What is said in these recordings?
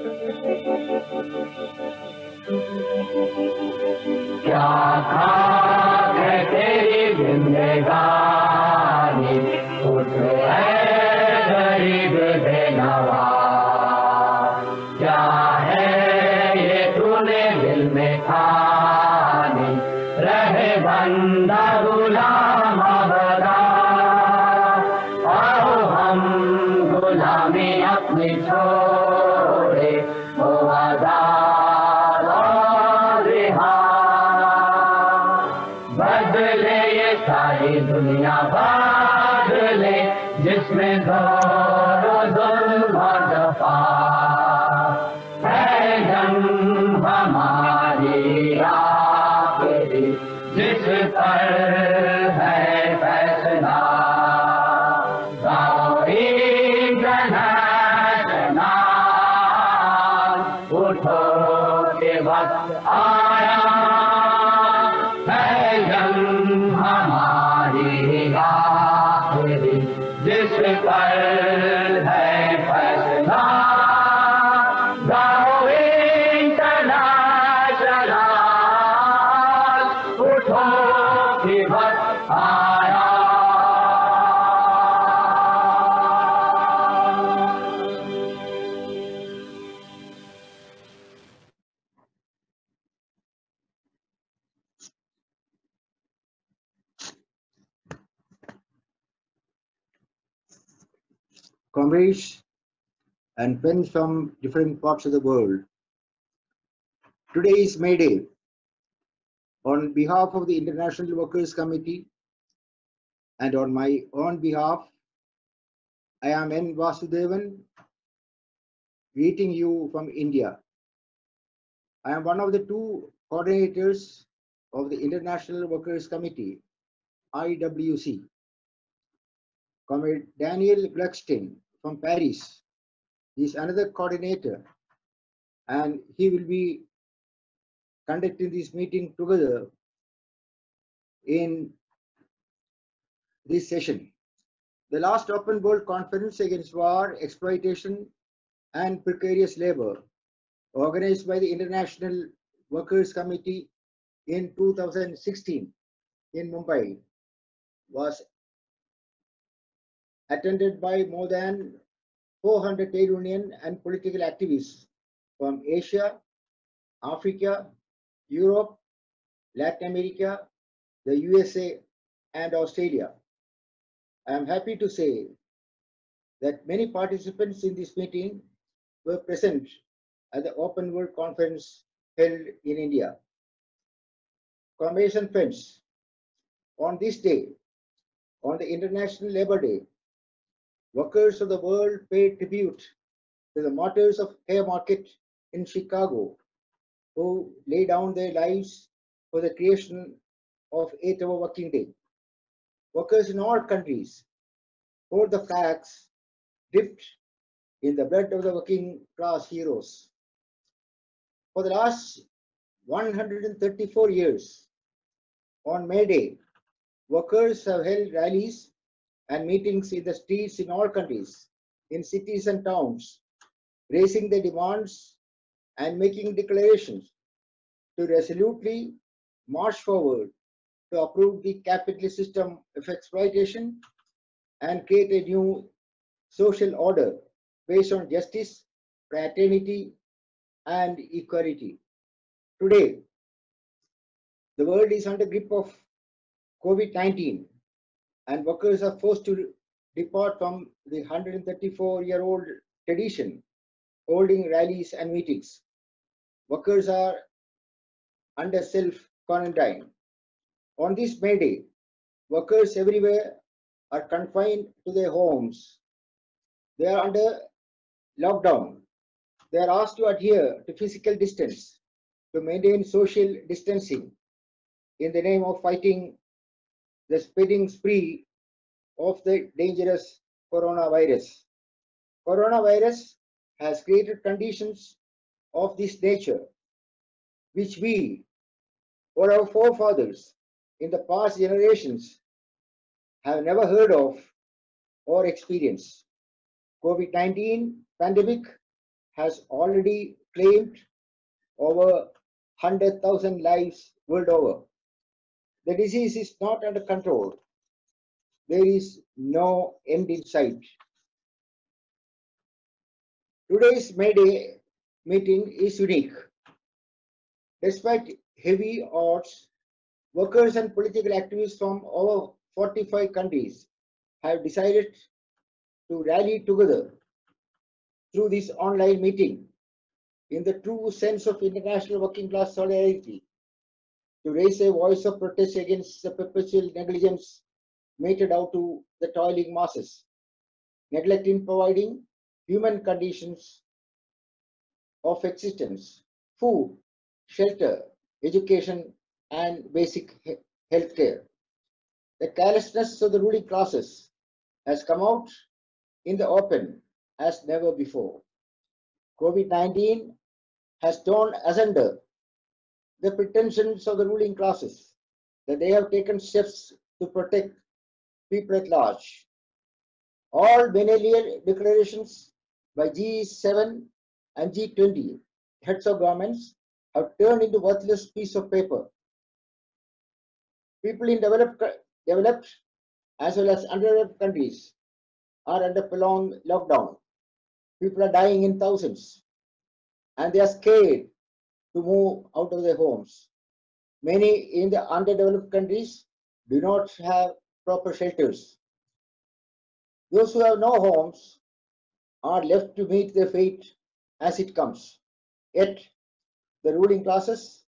क्या खाक है तेरी जिंदगानी, उठ है गरीब बेनवा। क्या है ये तूने दिल में ठानी, रहे बंदा गुलाम अबदा। आओ हम गुलामी अपनी छोड़े, ओ आजाद और रिहा। बदले ये सारी दुनिया बदले, जिसमें जोर जुल्म और जफा है। जंग हमारी आखिरी, जिस पर है फैसला। गाओ इंटरनेशनल, उठो के वक्त आया है। जंग हमारी आखिरी, जिस पर है फैसला। गाओ इंटरनेशनल, उठो के वक्त आया। Comrades and friends from different parts of the world, today is May Day. On behalf of the International Workers' Committee and on my own behalf, I am N. Vasudevan, greeting you from India. I am one of the two coordinators of the International Workers' Committee, IWC. Comrade Daniel Gluckstein from Paris is another coordinator, and he will be conducting this meeting together in this session. The last Open World Conference Against War, Exploitation and Precarious Labor, organized by the International Workers' Committee in 2016 in Mumbai, was attended by more than 400 trade union and political activists from Asia, Africa, Europe, Latin America, the USA, and Australia. I am happy to say that many participants in this meeting were present at the Open World Conference held in India. Comrades and friends, on this day, on the International Labour Day, workers of the world pay tribute to the martyrs of Haymarket in Chicago, who lay down their lives for the creation of 8-hour working day. Workers in all countries hold the flags dipped in the blood of the working class heroes. For the last 134 years, on May Day, workers have held rallies and meetings in the streets in all countries, in cities and towns, raising their demands and making declarations to resolutely march forward to uproot the capitalist system of exploitation and create a new social order based on justice, fraternity, and equality. Today, the world is under grip of COVID-19, and workers are forced to depart from the 134-year-old tradition, holding rallies and meetings. Workers are under self-quarantine. On this May Day, workers everywhere are confined to their homes. They are under lockdown. They are asked to adhere to physical distance, to maintain social distancing in the name of fighting the spreading spree of the dangerous coronavirus. Coronavirus has created conditions of this nature, which we or our forefathers in the past generations have never heard of or experienced. COVID-19 pandemic has already claimed over 100,000 lives world over. The disease is not under control. There is no end in sight. Today's May Day meeting is unique. Despite heavy odds, workers and political activists from over 45 countries have decided to rally together through this online meeting in the true sense of international working class solidarity to raise a voice of protest against the perpetual negligence meted out to the toiling masses, neglect in providing human conditions of existence, food, shelter, education, and basic health care. The carelessness of the ruling classes has come out in the open as never before. COVID-19 has torn asunder the pretensions of the ruling classes that they have taken steps to protect people at large. All biennial declarations by G7 and G20 heads of governments have turned into worthless piece of paper. People in developed as well as underdeveloped countries are under prolonged lockdown. People are dying in thousands and they are scared to move out of their homes. Many in the underdeveloped countries do not have proper shelters. Those who have no homes are left to meet their fate as it comes. Yet, the ruling classes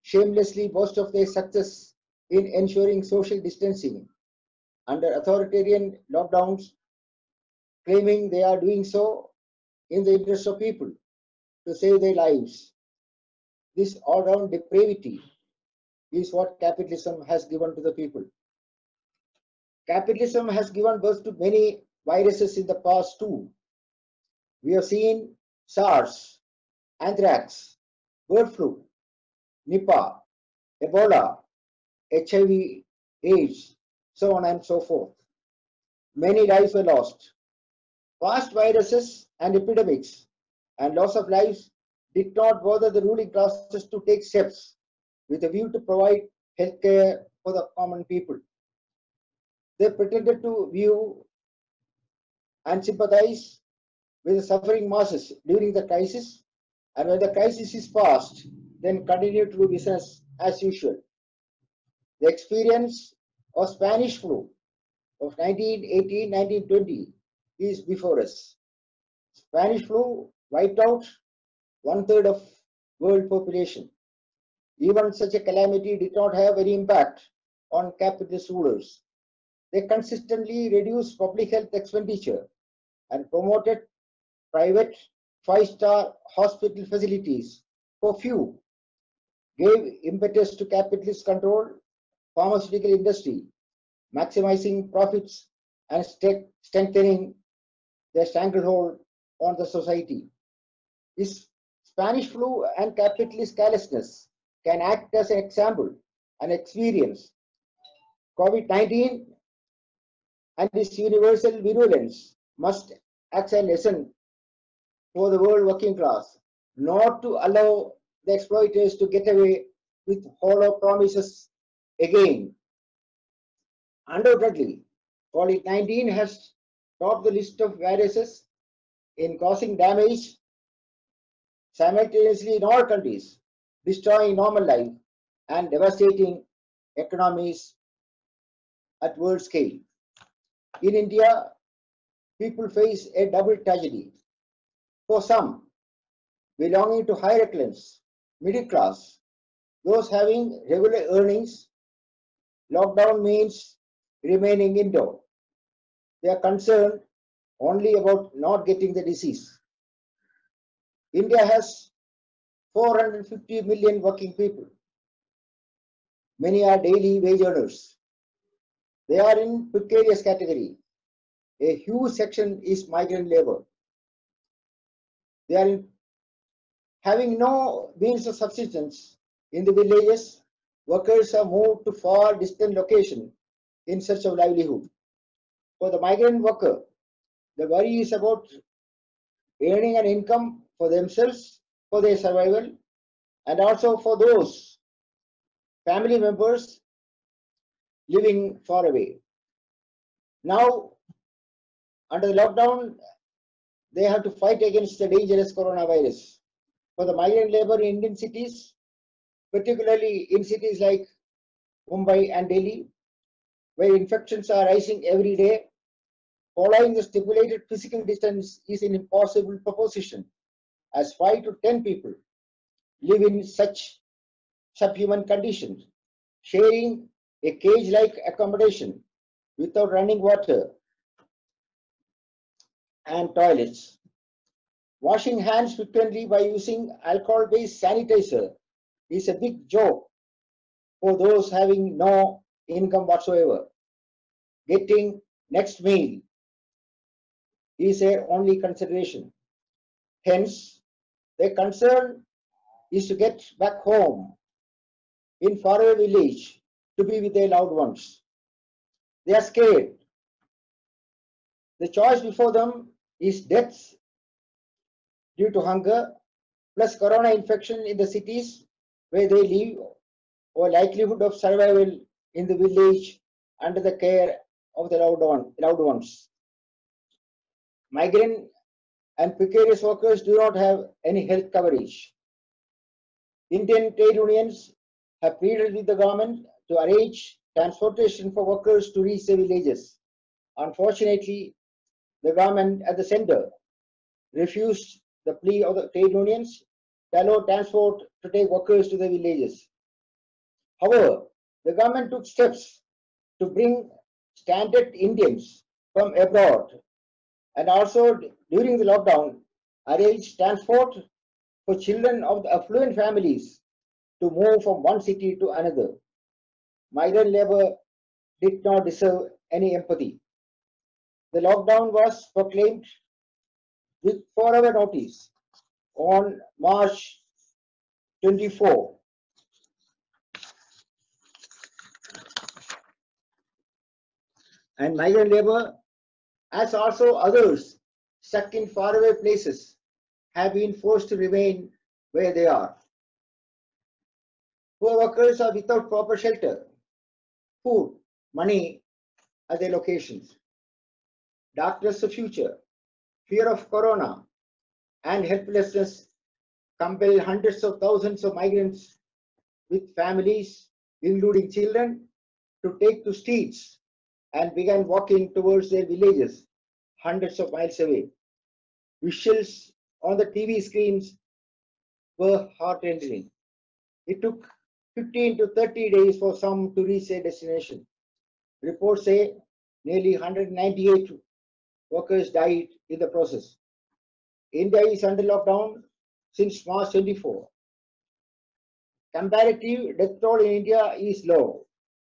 shamelessly boast of their success in ensuring social distancing under authoritarian lockdowns, claiming they are doing so in the interest of people to save their lives. This all-round depravity is what capitalism has given to the people. Capitalism has given birth to many viruses in the past too. We have seen SARS, anthrax, bird flu, Nipah, Ebola, HIV, AIDS, so on and so forth. Many lives were lost. Past viruses and epidemics and loss of lives did not bother the ruling classes to take steps with a view to provide health care for the common people. They pretended to view and sympathize with the suffering masses during the crisis, and when the crisis is past, then continue to do business as usual. The experience of Spanish flu of 1918-1920 is before us. Spanish flu wiped out 1/3 of world population. Even such a calamity did not have any impact on capitalist rulers. They consistently reduced public health expenditure and promoted private 5-star hospital facilities for few, gave impetus to capitalist control pharmaceutical industry, maximizing profits and strengthening their stranglehold on the society. This Spanish flu and capitalist carelessness can act as an example and experience. COVID-19 and its universal virulence must act as a lesson for the world working class, not to allow the exploiters to get away with hollow promises again. Undoubtedly, COVID-19 has topped the list of viruses in causing damage simultaneously in all countries, destroying normal life and devastating economies at world scale. In India, people face a double tragedy. For some, belonging to higher class, middle class, those having regular earnings, lockdown means remaining indoor. They are concerned only about not getting the disease. India has 450 million working people. Many are daily wage earners. They are in precarious category. A huge section is migrant labor. They are having no means of subsistence. In the villages, workers are moved to far distant locations in search of livelihood. For the migrant worker, the worry is about earning an income for themselves, for their survival, and also for those family members living far away. Now, under the lockdown, they have to fight against the dangerous coronavirus. For the migrant labor in Indian cities, particularly in cities like Mumbai and Delhi, where infections are rising every day, following the stipulated physical distance is an impossible proposition, as 5 to 10 people live in such subhuman conditions, sharing a cage-like accommodation without running water and toilets. Washing hands frequently by using alcohol-based sanitizer is a big joke for those having no income whatsoever. Getting next meal is their only consideration. Hence, their concern is to get back home in faraway village to be with their loved ones. They are scared. The choice before them is death due to hunger, plus corona infection in the cities where they live, or likelihood of survival in the village under the care of the loved ones. Migrant and precarious workers do not have any health coverage. Indian trade unions have pleaded with the government to arrange transportation for workers to reach the villages. Unfortunately, the government at the center refused the plea of the trade unions to allow transport to take workers to the villages. However, the government took steps to bring standard Indians from abroad, and also during the lockdown arranged transport for children of the affluent families to move from one city to another. Migrant labor did not deserve any empathy. The lockdown was proclaimed with 4-hour notice on March 24. And migrant labor, as also others stuck in faraway places, have been forced to remain where they are. Poor workers are without proper shelter, food, money at their locations. Darkness of future, fear of corona, and helplessness compel hundreds of thousands of migrants with families, including children, to take to streets and began walking towards their villages hundreds of miles away. Visuals on the TV screens were heart-rending. It took 15 to 30 days for some to reach their destination. Reports say nearly 198 workers died in the process. India is under lockdown since March 24. Comparative death toll in India is low.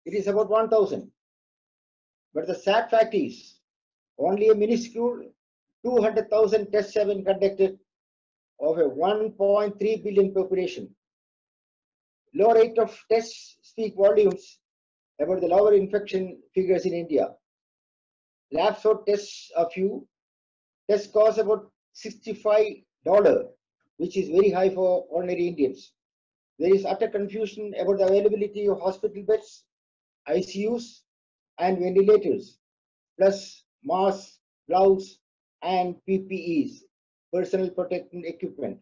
It is about 1,000. But the sad fact is, only a minuscule 200,000 tests have been conducted of a 1.3 billion population. Low rate of tests speak volumes about the lower infection figures in India. Labs for tests are few. Tests cost about $65, which is very high for ordinary Indians. There is utter confusion about the availability of hospital beds, ICUs, and ventilators, plus masks, gloves, and PPEs, personal protective equipment.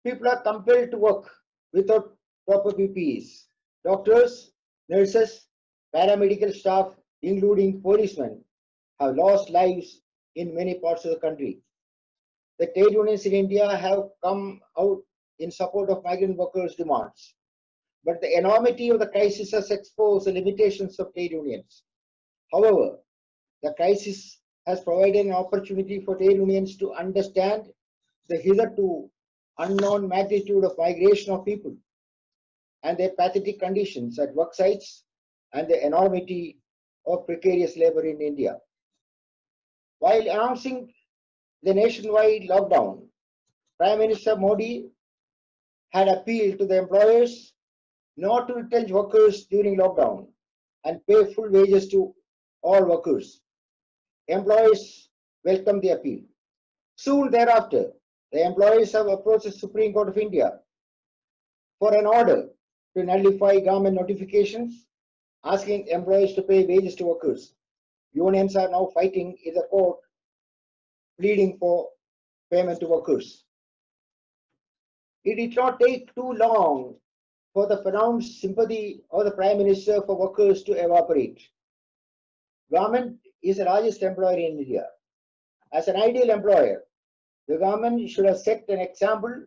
People are compelled to work without proper PPEs. Doctors, nurses, paramedical staff, including policemen, have lost lives in many parts of the country. The trade unions in India have come out in support of migrant workers' demands. But the enormity of the crisis has exposed the limitations of trade unions. However, the crisis has provided an opportunity for trade unions to understand the hitherto unknown magnitude of migration of people and their pathetic conditions at work sites and the enormity of precarious labor in India. While announcing the nationwide lockdown, Prime Minister Modi had appealed to the employers not to retrench workers during lockdown and pay full wages to all workers. Employers welcomed the appeal. Soon thereafter, The employees have approached the Supreme Court of India for an order to nullify government notifications asking employees to pay wages to workers. Unions are now fighting in the court, pleading for payment to workers. It did not take too long for the pronounced sympathy of the Prime Minister for workers to evaporate. Government is the largest employer in India. As an ideal employer, the government should have set an example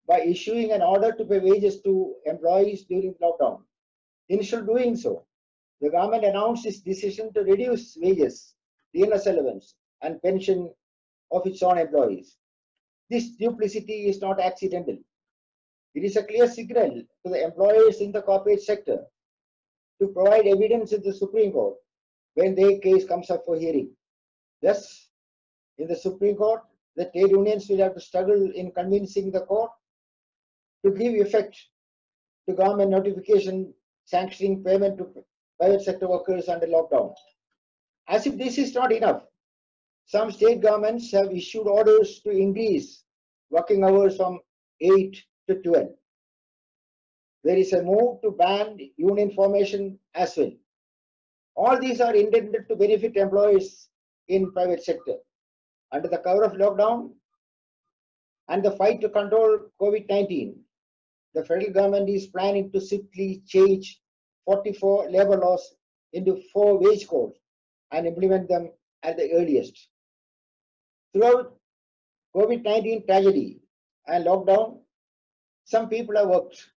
by issuing an order to pay wages to employees during lockdown. Instead of doing so, the government announced its decision to reduce wages, illness allowance, and pension of its own employees. This duplicity is not accidental. It is a clear signal to the employers in the corporate sector to provide evidence in the Supreme Court when their case comes up for hearing. Thus, in the Supreme Court, the trade unions will have to struggle in convincing the court to give effect to government notification sanctioning payment to private sector workers under lockdown. As if this is not enough, some state governments have issued orders to increase working hours from 8 to 12. There is a move to ban union formation as well. All these are intended to benefit employees in private sector. Under the cover of lockdown and the fight to control COVID-19, the federal government is planning to simply change 44 labor laws into 4 wage codes and implement them at the earliest. Throughout COVID-19 tragedy and lockdown, some people have worked.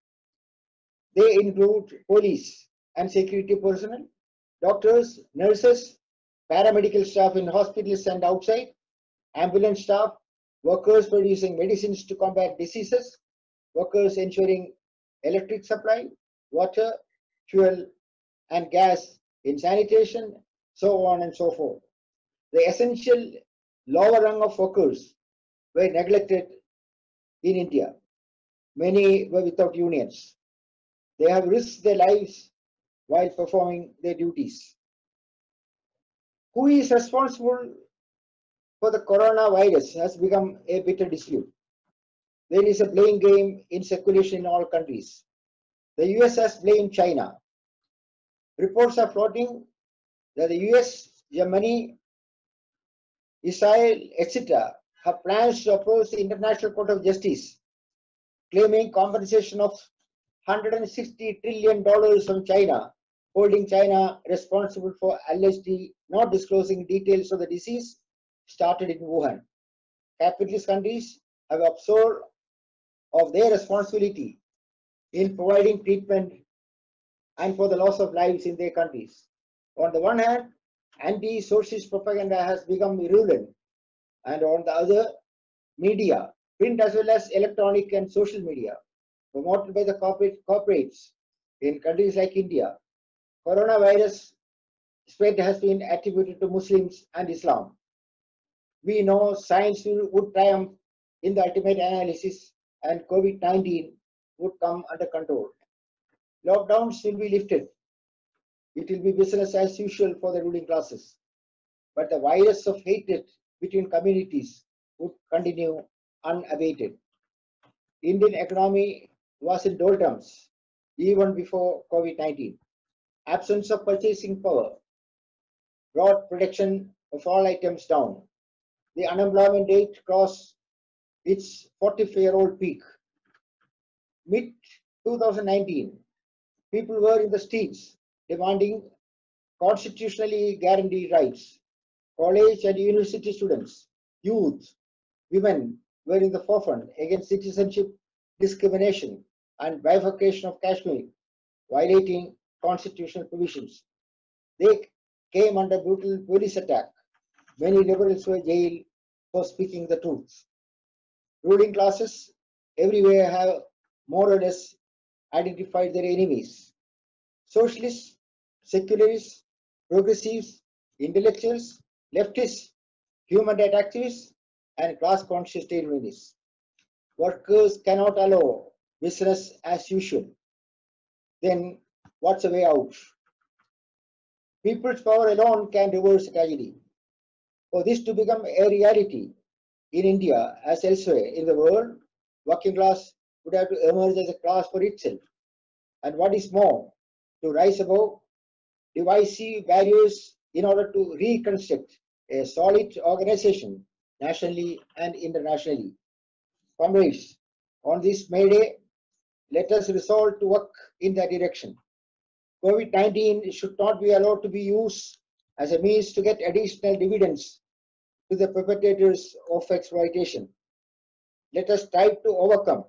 They include police and security personnel, doctors, nurses, paramedical staff in hospitals and outside, ambulance staff, workers producing medicines to combat diseases, workers ensuring electric supply, water, fuel, and gas in sanitation, so on and so forth. The essential lower rung of workers were neglected in India. Many were without unions. They have risked their lives while performing their duties. Who is responsible for the coronavirus has become a bitter dispute. There is a blame game in circulation in all countries. The US has blamed China. Reports are floating that the US, Germany, Israel, etc. have plans to approach the International Court of Justice, claiming compensation of $160 trillion from China, holding China responsible for allegedly not disclosing details of the disease started in Wuhan. Capitalist countries have absorbed of their responsibility in providing treatment and for the loss of lives in their countries. On the one hand, anti-socialist propaganda has become virulent, and on the other, media, print as well as electronic and social media, promoted by the corporates in countries like India. Coronavirus spread has been attributed to Muslims and Islam. We know science would triumph in the ultimate analysis and COVID-19 would come under control. Lockdowns will be lifted. It will be business as usual for the ruling classes. But the virus of hatred between communities would continue unabated. Indian economy was in doldrums even before COVID-19. Absence of purchasing power brought production of all items down. The unemployment rate crossed its 45-year-old peak. Mid-2019, people were in the streets demanding constitutionally guaranteed rights. College and university students, youth, women were in the forefront against citizenship discrimination and bifurcation of Kashmir, violating constitutional provisions. They came under brutal police attack. Many liberals were jailed for speaking the truth. Ruling classes everywhere have more or less identified their enemies. Socialists, secularists, progressives, intellectuals, leftists, human rights activists, and class-conscious trade unionists. Workers cannot allow business as usual. Then what's the way out? People's power alone can reverse tragedy. For this to become a reality, in India as elsewhere in the world, working class would have to emerge as a class for itself. And what is more, to rise above divisive barriers in order to reconstruct a solid organization nationally and internationally. Comrades, on this May Day, let us resolve to work in that direction. COVID-19 should not be allowed to be used as a means to get additional dividends to the perpetrators of exploitation. Let us strive to overcome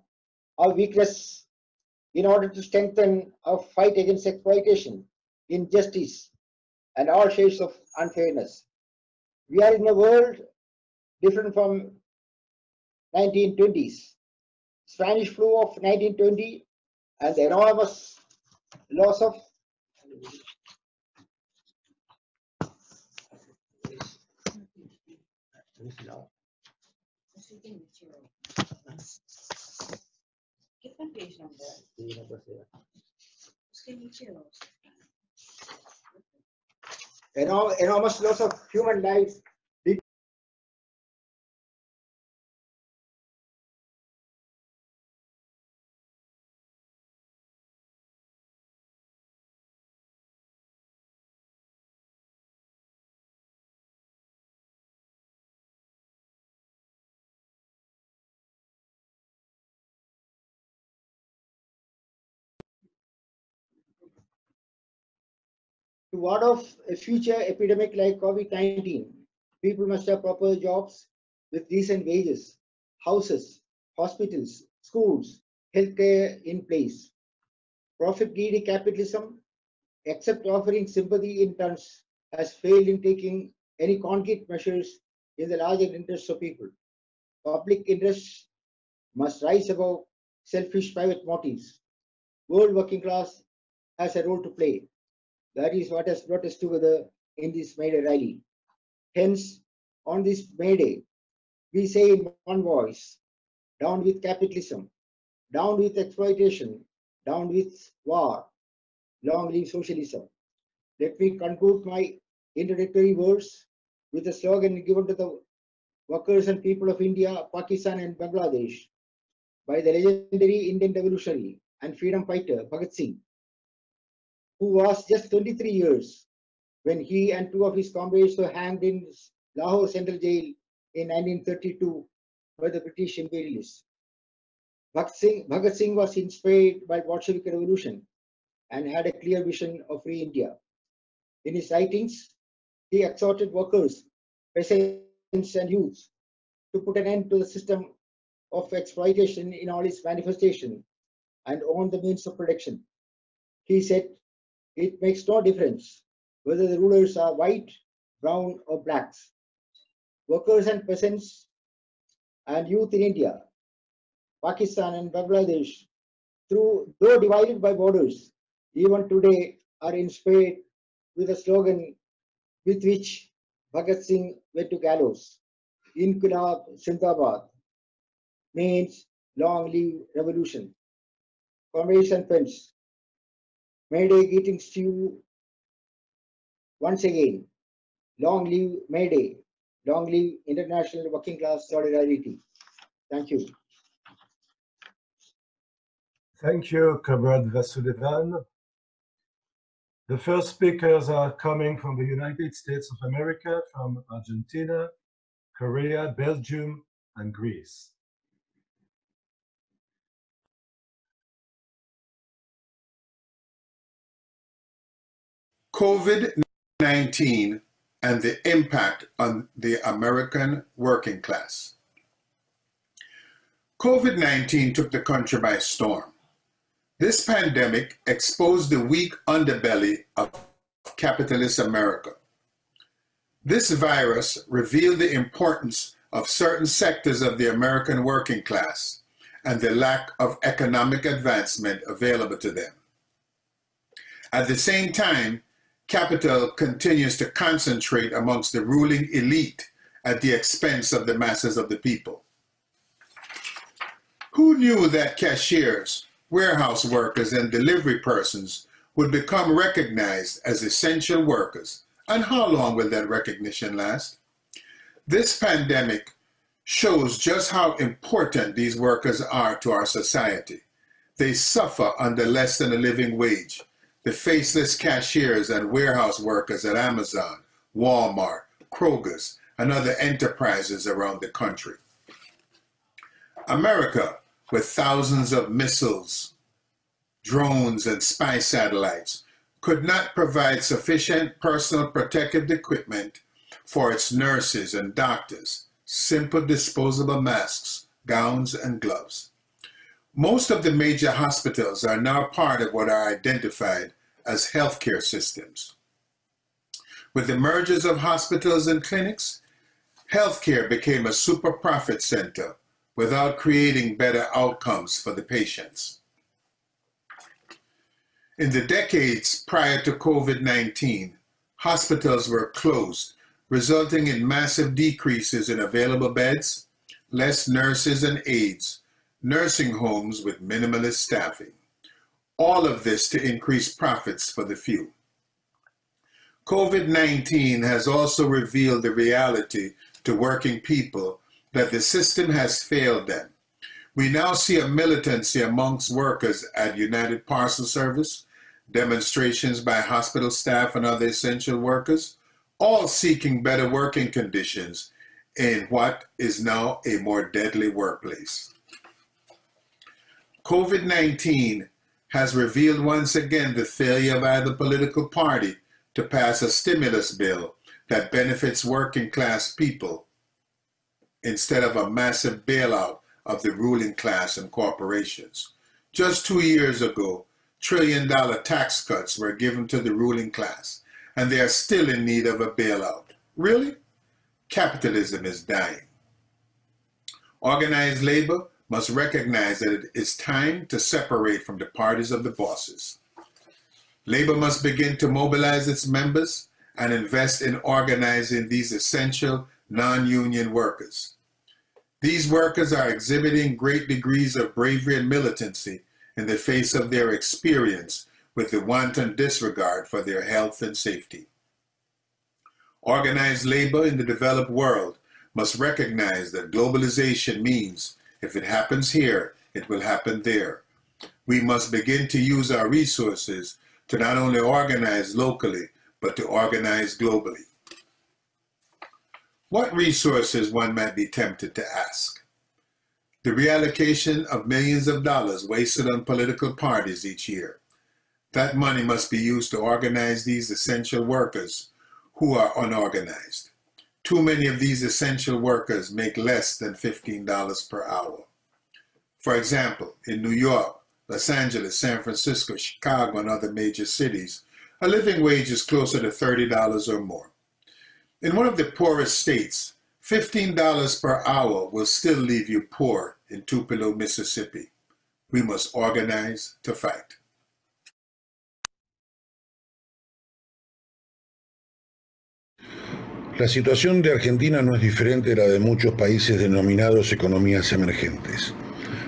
our weakness in order to strengthen our fight against exploitation, injustice, and all shades of unfairness. We are in a world different from 1920s. Spanish flu of 1920 and the enormous loss of enormous loss of human lives. To ward off a future epidemic like COVID-19, people must have proper jobs with decent wages, houses, hospitals, schools, healthcare in place. Profit-greedy capitalism, except offering sympathy in turns, has failed in taking any concrete measures in the larger interests of people. Public interests must rise above selfish private motives. World working class has a role to play. That is what has brought us together in this May Day rally. Hence, on this May Day, we say in one voice, down with capitalism, down with exploitation, down with war, long live socialism. Let me conclude my introductory words with a slogan given to the workers and people of India, Pakistan and Bangladesh by the legendary Indian revolutionary and freedom fighter Bhagat Singh, who was just 23 years when he and two of his comrades were hanged in Lahore Central Jail in 1932 by the British imperialists. Bhagat Singh was inspired by Bolshevik revolution and had a clear vision of free India. In his writings, he exhorted workers, peasants and youths to put an end to the system of exploitation in all its manifestation and own the means of production. He said, it makes no difference whether the rulers are white, brown or blacks. Workers and peasants and youth in India, Pakistan and Bangladesh, though divided by borders, even today are inspired with a slogan with which Bhagat Singh went to gallows. Inqilab Zindabad means long live revolution. Comrades and friends, May Day greetings to you once again. Long live May Day. Long live international working class solidarity. Thank you. Thank you, Comrade Vasudevan. The first speakers are coming from the United States of America, from Argentina, Korea, Belgium, and Greece. COVID-19 and the impact on the American working class. COVID-19 took the country by storm. This pandemic exposed the weak underbelly of capitalist America. This virus revealed the importance of certain sectors of the American working class and the lack of economic advancement available to them. At the same time, capital continues to concentrate amongst the ruling elite at the expense of the masses of the people. Who knew that cashiers, warehouse workers, and delivery persons would become recognized as essential workers? And how long will that recognition last? This pandemic shows just how important these workers are to our society. They suffer under less than a living wage. The faceless cashiers and warehouse workers at Amazon, Walmart, Kroger's, and other enterprises around the country. America, with thousands of missiles, drones, and spy satellites, could not provide sufficient personal protective equipment for its nurses and doctors, simple disposable masks, gowns, and gloves. Most of the major hospitals are now part of what are identified as healthcare systems. With the mergers of hospitals and clinics, healthcare became a super profit center without creating better outcomes for the patients. In the decades prior to COVID-19, hospitals were closed, resulting in massive decreases in available beds, less nurses and aides, nursing homes with minimalist staffing. All of this to increase profits for the few. COVID-19 has also revealed the reality to working people that the system has failed them. We now see a militancy amongst workers at United Parcel Service, demonstrations by hospital staff and other essential workers, all seeking better working conditions in what is now a more deadly workplace. COVID-19 has revealed once again the failure of either political party to pass a stimulus bill that benefits working class people instead of a massive bailout of the ruling class and corporations. Just 2 years ago, trillion-dollar tax cuts were given to the ruling class, and they are still in need of a bailout. Really? Capitalism is dying. Organized labor must recognize that it is time to separate from the parties of the bosses. Labor must begin to mobilize its members and invest in organizing these essential non-union workers. These workers are exhibiting great degrees of bravery and militancy in the face of their experience with the wanton disregard for their health and safety. Organized labor in the developed world must recognize that globalization means if it happens here, it will happen there. We must begin to use our resources to not only organize locally, but to organize globally. What resources, one might be tempted to ask? The reallocation of millions of dollars wasted on political parties each year. That money must be used to organize these essential workers who are unorganized. Too many of these essential workers make less than $15 per hour. For example, in New York, Los Angeles, San Francisco, Chicago, and other major cities, a living wage is closer to $30 or more. In one of the poorest states, $15 per hour will still leave you poor in Tupelo, Mississippi. We must organize to fight. La situación de Argentina no es diferente de la de muchos países denominados economías emergentes.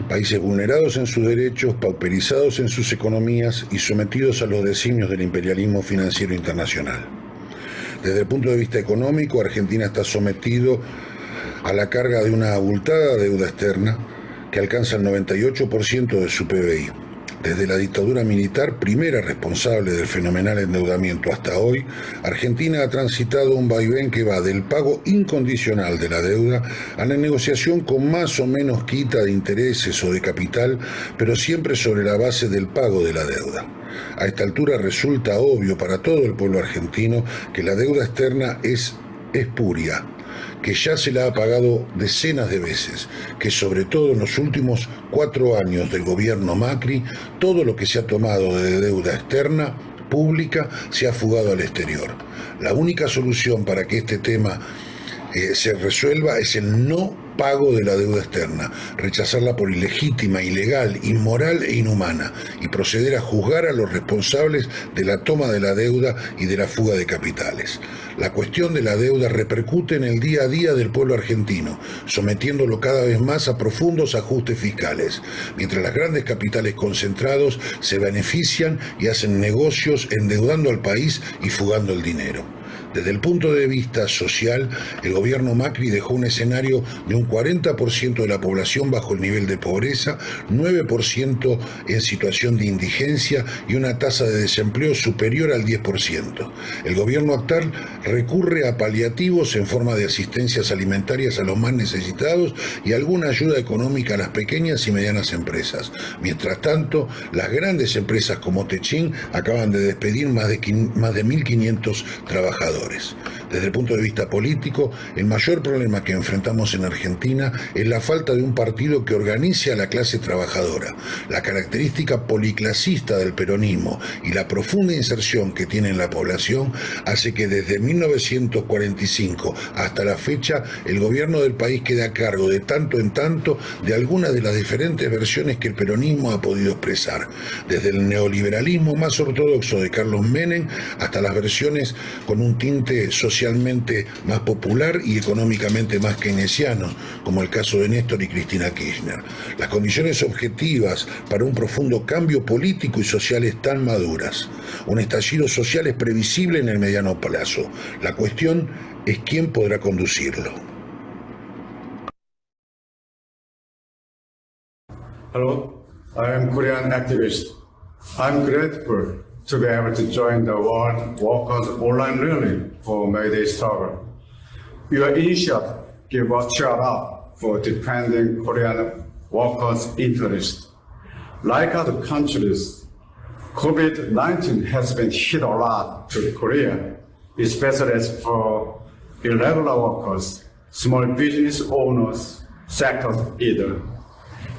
Países vulnerados en sus derechos, pauperizados en sus economías y sometidos a los designios del imperialismo financiero internacional. Desde el punto de vista económico, Argentina está sometido a la carga de una abultada deuda externa que alcanza el 98% de su PBI. Desde la dictadura militar, primera responsable del fenomenal endeudamiento hasta hoy, Argentina ha transitado un vaivén que va del pago incondicional de la deuda a la negociación con más o menos quita de intereses o de capital, pero siempre sobre la base del pago de la deuda. A esta altura resulta obvio para todo el pueblo argentino que la deuda externa es espuria, que ya se la ha pagado decenas de veces, que sobre todo en los últimos 4 años del gobierno Macri, todo lo que se ha tomado de deuda externa pública se ha fugado al exterior. La única solución para que este tema se resuelva es el no pago de la deuda externa, rechazarla por ilegítima, ilegal, inmoral e inhumana y proceder a juzgar a los responsables de la toma de la deuda y de la fuga de capitales. La cuestión de la deuda repercute en el día a día del pueblo argentino, sometiéndolo cada vez más a profundos ajustes fiscales, mientras los grandes capitales concentrados se benefician y hacen negocios endeudando al país y fugando el dinero. Desde el punto de vista social, el gobierno Macri dejó un escenario de un 40% de la población bajo el nivel de pobreza, 9% en situación de indigencia y una tasa de desempleo superior al 10%. El gobierno actual recurre a paliativos en forma de asistencias alimentarias a los más necesitados y alguna ayuda económica a las pequeñas y medianas empresas. Mientras tanto, las grandes empresas como Techín acaban de despedir más de 1.500 trabajadores. Desde el punto de vista político, el mayor problema que enfrentamos en Argentina es la falta de un partido que organice a la clase trabajadora. La característica policlasista del peronismo y la profunda inserción que tiene en la población hace que desde 1945 hasta la fecha el gobierno del país quede a cargo de tanto en tanto de algunas de las diferentes versiones que el peronismo ha podido expresar, desde el neoliberalismo más ortodoxo de Carlos Menem hasta las versiones con un tinte socialmente más popular y económicamente más keynesiano, como el caso de Néstor y Cristina Kirchner. Las condiciones objetivas para un profundo cambio político y social están maduras. Un estallido social es previsible en el mediano plazo. La cuestión es quién podrá conducirlo. Hello, I am Korean activist. I'm grateful to be able to join the World Workers Online Rally for May Day struggle. Your initiative gives us cheer up for defending Korean workers' interests. Like other countries, COVID-19 has been hit a lot to Korea, especially for irregular workers, small business owners, sectors either.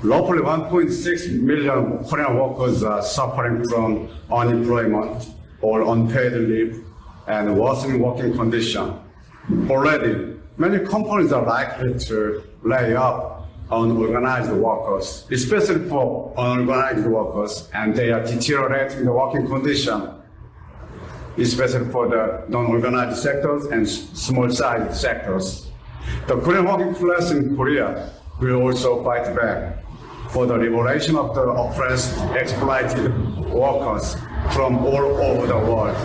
Roughly 1.6 million Korean workers are suffering from unemployment or unpaid leave and worsening working conditions. Already, many companies are likely to lay off unorganized workers, especially for unorganized workers, and they are deteriorating the working condition, especially for the non-organized sectors and small-sized sectors. The Korean working class in Korea will also fight back for the liberation of the oppressed, exploited workers from all over the world.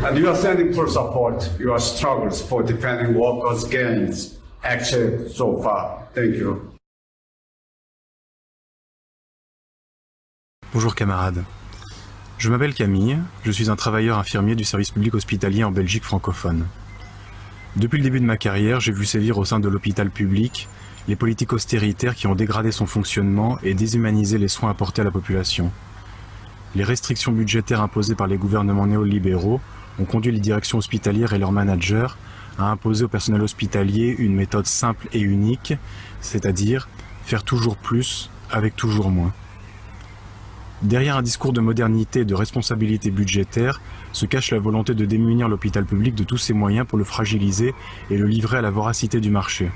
And you are sending full support your struggles for defending workers' gains achieved so far. Thank you. Bonjour camarades. Je m'appelle Camille, je suis un travailleur infirmier du service public hospitalier en Belgique francophone. Depuis le début de ma carrière, j'ai vu sévir au sein de l'hôpital public les politiques austéritaires qui ont dégradé son fonctionnement et déshumanisé les soins apportés à la population. Les restrictions budgétaires imposées par les gouvernements néolibéraux ont conduit les directions hospitalières et leurs managers à imposer au personnel hospitalier une méthode simple et unique, c'est-à-dire faire toujours plus avec toujours moins. Derrière un discours de modernité et de responsabilité budgétaire se cache la volonté de démunir l'hôpital public de tous ses moyens pour le fragiliser et le livrer à la voracité du marché.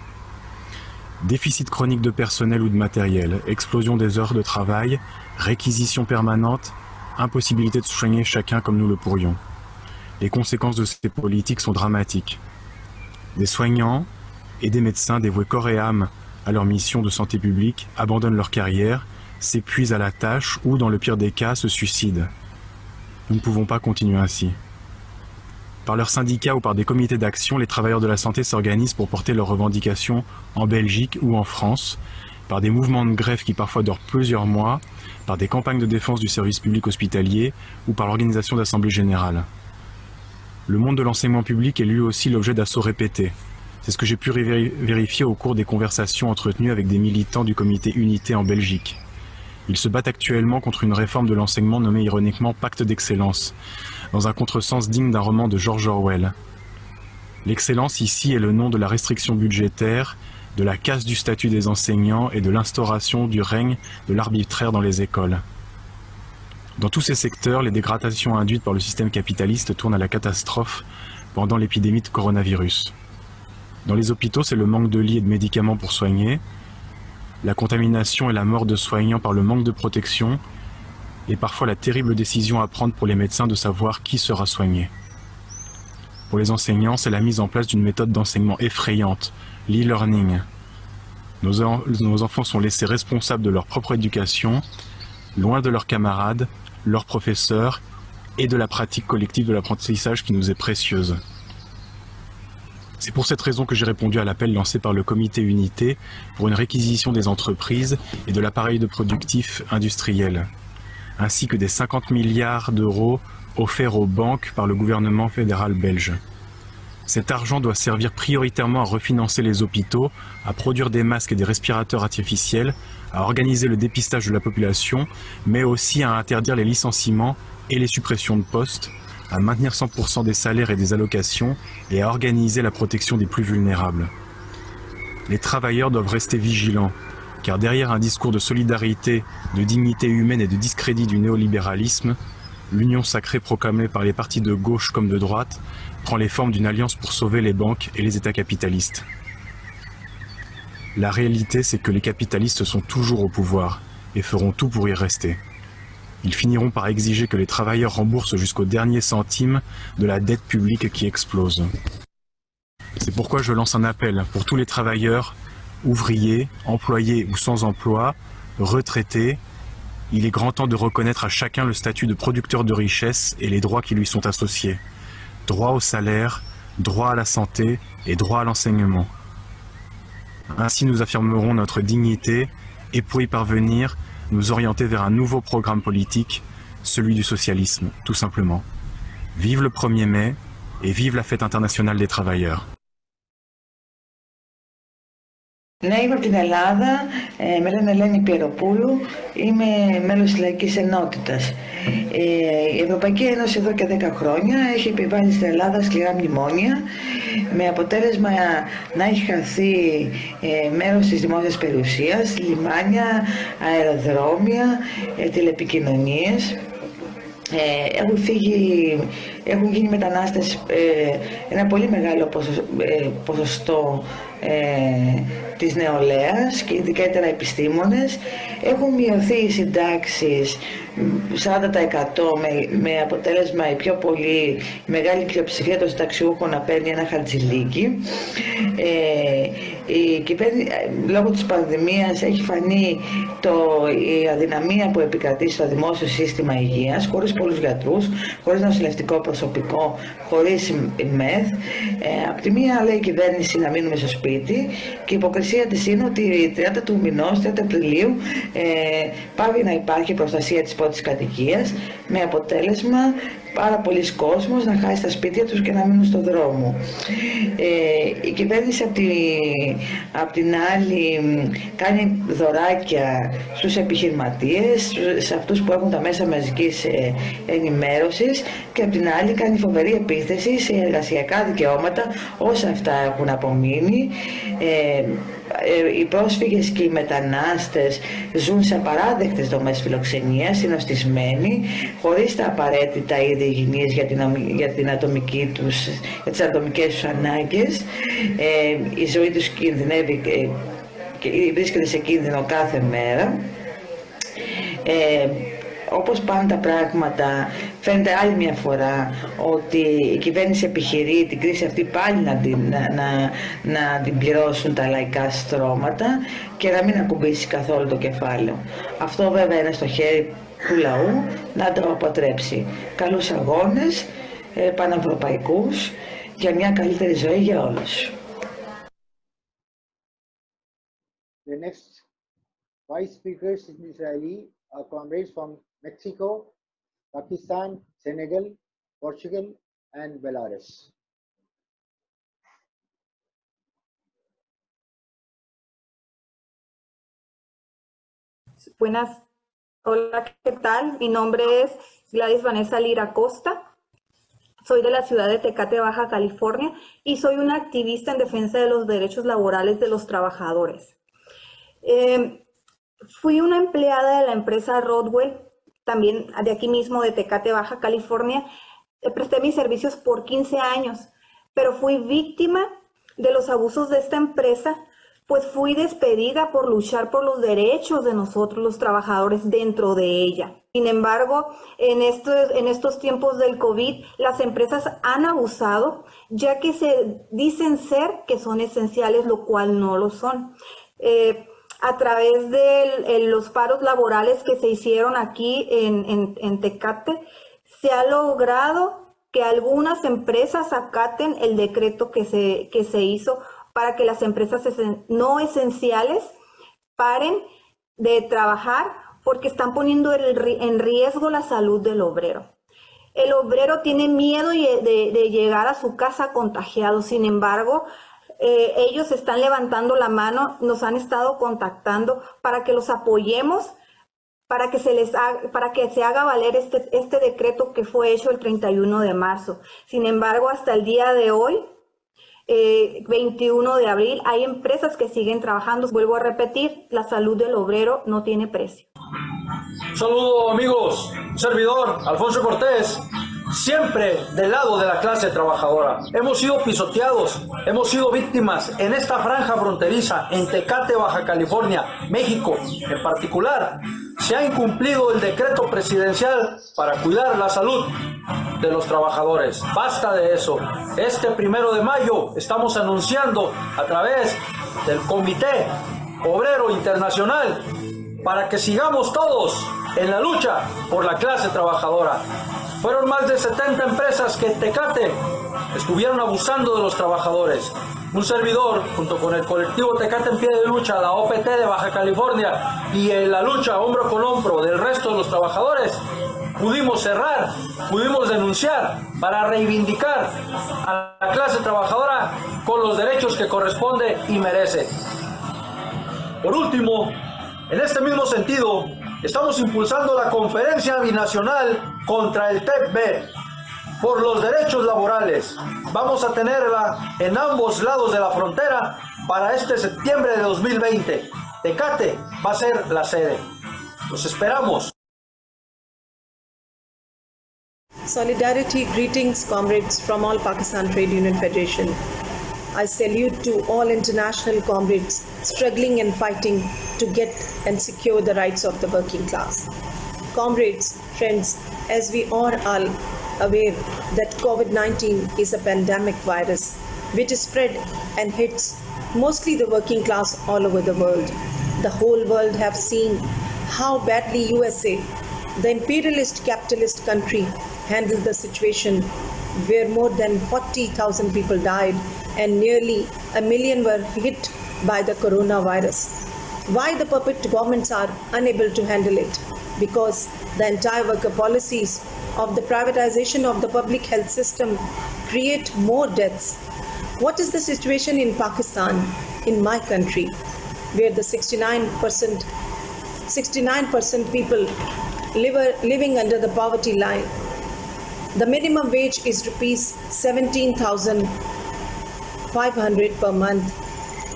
Déficit chronique de personnel ou de matériel, explosion des heures de travail, réquisition permanente, impossibilité de soigner chacun comme nous le pourrions. Les conséquences de ces politiques sont dramatiques. Des soignants et des médecins dévoués corps et âme à leur mission de santé publique abandonnent leur carrière, s'épuisent à la tâche ou, dans le pire des cas, se suicident. Nous ne pouvons pas continuer ainsi. Par leurs syndicats ou par des comités d'action, les travailleurs de la santé s'organisent pour porter leurs revendications en Belgique ou en France, par des mouvements de grève qui parfois durent plusieurs mois, par des campagnes de défense du service public hospitalier ou par l'organisation d'assemblées générales. Le monde de l'enseignement public est lui aussi l'objet d'assauts répétés. C'est ce que j'ai pu vérifier au cours des conversations entretenues avec des militants du comité Unité en Belgique. Ils se battent actuellement contre une réforme de l'enseignement nommée ironiquement Pacte d'excellence, dans un contresens digne d'un roman de George Orwell. L'excellence ici est le nom de la restriction budgétaire, de la casse du statut des enseignants et de l'instauration du règne de l'arbitraire dans les écoles. Dans tous ces secteurs, les dégradations induites par le système capitaliste tournent à la catastrophe pendant l'épidémie de coronavirus. Dans les hôpitaux, c'est le manque de lits et de médicaments pour soigner, la contamination et la mort de soignants par le manque de protection, et parfois la terrible décision à prendre pour les médecins de savoir qui sera soigné. Pour les enseignants, c'est la mise en place d'une méthode d'enseignement effrayante, l'e-learning. Nos enfants sont laissés responsables de leur propre éducation, loin de leurs camarades, leurs professeurs et de la pratique collective de l'apprentissage qui nous est précieuse. C'est pour cette raison que j'ai répondu à l'appel lancé par le comité Unité pour une réquisition des entreprises et de l'appareil de productif industriel, ainsi que des 50 milliards d'euros offerts aux banques par le gouvernement fédéral belge. Cet argent doit servir prioritairement à refinancer les hôpitaux, à produire des masques et des respirateurs artificiels, à organiser le dépistage de la population, mais aussi à interdire les licenciements et les suppressions de postes, à maintenir 100% des salaires et des allocations et à organiser la protection des plus vulnérables. Les travailleurs doivent rester vigilants, car derrière un discours de solidarité, de dignité humaine et de discrédit du néolibéralisme, l'union sacrée proclamée par les partis de gauche comme de droite prend les formes d'une alliance pour sauver les banques et les États capitalistes. La réalité, c'est que les capitalistes sont toujours au pouvoir et feront tout pour y rester. Ils finiront par exiger que les travailleurs remboursent jusqu'au dernier centime de la dette publique qui explose. C'est pourquoi je lance un appel pour tous les travailleurs, ouvriers, employés ou sans emploi, retraités. Il est grand temps de reconnaître à chacun le statut de producteur de richesse et les droits qui lui sont associés. Droit au salaire, droit à la santé et droit à l'enseignement. Ainsi nous affirmerons notre dignité et pour y parvenir, nous orienter vers un nouveau programme politique, celui du socialisme, tout simplement. Vive le 1er mai et vive la fête internationale des travailleurs. Ναι, είμαι από την Ελλάδα, με λένε Ελένη Πιεροπούλου, είμαι μέλος της Λαϊκής Ενότητας. Η Ευρωπαϊκή Ένωση εδώ και 10 χρόνια έχει επιβάλει στην Ελλάδα σκληρά μνημόνια, με αποτέλεσμα να έχει χαθεί μέρος της δημόσιας περιουσίας, λιμάνια, αεροδρόμια, τηλεπικοινωνίες. Έχουν γίνει μετανάστες ένα πολύ μεγάλο ποσοστό της νεολαίας και ιδιαίτερα επιστήμονες. Έχουν μειωθεί οι συντάξεις 40% με αποτέλεσμα η μεγάλη πλειοψηφία των συνταξιούχων να παίρνει ένα χαρτζηλίκι. Η κυβέρνηση, λόγω της πανδημίας, έχει φανεί η αδυναμία που επικρατεί στο δημόσιο σύστημα υγείας, χωρίς πολλούς γιατρούς, χωρίς νοσηλευτικό προσωπικό, χωρίς ΜΕΘ. Απ' τη μία λέει η κυβέρνηση να μείνουμε στο σπίτι και η υποκρισία της είναι ότι 30 του μηνός, 30 Απριλίου, πάβει να υπάρχει προστασία της πρώτης κατοικίας, με αποτέλεσμα πάρα πολλοί κόσμος να χάσει τα σπίτια τους και να μείνουν στον δρόμο. Η κυβέρνηση απ' την άλλη κάνει δωράκια στους επιχειρηματίες, σε αυτούς που έχουν τα μέσα μαζικής ενημέρωσης, και απ' την άλλη κάνει φοβερή επίθεση σε εργασιακά δικαιώματα όσα αυτά έχουν απομείνει. Οι πρόσφυγες και οι μετανάστες ζουν σε απαράδεκτες δομές φιλοξενίας, συνοστισμένοι, χωρίς τα απαραίτητα είδη υγιεινής για τις ατομικές τους ανάγκες. Η ζωή τους κινδυνεύει και βρίσκεται σε κίνδυνο κάθε μέρα. Όπως πάνε τα πράγματα, φαίνεται άλλη μια φορά ότι η κυβέρνηση επιχειρεί την κρίση αυτή πάλι να την πληρώσουν τα λαϊκά στρώματα και να μην ακουμπήσει καθόλου το κεφάλαιο. Αυτό βέβαια είναι στο χέρι του λαού να το αποτρέψει. Καλούς αγώνες πανευρωπαϊκούς για μια καλύτερη ζωή για όλους. The next 5 speakers in Israeli are comrades from Mexico, Pakistan, Senegal, Portugal, and Belarus. Buenas, hola, ¿qué tal? Mi nombre es Gladys Vanessa Lira Costa. Soy de la ciudad de Tecate, Baja California, y soy una activista en defensa de los derechos laborales de los trabajadores. Fui una empleada de la empresa Rodwell, también de aquí mismo, de Tecate, Baja California. Presté mis servicios por 15 años, pero fui víctima de los abusos de esta empresa, pues fui despedida por luchar por los derechos de nosotros, los trabajadores, dentro de ella. Sin embargo, en estos tiempos del COVID, las empresas han abusado, ya que se dicen ser que son esenciales, lo cual no lo son. A través de los paros laborales que se hicieron aquí en Tecate, se ha logrado que algunas empresas acaten el decreto que se hizo para que las empresas no esenciales paren de trabajar porque están poniendo en riesgo la salud del obrero. El obrero tiene miedo de llegar a su casa contagiado, sin embargo, ellos están levantando la mano, nos han estado contactando para que los apoyemos, para que se haga valer este decreto que fue hecho el 31 de marzo. Sin embargo, hasta el día de hoy, 21 de abril, hay empresas que siguen trabajando. Vuelvo a repetir, la salud del obrero no tiene precio. Un saludo, amigos, un servidor, Alfonso Cortés, siempre del lado de la clase trabajadora. Hemos sido pisoteados, hemos sido víctimas en esta franja fronteriza, en Tecate, Baja California, México en particular. Se ha incumplido el decreto presidencial para cuidar la salud de los trabajadores. Basta de eso. Este 1 de mayo estamos anunciando a través del Comité Obrero Internacional para que sigamos todos en la lucha por la clase trabajadora. Fueron más de 70 empresas que en Tecate estuvieron abusando de los trabajadores. Un servidor, junto con el colectivo Tecate en Pie de Lucha, la OPT de Baja California y en la lucha hombro con hombro del resto de los trabajadores, pudimos cerrar, pudimos denunciar para reivindicar a la clase trabajadora con los derechos que corresponde y merece. Por último, en este mismo sentido, estamos impulsando la Conferencia Binacional contra el TEP-B por los derechos laborales. Vamos a tenerla en ambos lados de la frontera para este septiembre de 2020. Tecate va a ser la sede. Los esperamos. Solidarity greetings, comrades from all Pakistan Trade Union Federation. I salute to all international comrades struggling and fighting to get and secure the rights of the working class. Comrades, friends, as we all are aware that COVID-19 is a pandemic virus which is spread and hits mostly the working class all over the world. The whole world have seen how badly USA, the imperialist capitalist country, handled the situation where more than 40,000 people died and nearly 1 million were hit by the coronavirus. Why the puppet governments are unable to handle it? Because the entire worker policies of the privatization of the public health system create more deaths. What is the situation in Pakistan, in my country, where the 69% people living under the poverty line? The minimum wage is rupees 17,500 per month.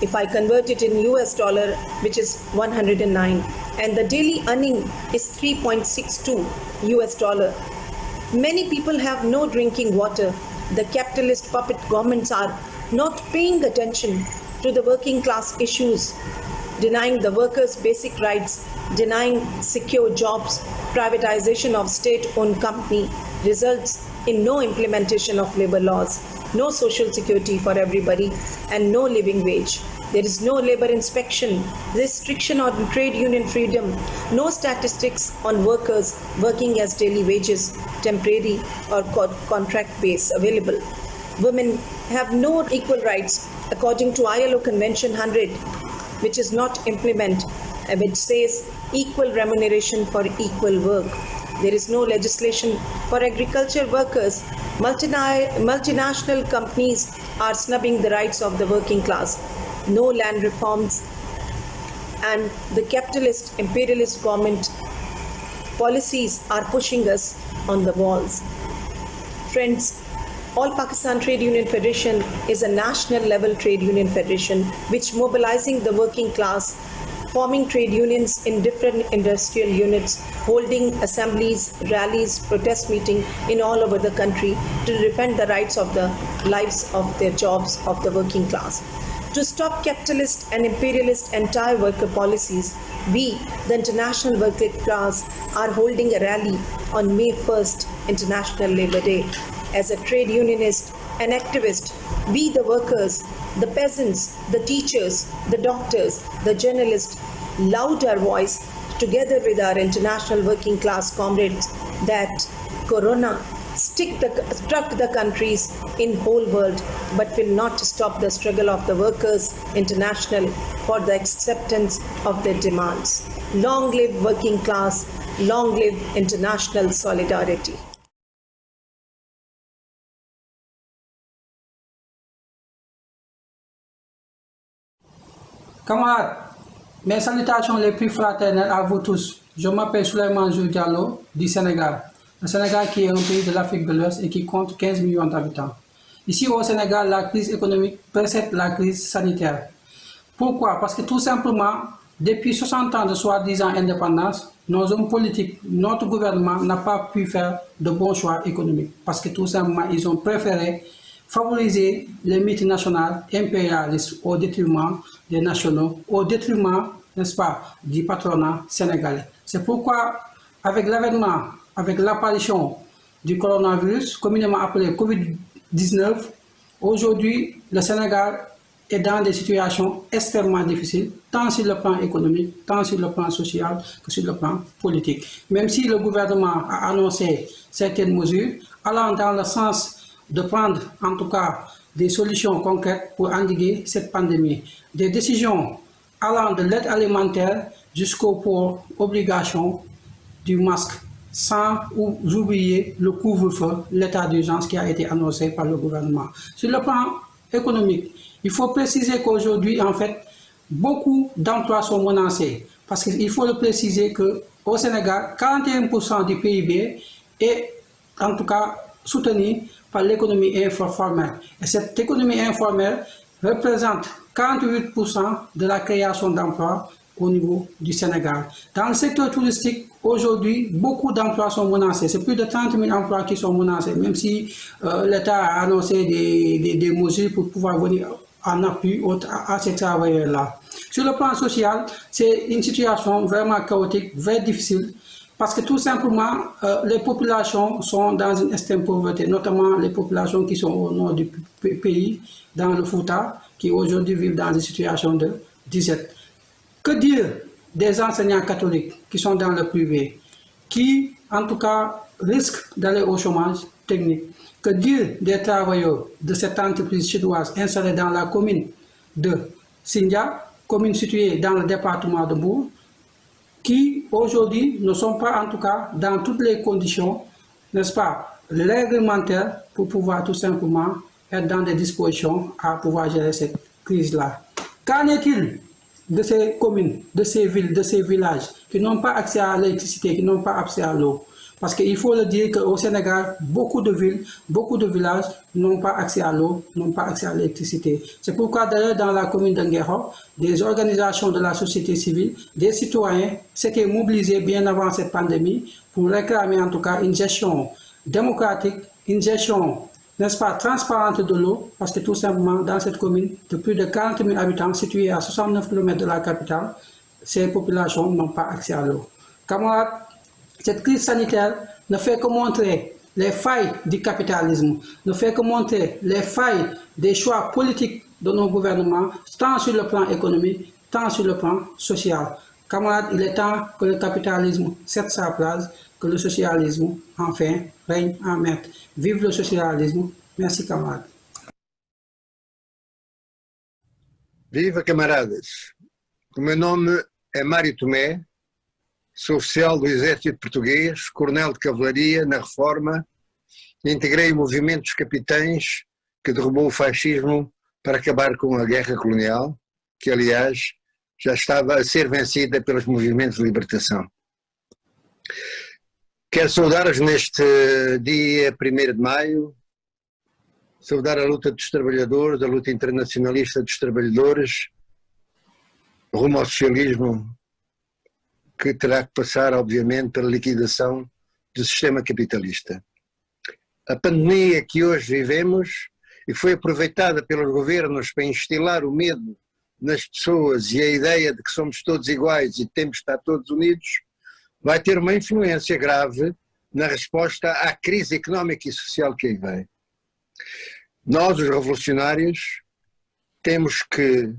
If I convert it in US dollar, which is 109, and the daily earning is 3.62 US dollar. Many people have no drinking water. The capitalist puppet governments are not paying attention to the working class issues, denying the workers basic rights, denying secure jobs. Privatization of state-owned company results in no implementation of labor laws, no social security for everybody, and no living wage. There is no labor inspection, restriction on trade union freedom, no statistics on workers working as daily wages, temporary or contract base available. Women have no equal rights according to ILO Convention 100, which is not implemented, which says equal remuneration for equal work. There is no legislation for agriculture workers. Multinational companies are snubbing the rights of the working class. No land reforms, and the capitalist imperialist government policies are pushing us on the walls. Friends, All Pakistan Trade Union Federation is a national level trade union federation which mobilizing the working class, forming trade unions in different industrial units, holding assemblies, rallies, protest meetings in all over the country to defend the rights of the lives of their jobs of the working class. To stop capitalist and imperialist anti-worker policies, we, the international working class, are holding a rally on May 1st, International Labour Day. As a trade unionist and activist, we the workers, the peasants, the teachers, the doctors, the journalists, loud our voice together with our international working class comrades that Corona struck the countries in whole world, but will not stop the struggle of the workers international for the acceptance of their demands. Long live working class, long live international solidarity. Camarades, mes salutations les plus fraternelles à vous tous. Je m'appelle Souleymane Jules Diallo du Sénégal. Le Sénégal qui est un pays de l'Afrique de l'Ouest et qui compte 15 millions d'habitants. Ici au Sénégal, la crise économique précède la crise sanitaire. Pourquoi? Parce que tout simplement, depuis 60 ans de soi-disant indépendance, nos hommes politiques, notre gouvernement n'a pas pu faire de bons choix économiques. Parce que tout simplement, ils ont préféré favoriser les multinationales impérialistes au détriment des nationaux, au détriment, n'est-ce pas, du patronat sénégalais. C'est pourquoi, avec l'avènement, avec l'apparition du coronavirus, communément appelé Covid-19, aujourd'hui, le Sénégal est dans des situations extrêmement difficiles, tant sur le plan économique, tant sur le plan social que sur le plan politique. Même si le gouvernement a annoncé certaines mesures allant dans le sens de prendre en tout cas des solutions concrètes pour endiguer cette pandémie. Des décisions allant de l'aide alimentaire jusqu'aux obligations du masque, sans oublier le couvre-feu, l'état d'urgence qui a été annoncé par le gouvernement. Sur le plan économique, il faut préciser qu'aujourd'hui, en fait, beaucoup d'emplois sont menacés. Parce qu'il faut le préciser qu'au Sénégal, 41% du PIB est en tout cas soutenu par l'économie informelle. Et cette économie informelle représente 48% de la création d'emplois au niveau du Sénégal. Dans le secteur touristique, aujourd'hui, beaucoup d'emplois sont menacés. C'est plus de 30 000 emplois qui sont menacés, même si l'État a annoncé des mesures pour pouvoir venir en appui à ces travailleurs-là. Sur le plan social, c'est une situation vraiment chaotique, très difficile. Parce que tout simplement, les populations sont dans une extrême pauvreté, notamment les populations qui sont au nord du pays, dans le Fouta, qui aujourd'hui vivent dans une situation de disette. Que dire des enseignants catholiques qui sont dans le privé, qui en tout cas risquent d'aller au chômage technique? Que dire des travailleurs de cette entreprise chinoise installée dans la commune de Sindia, commune située dans le département de Bourg, qui aujourd'hui ne sont pas en tout cas dans toutes les conditions, n'est-ce pas, réglementaires pour pouvoir tout simplement être dans des dispositions à pouvoir gérer cette crise-là. Qu'en est-il de ces communes, de ces villes, de ces villages qui n'ont pas accès à l'électricité, qui n'ont pas accès à l'eau? Parce qu'il faut le dire qu'au Sénégal, beaucoup de villes, beaucoup de villages n'ont pas accès à l'eau, n'ont pas accès à l'électricité. C'est pourquoi d'ailleurs dans la commune d'Nguéro, des organisations de la société civile, des citoyens s'étaient mobilisés bien avant cette pandémie pour réclamer en tout cas une gestion démocratique, une gestion, n'est-ce pas, transparente de l'eau, parce que tout simplement dans cette commune de plus de 40 000 habitants située à 69 km de la capitale, ces populations n'ont pas accès à l'eau. Camarades, cette crise sanitaire ne fait que montrer les failles du capitalisme, ne fait que montrer les failles des choix politiques de nos gouvernements, tant sur le plan économique, tant sur le plan social. Camarades, il est temps que le capitalisme cède sa place, que le socialisme, enfin, règne en maître. Vive le socialisme. Merci, camarades. Viva, camaradas. O meu nome é Mário Tomé. Sou oficial do Exército Português, coronel de Cavalaria na Reforma, e integrei o movimento dos capitães que derrubou o fascismo para acabar com a guerra colonial, que aliás já estava a ser vencida pelos movimentos de libertação. Quero saudar-vos neste dia 1º de maio, saudar a luta dos trabalhadores, a luta internacionalista dos trabalhadores, rumo ao socialismo, que terá que passar, obviamente, pela liquidação do sistema capitalista. A pandemia que hoje vivemos e foi aproveitada pelos governos para instilar o medo nas pessoas e a ideia de que somos todos iguais e temos de estar todos unidos, vai ter uma influência grave na resposta à crise económica e social que aí vem. Nós, os revolucionários, temos que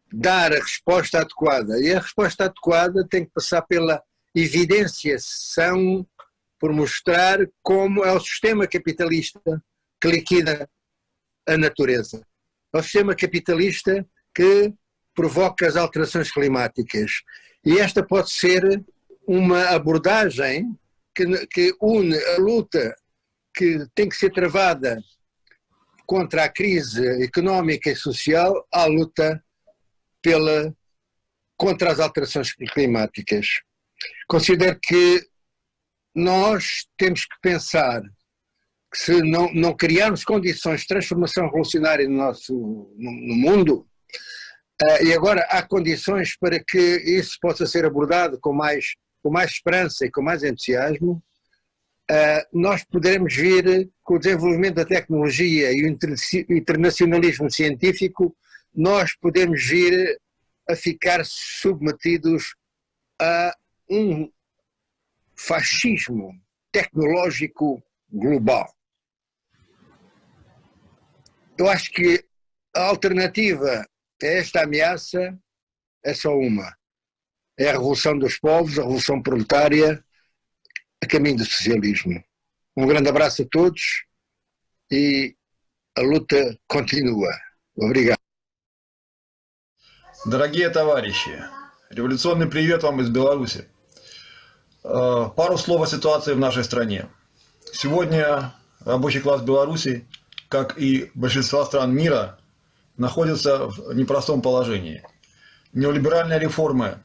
dar a resposta adequada, e a resposta adequada tem que passar pela evidenciação por mostrar como é o sistema capitalista que liquida a natureza. É o sistema capitalista que provoca as alterações climáticas. E esta pode ser uma abordagem que une a luta que tem que ser travada contra a crise económica e social à luta contra as alterações climáticas. Considero que nós temos que pensar que se não criarmos condições de transformação revolucionária no mundo, e agora há condições para que isso possa ser abordado com mais esperança e com mais entusiasmo, nós poderemos vir, com o desenvolvimento da tecnologia e o internacionalismo científico, nós podemos vir a ficar submetidos a um fascismo tecnológico global. Eu acho que a alternativa a esta ameaça é só uma. É a revolução dos povos, a revolução proletária, a caminho do socialismo. Um grande abraço a todos e a luta continua. Obrigado. Дорогие товарищи, революционный привет вам из Беларуси. Пару слов о ситуации в нашей стране. Сегодня рабочий класс Беларуси, как и большинство стран мира, находится в непростом положении. Неолиберальные реформы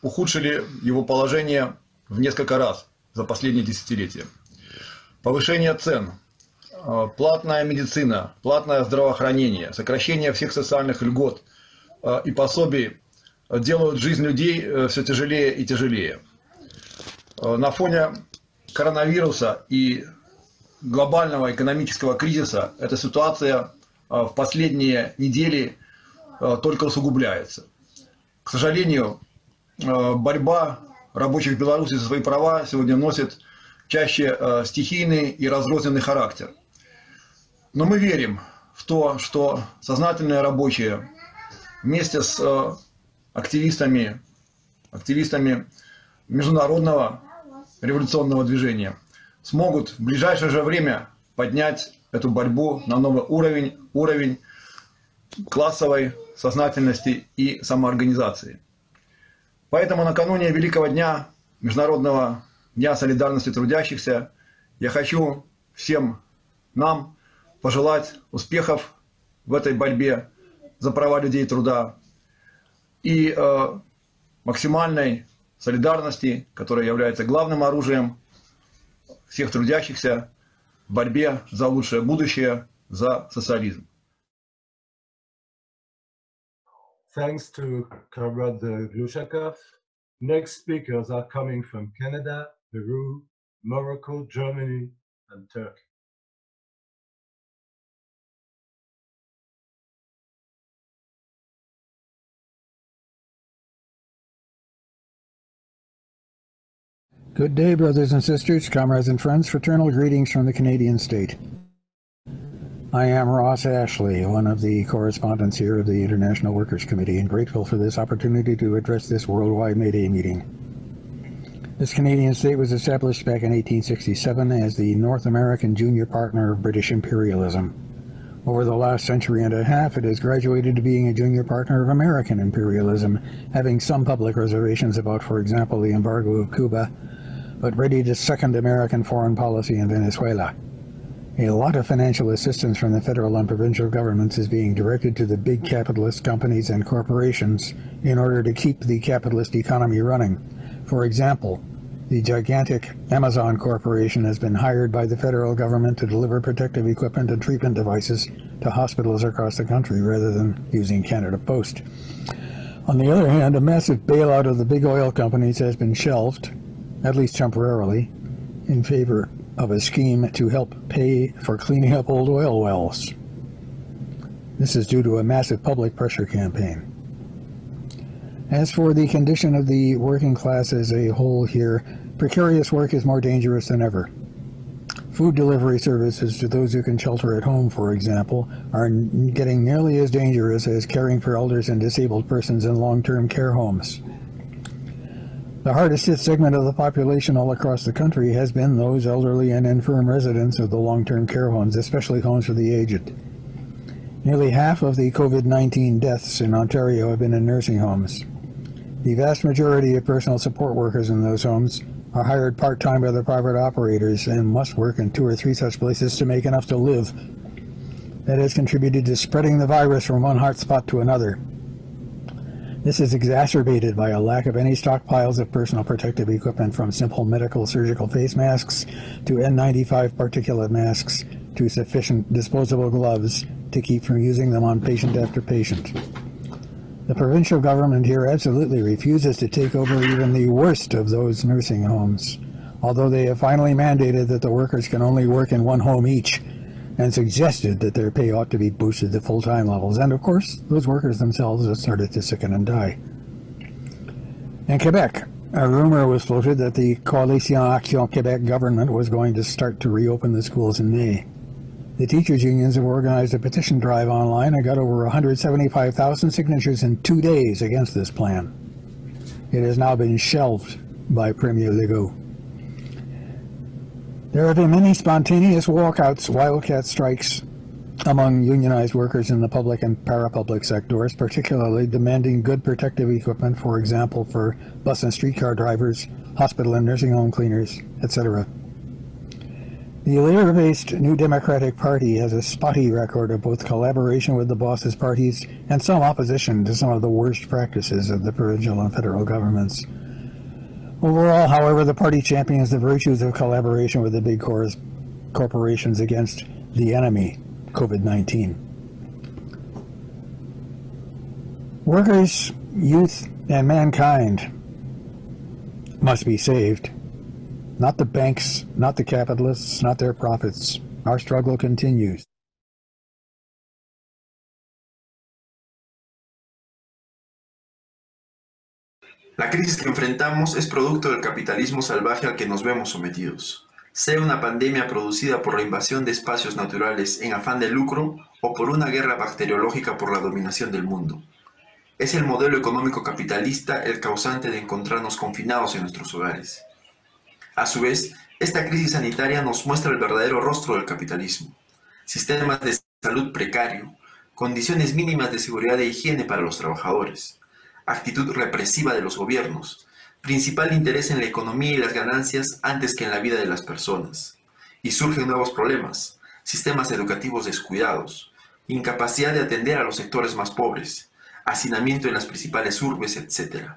ухудшили его положение в несколько раз за последние десятилетия. Повышение цен, платная медицина, платное здравоохранение, сокращение всех социальных льгот и пособий делают жизнь людей все тяжелее и тяжелее. На фоне коронавируса и глобального экономического кризиса эта ситуация в последние недели только усугубляется. К сожалению, борьба рабочих Беларуси за свои права сегодня носит чаще стихийный и разрозненный характер. Но мы верим в то, что сознательные рабочие вместе с активистами международного революционного движения смогут в ближайшее же время поднять эту борьбу на новый уровень классовой сознательности и самоорганизации. Поэтому накануне Великого дня, Международного дня солидарности трудящихся, я хочу всем нам пожелать успехов в этой борьбе за права людей труда и максимальной солидарности, которая является главным оружием всех трудящихся в борьбе за лучшее будущее, за социализм. Thanks to Comrade Glushakov. Next speakers are coming from Canada, Peru, Morocco, Germany, and Turkey. Good day, brothers and sisters, comrades and friends. Fraternal greetings from the Canadian state. I am Ross Ashley, one of the correspondents here of the International Workers' Committee, and grateful for this opportunity to address this worldwide May Day meeting. This Canadian state was established back in 1867 as the North American junior partner of British imperialism. Over the last century and a half, it has graduated to being a junior partner of American imperialism, having some public reservations about, for example, the embargo of Cuba, but ready to second American foreign policy in Venezuela. A lot of financial assistance from the federal and provincial governments is being directed to the big capitalist companies and corporations in order to keep the capitalist economy running. For example, the gigantic Amazon Corporation has been hired by the federal government to deliver protective equipment and treatment devices to hospitals across the country rather than using Canada Post. On the other hand, a massive bailout of the big oil companies has been shelved, at least temporarily, in favor of a scheme to help pay for cleaning up old oil wells. This is due to a massive public pressure campaign. As for the condition of the working class as a whole here, precarious work is more dangerous than ever. Food delivery services to those who can shelter at home, for example, are getting nearly as dangerous as caring for elders and disabled persons in long-term care homes. The hardest hit segment of the population all across the country has been those elderly and infirm residents of the long-term care homes, especially homes for the aged. Nearly half of the COVID-19 deaths in Ontario have been in nursing homes. The vast majority of personal support workers in those homes are hired part-time by the private operators and must work in 2 or 3 such places to make enough to live. That has contributed to spreading the virus from one hotspot to another. This is exacerbated by a lack of any stockpiles of personal protective equipment, from simple medical surgical face masks to N95 particulate masks to sufficient disposable gloves to keep from using them on patient after patient. The provincial government here absolutely refuses to take over even the worst of those nursing homes, although they have finally mandated that the workers can only work in 1 home each, and suggested that their pay ought to be boosted to full-time levels. And of course, those workers themselves have started to sicken and die. In Quebec, a rumor was floated that the Coalition Action Quebec government was going to start to reopen the schools in May. The teachers' unions have organized a petition drive online and got over 175,000 signatures in 2 days against this plan. It has now been shelved by Premier Legault. There have been many spontaneous walkouts, wildcat strikes among unionized workers in the public and parapublic sectors, particularly demanding good protective equipment, for example, for bus and streetcar drivers, hospital and nursing home cleaners, etc. The Labour-based New Democratic Party has a spotty record of both collaboration with the bosses' parties and some opposition to some of the worst practices of the provincial and federal governments. Overall, however, the party champions the virtues of collaboration with the big corporations against the enemy, COVID-19. Workers, youth, and mankind must be saved. Not the banks, not the capitalists, not their profits. Our struggle continues. La crisis que enfrentamos es producto del capitalismo salvaje al que nos vemos sometidos, sea una pandemia producida por la invasión de espacios naturales en afán de lucro o por una guerra bacteriológica por la dominación del mundo. Es el modelo económico capitalista el causante de encontrarnos confinados en nuestros hogares. A su vez, esta crisis sanitaria nos muestra el verdadero rostro del capitalismo: sistemas de salud precario, condiciones mínimas de seguridad e higiene para los trabajadores, actitud represiva de los gobiernos, principal interés en la economía y las ganancias antes que en la vida de las personas. Y surgen nuevos problemas: sistemas educativos descuidados, incapacidad de atender a los sectores más pobres, hacinamiento en las principales urbes, etc.,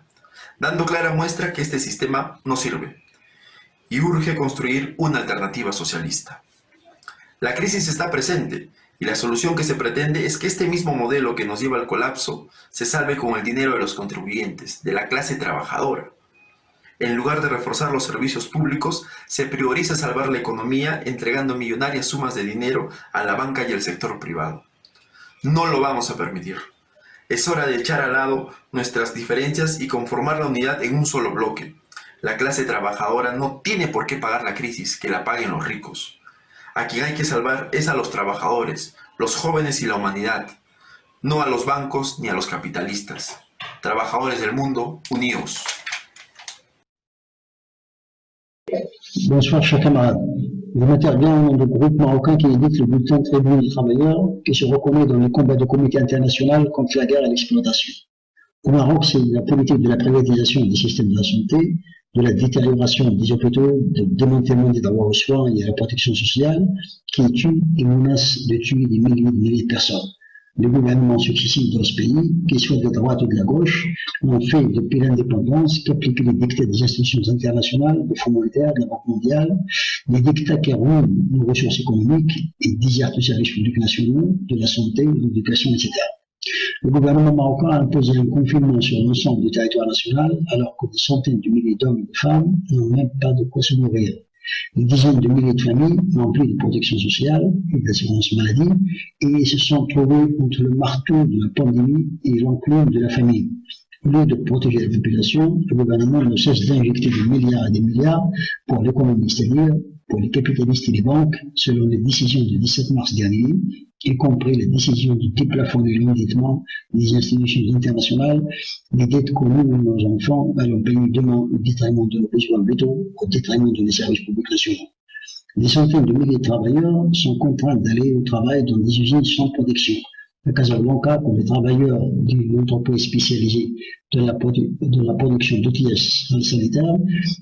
dando clara muestra que este sistema no sirve y urge construir una alternativa socialista. La crisis está presente y la solución que se pretende es que este mismo modelo que nos lleva al colapso se salve con el dinero de los contribuyentes, de la clase trabajadora. En lugar de reforzar los servicios públicos, se prioriza salvar la economía entregando millonarias sumas de dinero a la banca y al sector privado. No lo vamos a permitir. Es hora de echar al lado nuestras diferencias y conformar la unidad en un solo bloque. La clase trabajadora no tiene por qué pagar la crisis, que la paguen los ricos. A quien hay que salvar es a los trabajadores, los jóvenes y la humanidad, no a los bancos ni a los capitalistas. Trabajadores del mundo, unidos. Bonsoir, chers camarades. Je m'interviens au nom du groupe marocain qui édite le bulletin Tribune des travailleurs, qui se reconnaît dans les combats de comité international contre la guerre et l'exploitation. Au Maroc, c'est la politique de la privatisation des systèmes de la santé, de la détérioration des hôpitaux, du démantèlement des droits aux soins et à la protection sociale, qui tue et menace de tuer des milliers de personnes. Les gouvernements successifs dans ce pays, qu'ils soient de droite ou de la gauche, ont fait depuis l'indépendance qu'appliquer les dictats des institutions internationales, du Fonds monétaire, de la Banque mondiale, des dictats qui ruinent nos ressources économiques et désertent les services publics nationaux, de la santé, de l'éducation, etc. Le gouvernement marocain a imposé un confinement sur l'ensemble du territoire national, alors que des centaines de milliers d'hommes et de femmes n'ont même pas de quoi se nourrir. Des dizaines de milliers de familles n'ont plus de protection sociale et d'assurance maladie et se sont trouvées entre le marteau de la pandémie et l'enclume de la famine. Au lieu de protéger la population, le gouvernement ne cesse d'injecter des milliards et des milliards pour l'économie, c'est-à-dire pour les capitalistes et les banques, selon les décisions du 17 mars dernier, y compris la décision de déplafonner l'endettement des institutions internationales, les dettes que nous et nos enfants allons payer demain au détriment de nos besoins vitaux, au détriment de nos services publics nationaux. Des centaines de milliers de travailleurs sont contraints d'aller au travail dans des usines sans protection. À Casablanca, pour les travailleurs d'une entreprise spécialisée de la production d'outillages sanitaires,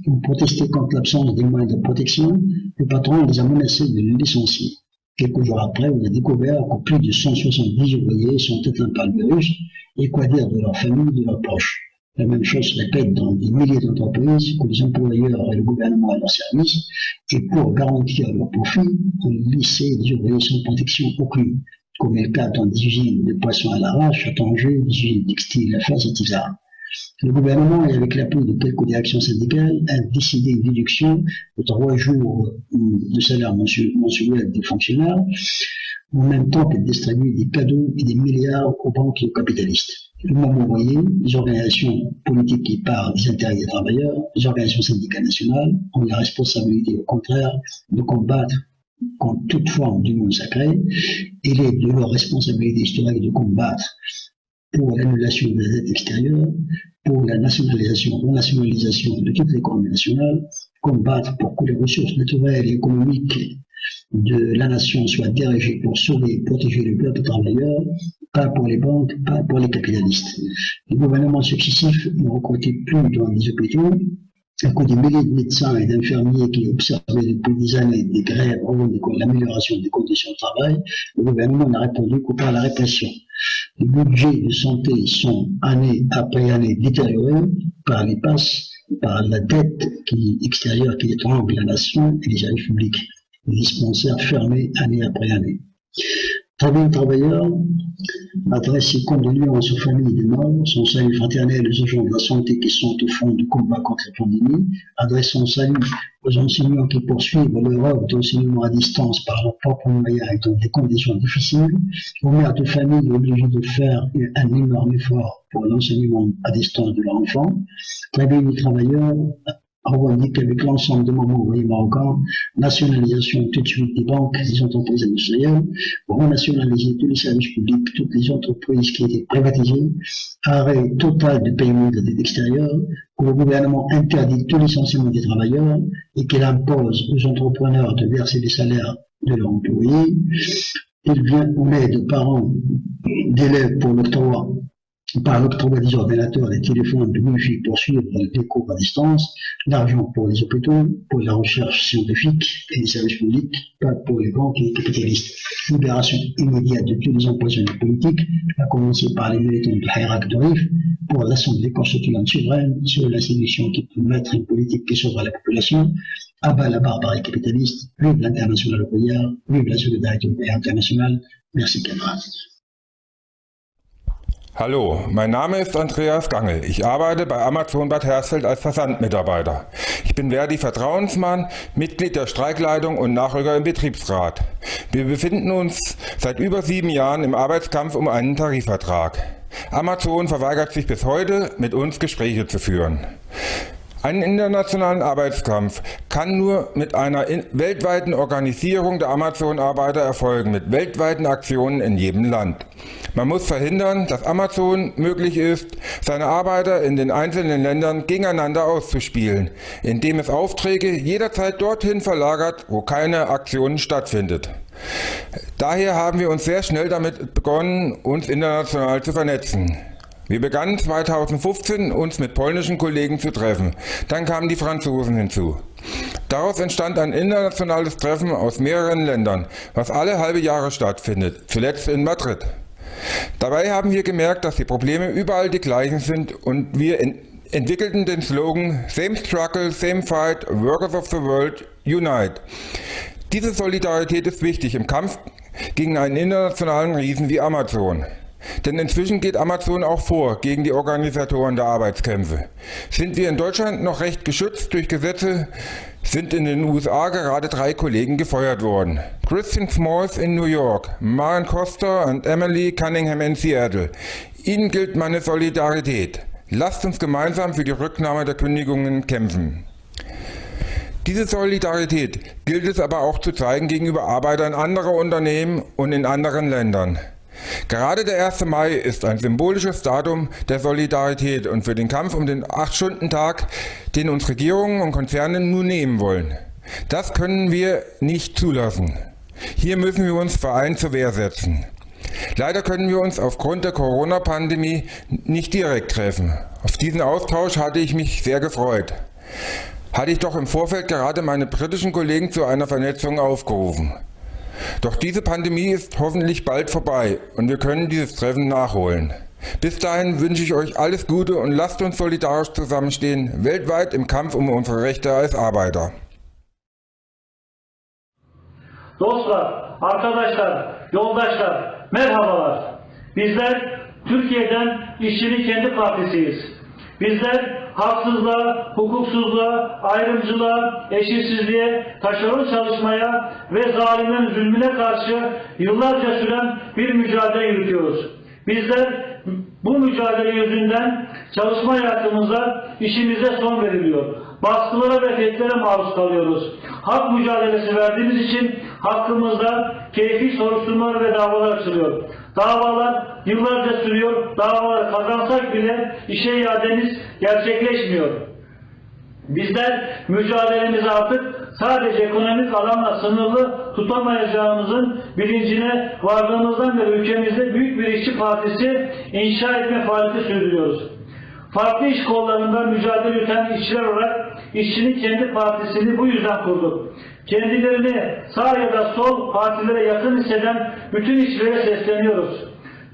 ont protesté contre l'absence des moyens de protection. Le patron les a menacés de les licencier. Quelques jours après, on a découvert que plus de 170 ouvriers sont atteints par le virus, et quoi dire de leur famille, de leurs proches. La même chose se répète dans des milliers d'entreprises que les employeurs et le gouvernement à leur service, et pour garantir leur profit, ont laissé des ouvriers sans protection aucune, comme est le cas dans des usines de poissons à l'arrache, à Tanger, des usines textiles à Fès et Tizard. Le gouvernement, et avec l'appui de quelques directions syndicales, a décidé une déduction de 3 jours de salaire mensuel des fonctionnaires, en même temps qu'elle distribue des cadeaux et des milliards aux banques et aux capitalistes. Le moment voyé, les organisations politiques qui parlent des intérêts des travailleurs, les organisations syndicales nationales ont la responsabilité, au contraire, de combattre contre toute forme du monde sacré. Il est de leur responsabilité historique de combattre pour l'annulation des dettes extérieures, pour la nationalisation, renationalisation de toute l'économie nationale, combattre pour que les ressources naturelles et économiques de la nation soient dirigées pour sauver et protéger le peuple travailleur, pas pour les banques, pas pour les capitalistes. Les gouvernements successifs n'ont recruté plus dans des hôpitaux, à cause des milliers de médecins et d'infirmiers qui observaient depuis des années des grèves ou l'amélioration des conditions de travail. Le gouvernement n'a répondu que par la répression. Les budgets de santé sont année après année détériorés par les passes, par la dette extérieure qui étrangle la nation et les services publics. Les dispensaires fermés année après année. Très travailleurs adresse ses condoléances aux familles des morts, son salut fraternel aux agents de la santé qui sont au front du combat contre la pandémie, adresse son salut aux enseignants qui poursuivent leur œuvre d'enseignement à distance par leurs propres moyens et dans des conditions difficiles, aux mères de famille obligées de faire un énorme effort pour l'enseignement à distance de leur enfant. Très bien, les travailleurs revendiquent avec l'ensemble des membres ouvriers marocains, nationalisation tout de suite des banques, des entreprises industrielles, renationaliser tous les services publics, toutes les entreprises qui étaient privatisées, arrêt total de paiement de la dette extérieure, que le gouvernement interdit tout licenciement des travailleurs et qu'il impose aux entrepreneurs de verser les salaires de leurs employés. Il vient en aide parents d'élèves pour l'octroi par l'octroi des ordinateurs, des téléphones, de wifi pour suivre les cours à distance, l'argent pour les hôpitaux, pour la recherche scientifique et les services publics, pas pour les banques et les capitalistes. Libération immédiate de tous les emprisonnés politiques, à commencer par les militants de Hayrak de Rif, pour l'Assemblée constituante souveraine, sur l'institution qui peut mettre une politique qui sauvera la population, abat la barbarie capitaliste, vive l'international ouvrière, vive la solidarité internationale. Merci, camarades. Hallo, mein Name ist Andreas Gangel. Ich arbeite bei Amazon Bad Hersfeld als Versandmitarbeiter. Ich bin Verdi Vertrauensmann, Mitglied der Streikleitung und Nachrücker im Betriebsrat. Wir befinden uns seit über 7 Jahren im Arbeitskampf um einen Tarifvertrag. Amazon verweigert sich bis heute, mit uns Gespräche zu führen. Einen internationalen Arbeitskampf kann nur mit einer weltweiten Organisierung der Amazon-Arbeiter erfolgen, mit weltweiten Aktionen in jedem Land. Man muss verhindern, dass Amazon möglich ist, seine Arbeiter in den einzelnen Ländern gegeneinander auszuspielen, indem es Aufträge jederzeit dorthin verlagert, wo keine Aktion stattfindet. Daher haben wir uns sehr schnell damit begonnen, uns international zu vernetzen. Wir begannen 2015, uns mit polnischen Kollegen zu treffen. Dann kamen die Franzosen hinzu. Daraus entstand ein internationales Treffen aus mehreren Ländern, was alle halbe Jahre stattfindet, zuletzt in Madrid. Dabei haben wir gemerkt, dass die Probleme überall die gleichen sind und wir entwickelten den Slogan Same Struggle, Same Fight, Workers of the World, Unite. Diese Solidarität ist wichtig im Kampf gegen einen internationalen Riesen wie Amazon. Denn inzwischen geht Amazon auch vor gegen die Organisatoren der Arbeitskämpfe. Sind wir in Deutschland noch recht geschützt durch Gesetze, sind in den USA gerade 3 Kollegen gefeuert worden. Christian Smalls in New York, Maren Costa und Emily Cunningham in Seattle. Ihnen gilt meine Solidarität. Lasst uns gemeinsam für die Rücknahme der Kündigungen kämpfen. Diese Solidarität gilt es aber auch zu zeigen gegenüber Arbeitern anderer Unternehmen und in anderen Ländern. Gerade der 1. Mai ist ein symbolisches Datum der Solidarität und für den Kampf um den 8-Stunden-Tag, den uns Regierungen und Konzerne nun nehmen wollen. Das können wir nicht zulassen. Hier müssen wir uns vereint zur Wehr setzen. Leider können wir uns aufgrund der Corona-Pandemie nicht direkt treffen. Auf diesen Austausch hatte ich mich sehr gefreut. Hatte ich doch im Vorfeld gerade meine britischen Kollegen zu einer Vernetzung aufgerufen. Doch diese Pandemie ist hoffentlich bald vorbei und wir können dieses Treffen nachholen. Bis dahin wünsche ich euch alles Gute und lasst uns solidarisch zusammenstehen, weltweit im Kampf um unsere Rechte als Arbeiter. Dostlar, arkadaşlar, yoldaşlar, merhabalar. Bizler Türkiye'den İşçinin Kendi Partisiyiz. Bizler haksızlığa, hukuksuzluğa, ayrımcılığa, eşitsizliğe, taşeron çalışmaya ve zalimin zulmüne karşı yıllarca süren bir mücadele yürütüyoruz. Bizler bu mücadele yüzünden çalışma hayatımıza, işimize son veriliyor. Baskılara ve tehditlere maruz kalıyoruz. Hak mücadelesi verdiğimiz için hakkımızda keyfi soruşturmalar ve davalar açılıyor. Davalar yıllarca sürüyor. Davaları kazansak bile işe iademiz gerçekleşmiyor. Bizler mücadelemizi artık sadece ekonomik alanla sınırlı tutamayacağımızın bilincine vardığımızdan beri ülkemizde büyük bir işçi partisi inşa etme faaliyeti sürdürüyoruz. Farklı iş kollarında mücadele yürüten işçiler olarak İşçinin Kendi Partisi'ni bu yüzden kurduk. Kendilerini sağ ya da sol partilere yakın hisseden bütün işçilere sesleniyoruz.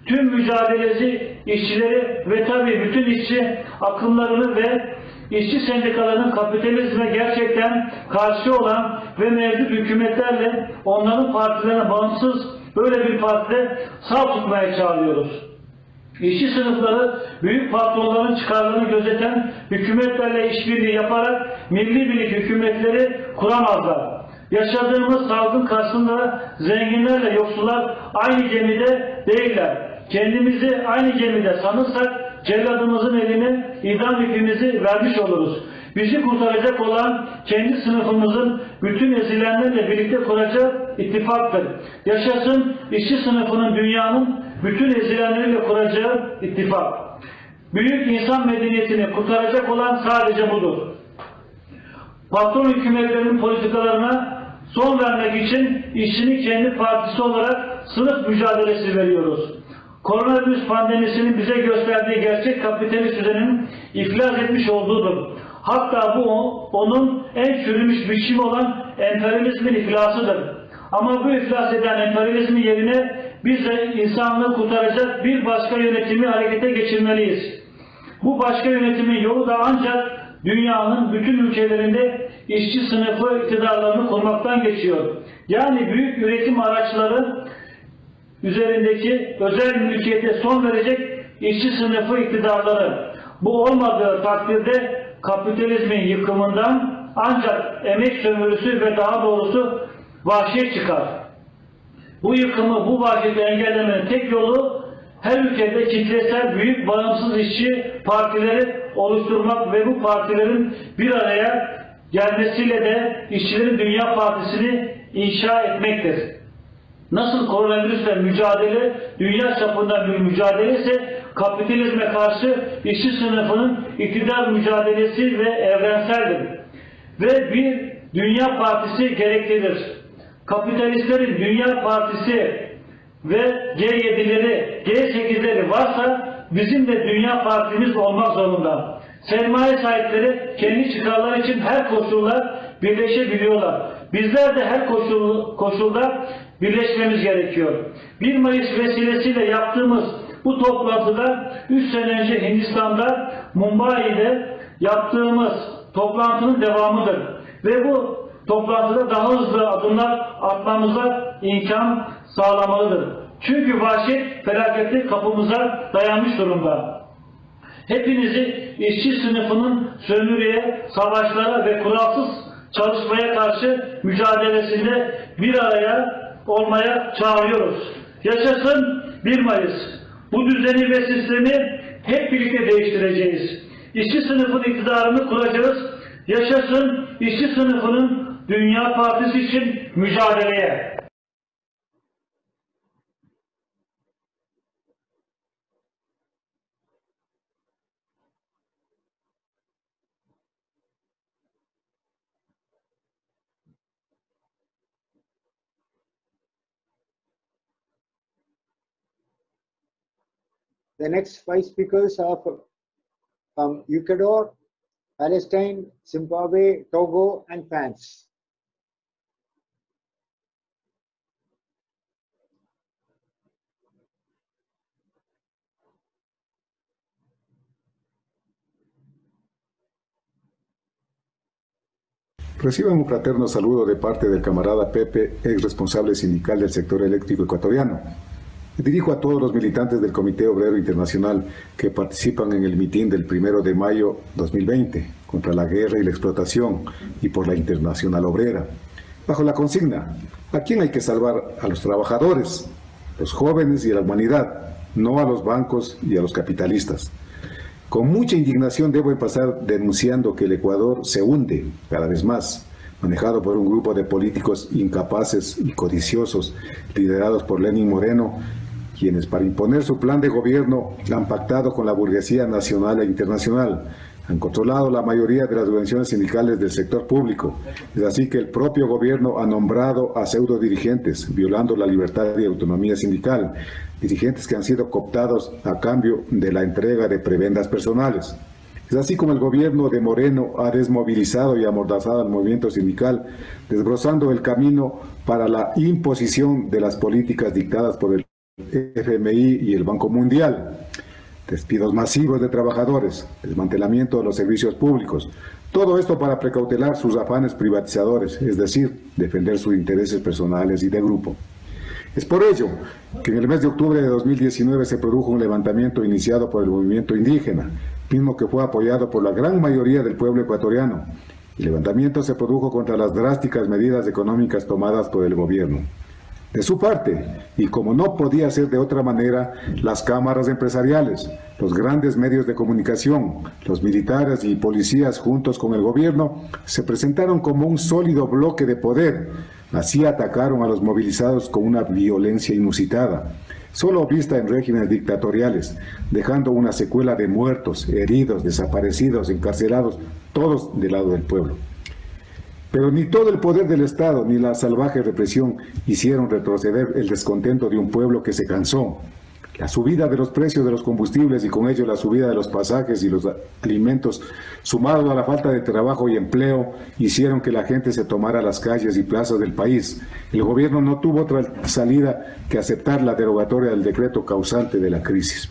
Tüm mücadeleci işçileri ve tabii bütün işçi akımlarını ve işçi sendikalarının kapitalizme gerçekten karşı olan ve mevcut hükümetlerle onların partilerine bağımsız böyle bir partide sağ tutmaya çağırıyoruz. İşçi sınıfları büyük patronların çıkarlarını gözeten hükümetlerle işbirliği yaparak milli birlik hükümetleri kuramazlar. Yaşadığımız salgın karşısında zenginlerle yoksullar aynı gemide değiller. Kendimizi aynı gemide sanırsak celladımızın eline idam yükümüzü vermiş oluruz. Bizi kurtaracak olan kendi sınıfımızın bütün ezilenlerle birlikte kuracağı ittifaktır. Yaşasın işçi sınıfının dünyanın bütün ezilenleriyle kuracağı ittifak. Büyük insan medeniyetini kurtaracak olan sadece budur. Patron hükümetlerinin politikalarına son vermek için İşçinin Kendi Partisi olarak sınıf mücadelesi veriyoruz. Koronavirüs pandemisinin bize gösterdiği gerçek kapitalist düzenin iflas etmiş olduğudur. Hatta bu onun en çürümüş biçimi olan emperyalizmin iflasıdır. Ama bu iflas eden emperyalizmin yerine biz de insanlığı kurtaracak bir başka yönetimi harekete geçirmeliyiz. Bu başka yönetimin yolu da ancak dünyanın bütün ülkelerinde işçi sınıfı iktidarlarını kurmaktan geçiyor. Yani büyük üretim araçları üzerindeki özel mülkiyete son verecek işçi sınıfı iktidarları. Bu olmadığı takdirde kapitalizmin yıkımından ancak emek sömürüsü ve daha doğrusu vahşet çıkar. Bu yıkımı, bu vahşeti engellemenin tek yolu her ülkede kitlesel büyük bağımsız işçi partileri oluşturmak ve bu partilerin bir araya gelmesiyle de İşçilerin Dünya Partisi'ni inşa etmektir. Nasıl koronavirüsle mücadele dünya çapında bir mücadele ise kapitalizme karşı işçi sınıfının iktidar mücadelesi ve evrenseldir. Ve bir Dünya Partisi gereklidir. Kapitalistlerin Dünya Partisi ve G7'leri, G8'leri varsa bizim de Dünya Partimiz olmak zorunda. Sermaye sahipleri kendi çıkarları için her koşulda birleşebiliyorlar. Bizler de her koşulda birleşmemiz gerekiyor. 1 Mayıs vesilesiyle yaptığımız bu toplantıda 3 sene önce Hindistan'da Mumbai'de yaptığımız toplantının devamıdır. Ve bu toplantıda daha hızlı adımlar atmamıza imkan sağlamalıdır. Çünkü vahşet felaketi kapımıza dayanmış durumda. Hepinizi işçi sınıfının sömürüye, savaşlara ve kuralsız çalışmaya karşı mücadelesinde bir araya olmaya çağırıyoruz. Yaşasın 1 Mayıs. Bu düzeni ve sistemi hep birlikte değiştireceğiz. İşçi sınıfın iktidarını kuracağız. Yaşasın işçi sınıfının Dünya Partisi için mücadeleye. The next 5 speakers are from Ecuador, Palestine, Zimbabwe, Togo, and France. Reciban un fraterno saludo de parte del camarada Pepe, ex responsable sindical del sector eléctrico ecuatoriano. Me dirijo a todos los militantes del Comité Obrero Internacional que participan en el mitin del 1 de mayo 2020 contra la guerra y la explotación y por la internacional obrera, bajo la consigna: ¿a quién hay que salvar? A los trabajadores, los jóvenes y a la humanidad, no a los bancos y a los capitalistas. Con mucha indignación debo empezar denunciando que el Ecuador se hunde cada vez más, manejado por un grupo de políticos incapaces y codiciosos, liderados por Lenín Moreno, quienes para imponer su plan de gobierno han pactado con la burguesía nacional e internacional, han controlado la mayoría de las subvenciones sindicales del sector público. Es así que el propio gobierno ha nombrado a pseudo dirigentes, violando la libertad y autonomía sindical, dirigentes que han sido cooptados a cambio de la entrega de prebendas personales. Es así como el gobierno de Moreno ha desmovilizado y amordazado al movimiento sindical, desbrozando el camino para la imposición de las políticas dictadas por el FMI y el Banco Mundial. Despidos masivos de trabajadores, desmantelamiento de los servicios públicos, todo esto para precautelar sus afanes privatizadores, es decir, defender sus intereses personales y de grupo. Es por ello que en el mes de octubre de 2019 se produjo un levantamiento iniciado por el movimiento indígena, mismo que fue apoyado por la gran mayoría del pueblo ecuatoriano. El levantamiento se produjo contra las drásticas medidas económicas tomadas por el gobierno. De su parte, y como no podía ser de otra manera, las cámaras empresariales, los grandes medios de comunicación, los militares y policías juntos con el gobierno se presentaron como un sólido bloque de poder. Así atacaron a los movilizados con una violencia inusitada, solo vista en regímenes dictatoriales, dejando una secuela de muertos, heridos, desaparecidos, encarcelados, todos del lado del pueblo. Pero ni todo el poder del Estado ni la salvaje represión hicieron retroceder el descontento de un pueblo que se cansó. La subida de los precios de los combustibles y con ello la subida de los pasajes y los alimentos, sumado a la falta de trabajo y empleo, hicieron que la gente se tomara las calles y plazas del país. El gobierno no tuvo otra salida que aceptar la derogatoria del decreto causante de la crisis.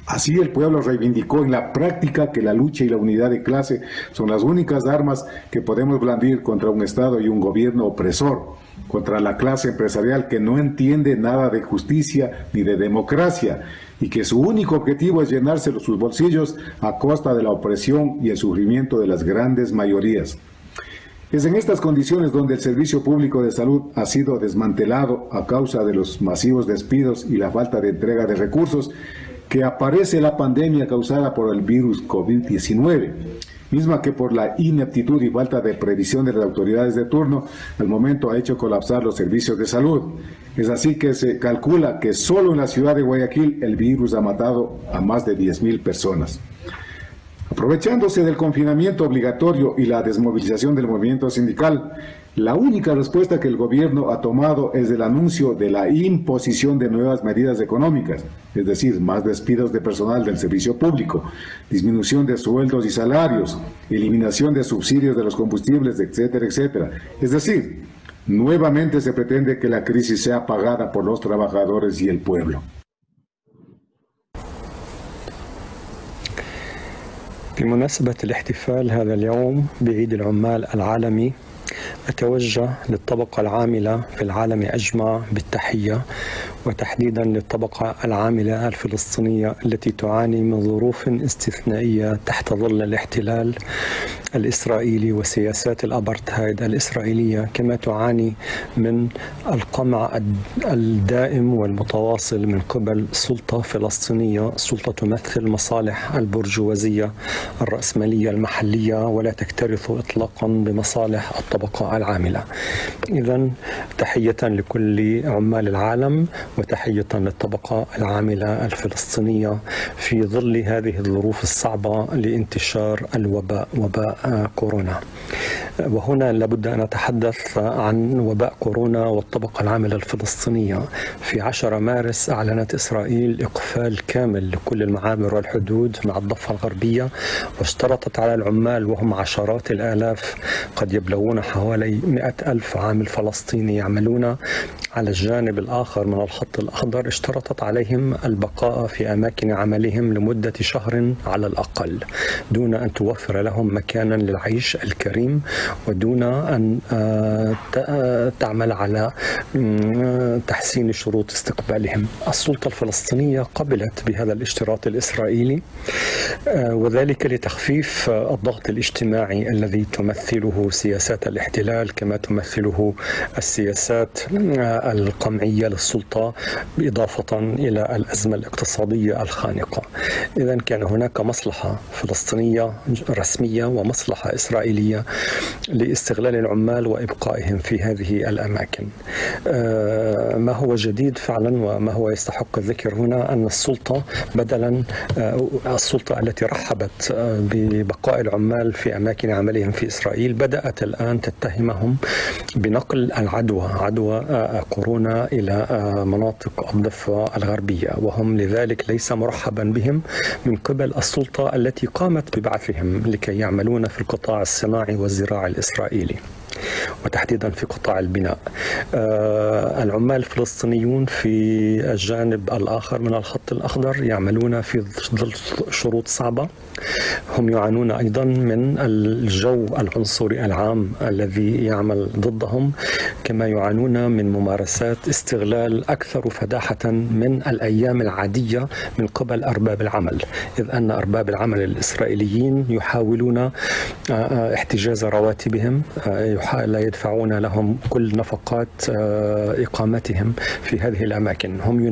Así el pueblo reivindicó en la práctica que la lucha y la unidad de clase son las únicas armas que podemos blandir contra un Estado y un gobierno opresor, contra la clase empresarial que no entiende nada de justicia ni de democracia y que su único objetivo es llenarse sus bolsillos a costa de la opresión y el sufrimiento de las grandes mayorías. Es en estas condiciones donde el servicio público de salud ha sido desmantelado a causa de los masivos despidos y la falta de entrega de recursos que aparece la pandemia causada por el virus COVID-19, misma que por la ineptitud y falta de previsión de las autoridades de turno al momento ha hecho colapsar los servicios de salud. Es así que se calcula que solo en la ciudad de Guayaquil el virus ha matado a más de 10.000 personas. Aprovechándose del confinamiento obligatorio y la desmovilización del movimiento sindical, la única respuesta que el gobierno ha tomado es el anuncio de la imposición de nuevas medidas económicas, es decir, más despidos de personal del servicio público, disminución de sueldos y salarios, eliminación de subsidios de los combustibles, etcétera, etcétera. Es decir, nuevamente se pretende que la crisis sea pagada por los trabajadores y el pueblo. بمناسبة الاحتفال هذا اليوم بعيد العمال العالمي أتوجه للطبقة العاملة في العالم أجمع بالتحية وتحديدا للطبقة العاملة الفلسطينية التي تعاني من ظروف استثنائية تحت ظل الاحتلال الإسرائيلي وسياسات الأبرتهايد الإسرائيلية، كما تعاني من القمع الدائم والمتواصل من قبل سلطة فلسطينية، سلطة تمثل مصالح البرجوازية الرأسمالية المحلية ولا تكترث إطلاقا بمصالح الطبقة العاملة. إذن تحية لكل عمال العالم وتحية للطبقة العاملة الفلسطينية في ظل هذه الظروف الصعبة لانتشار الوباء، وباء كورونا. وهنا لابد أن أتحدث عن وباء كورونا والطبقة العاملة الفلسطينية. في 10 مارس أعلنت إسرائيل إقفال كامل لكل المعابر والحدود مع الضفة الغربية، واشترطت على العمال وهم عشرات الآلاف قد يبلغون حوالي 100,000 عامل فلسطيني يعملون على الجانب الآخر من الخط الأخضر، اشترطت عليهم البقاء في أماكن عملهم لمدة شهر على الأقل دون أن توفر لهم مكانا للعيش الكريم ودون أن تعمل على تحسين شروط استقبالهم. السلطة الفلسطينية قبلت بهذا الاشتراط الإسرائيلي، وذلك لتخفيف الضغط الاجتماعي الذي تمثله سياسات الاحتلال كما تمثله السياسات القمعية للسلطة، إضافة إلى الأزمة الاقتصادية الخانقة. إذن كان هناك مصلحة فلسطينية رسمية ومصلحة إسرائيلية لاستغلال العمال وإبقائهم في هذه الأماكن. ما هو جديد فعلا وما هو يستحق الذكر هنا أن السلطة بدلا السلطة التي رحبت ببقاء العمال في أماكن عملهم في إسرائيل بدأت الآن تتهمهم بنقل العدوى، عدوى كورونا إلى مناطق الضفة الغربية، وهم لذلك ليس مرحبا بهم من قبل السلطة التي قامت ببعثهم لكي يعملون في القطاع الصناعي والزراعي الإسرائيلي، وتحديدا في قطاع البناء. العمال الفلسطينيون في الجانب الآخر من الخط الأخضر يعملون في ظل شروط صعبة. هم يعانون أيضا من الجو العنصري العام الذي يعمل ضدهم، كما يعانون من ممارسات استغلال أكثر فداحة من الأيام العادية من قبل أرباب العمل، إذ أن أرباب العمل الإسرائيليين يحاولون احتجاز رواتبهم، لا يدفعون لهم كل نفقات إقامتهم في هذه الأماكن. هم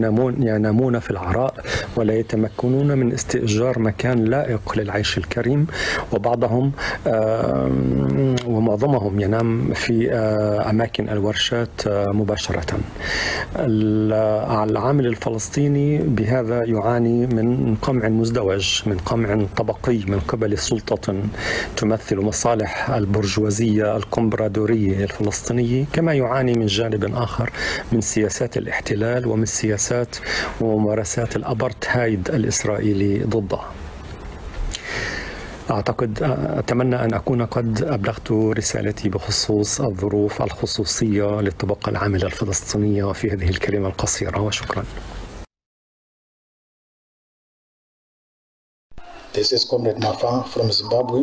ينامون في العراء ولا يتمكنون من استئجار مكان لائق للعيش الكريم، وبعضهم ومعظمهم ينام في أماكن الورشات مباشرة. العامل الفلسطيني بهذا يعاني من قمع مزدوج، من قمع طبقي من قبل سلطة تمثل مصالح البرجوازية الكمبرادورية الفلسطينية، كما يعاني من جانب آخر من سياسات الاحتلال ومن سياسات وممارسات الأبرتهايد الإسرائيلي ضده. أتمنى أن أكون قد أبلغت رسالتي بخصوص الظروف الخصوصية للطبقة العاملة الفلسطينية في هذه الكلمة القصيرة، وشكرا. This is Comrade Mafa from Zimbabwe.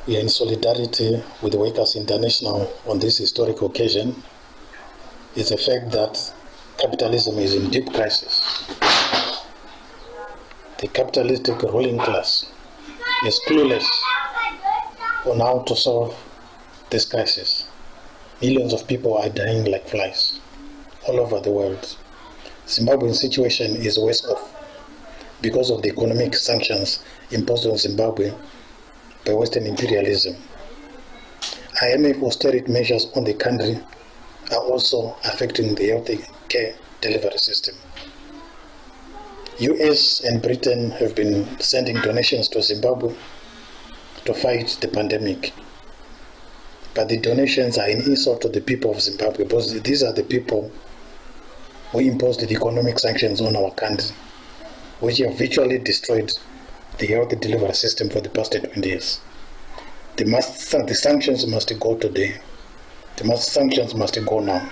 We are in solidarity with Workers International on this historic occasion. It's a fact that capitalism is in deep crisis. The capitalistic ruling class is clueless on how to solve this crisis. Millions of people are dying like flies all over the world. Zimbabwe's situation is worse off because of the economic sanctions imposed on Zimbabwe by Western imperialism. IMF austerity measures on the country are also affecting the health care delivery system. US and Britain have been sending donations to Zimbabwe to fight the pandemic. But the donations are an insult to the people of Zimbabwe, because these are the people who imposed the economic sanctions on our country, which have virtually destroyed the health delivery system for the past 20 years. The sanctions must go today. The sanctions must go now.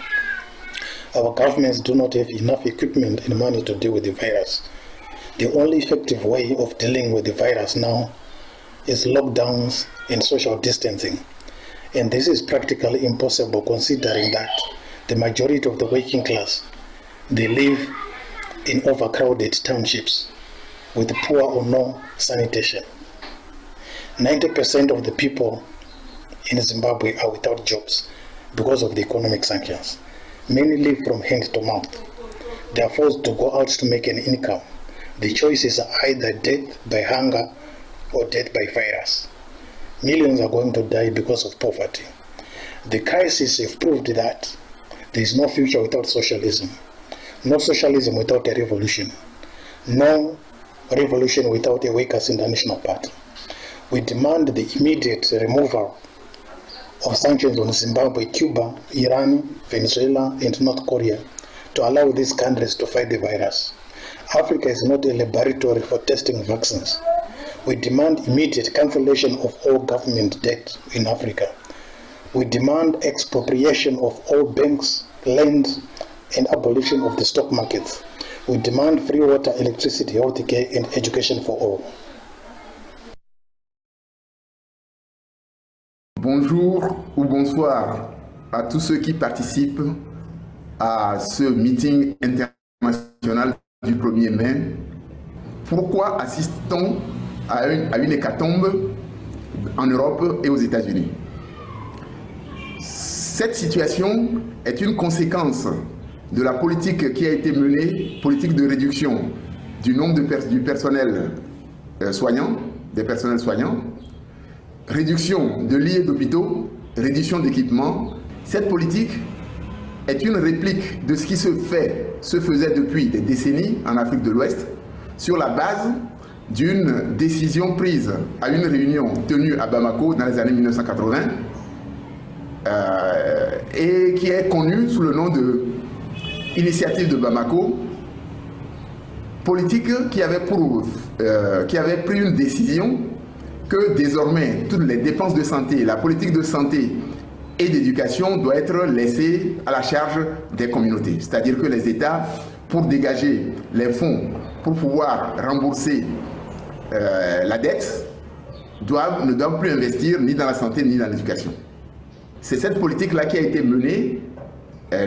Our governments do not have enough equipment and money to deal with the virus. The only effective way of dealing with the virus now is lockdowns and social distancing. And this is practically impossible considering that the majority of the working class, they live in overcrowded townships with poor or no sanitation. 90% of the people in Zimbabwe are without jobs because of the economic sanctions. Many live from hand to mouth. They are forced to go out to make an income. The choices are either death by hunger or death by virus. Millions are going to die because of poverty. The crisis have proved that there is no future without socialism, no socialism without a revolution, no revolution without a workers' international party. We demand the immediate removal of sanctions on Zimbabwe, Cuba, Iran, Venezuela, and North Korea to allow these countries to fight the virus. Africa is not a laboratory for testing vaccines. We demand immediate cancellation of all government debt in Africa. We demand expropriation of all banks, land, and abolition of the stock markets. We demand free water, electricity, healthcare, and education for all. Bonjour ou bonsoir à tous ceux qui participent à ce meeting international du 1er mai. Pourquoi assiste-t-on à une hécatombe en Europe et aux États-Unis? Cette situation est une conséquence de la politique qui a été menée, politique de réduction du nombre du personnel soignant, des personnels soignants, réduction de lits et d'hôpitaux, réduction d'équipements. Cette politique est une réplique de ce qui se faisait depuis des décennies en Afrique de l'Ouest sur la base d'une décision prise à une réunion tenue à Bamako dans les années 1980 et qui est connue sous le nom de Initiative de Bamako, politique qui avait pris une décision que désormais toutes les dépenses de santé, la politique de santé et d'éducation doit être laissée à la charge des communautés. C'est-à-dire que les États, pour dégager les fonds, pour pouvoir rembourser la dette, ne doivent plus investir ni dans la santé ni dans l'éducation. C'est cette politique-là qui a été menée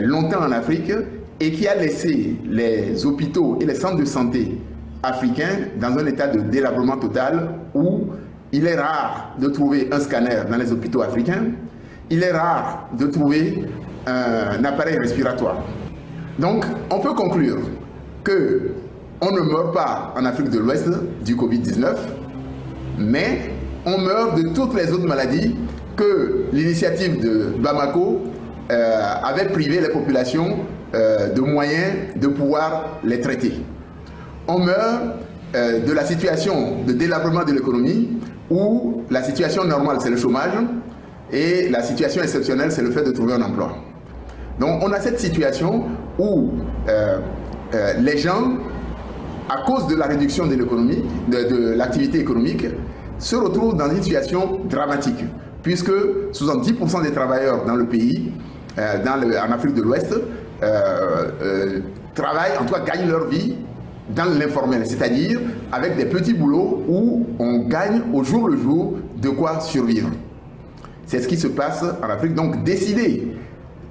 longtemps en Afrique et qui a laissé les hôpitaux et les centres de santé africains dans un état de délabrement total où il est rare de trouver un scanner dans les hôpitaux africains, il est rare de trouver un appareil respiratoire. Donc, on peut conclure qu'on ne meurt pas en Afrique de l'Ouest du Covid-19, mais on meurt de toutes les autres maladies que l'initiative de Bamako avait privé les populations de moyens de pouvoir les traiter. On meurt de la situation de délabrement de l'économie où la situation normale c'est le chômage et la situation exceptionnelle c'est le fait de trouver un emploi. Donc on a cette situation où les gens, à cause de la réduction de l'économie, de l'activité économique, se retrouvent dans une situation dramatique puisque 70% des travailleurs dans le pays, en Afrique de l'Ouest, travaillent, en tout cas gagnent leur vie dans l'informel, c'est-à-dire avec des petits boulots où on gagne au jour le jour de quoi survivre. C'est ce qui se passe en Afrique. Donc décider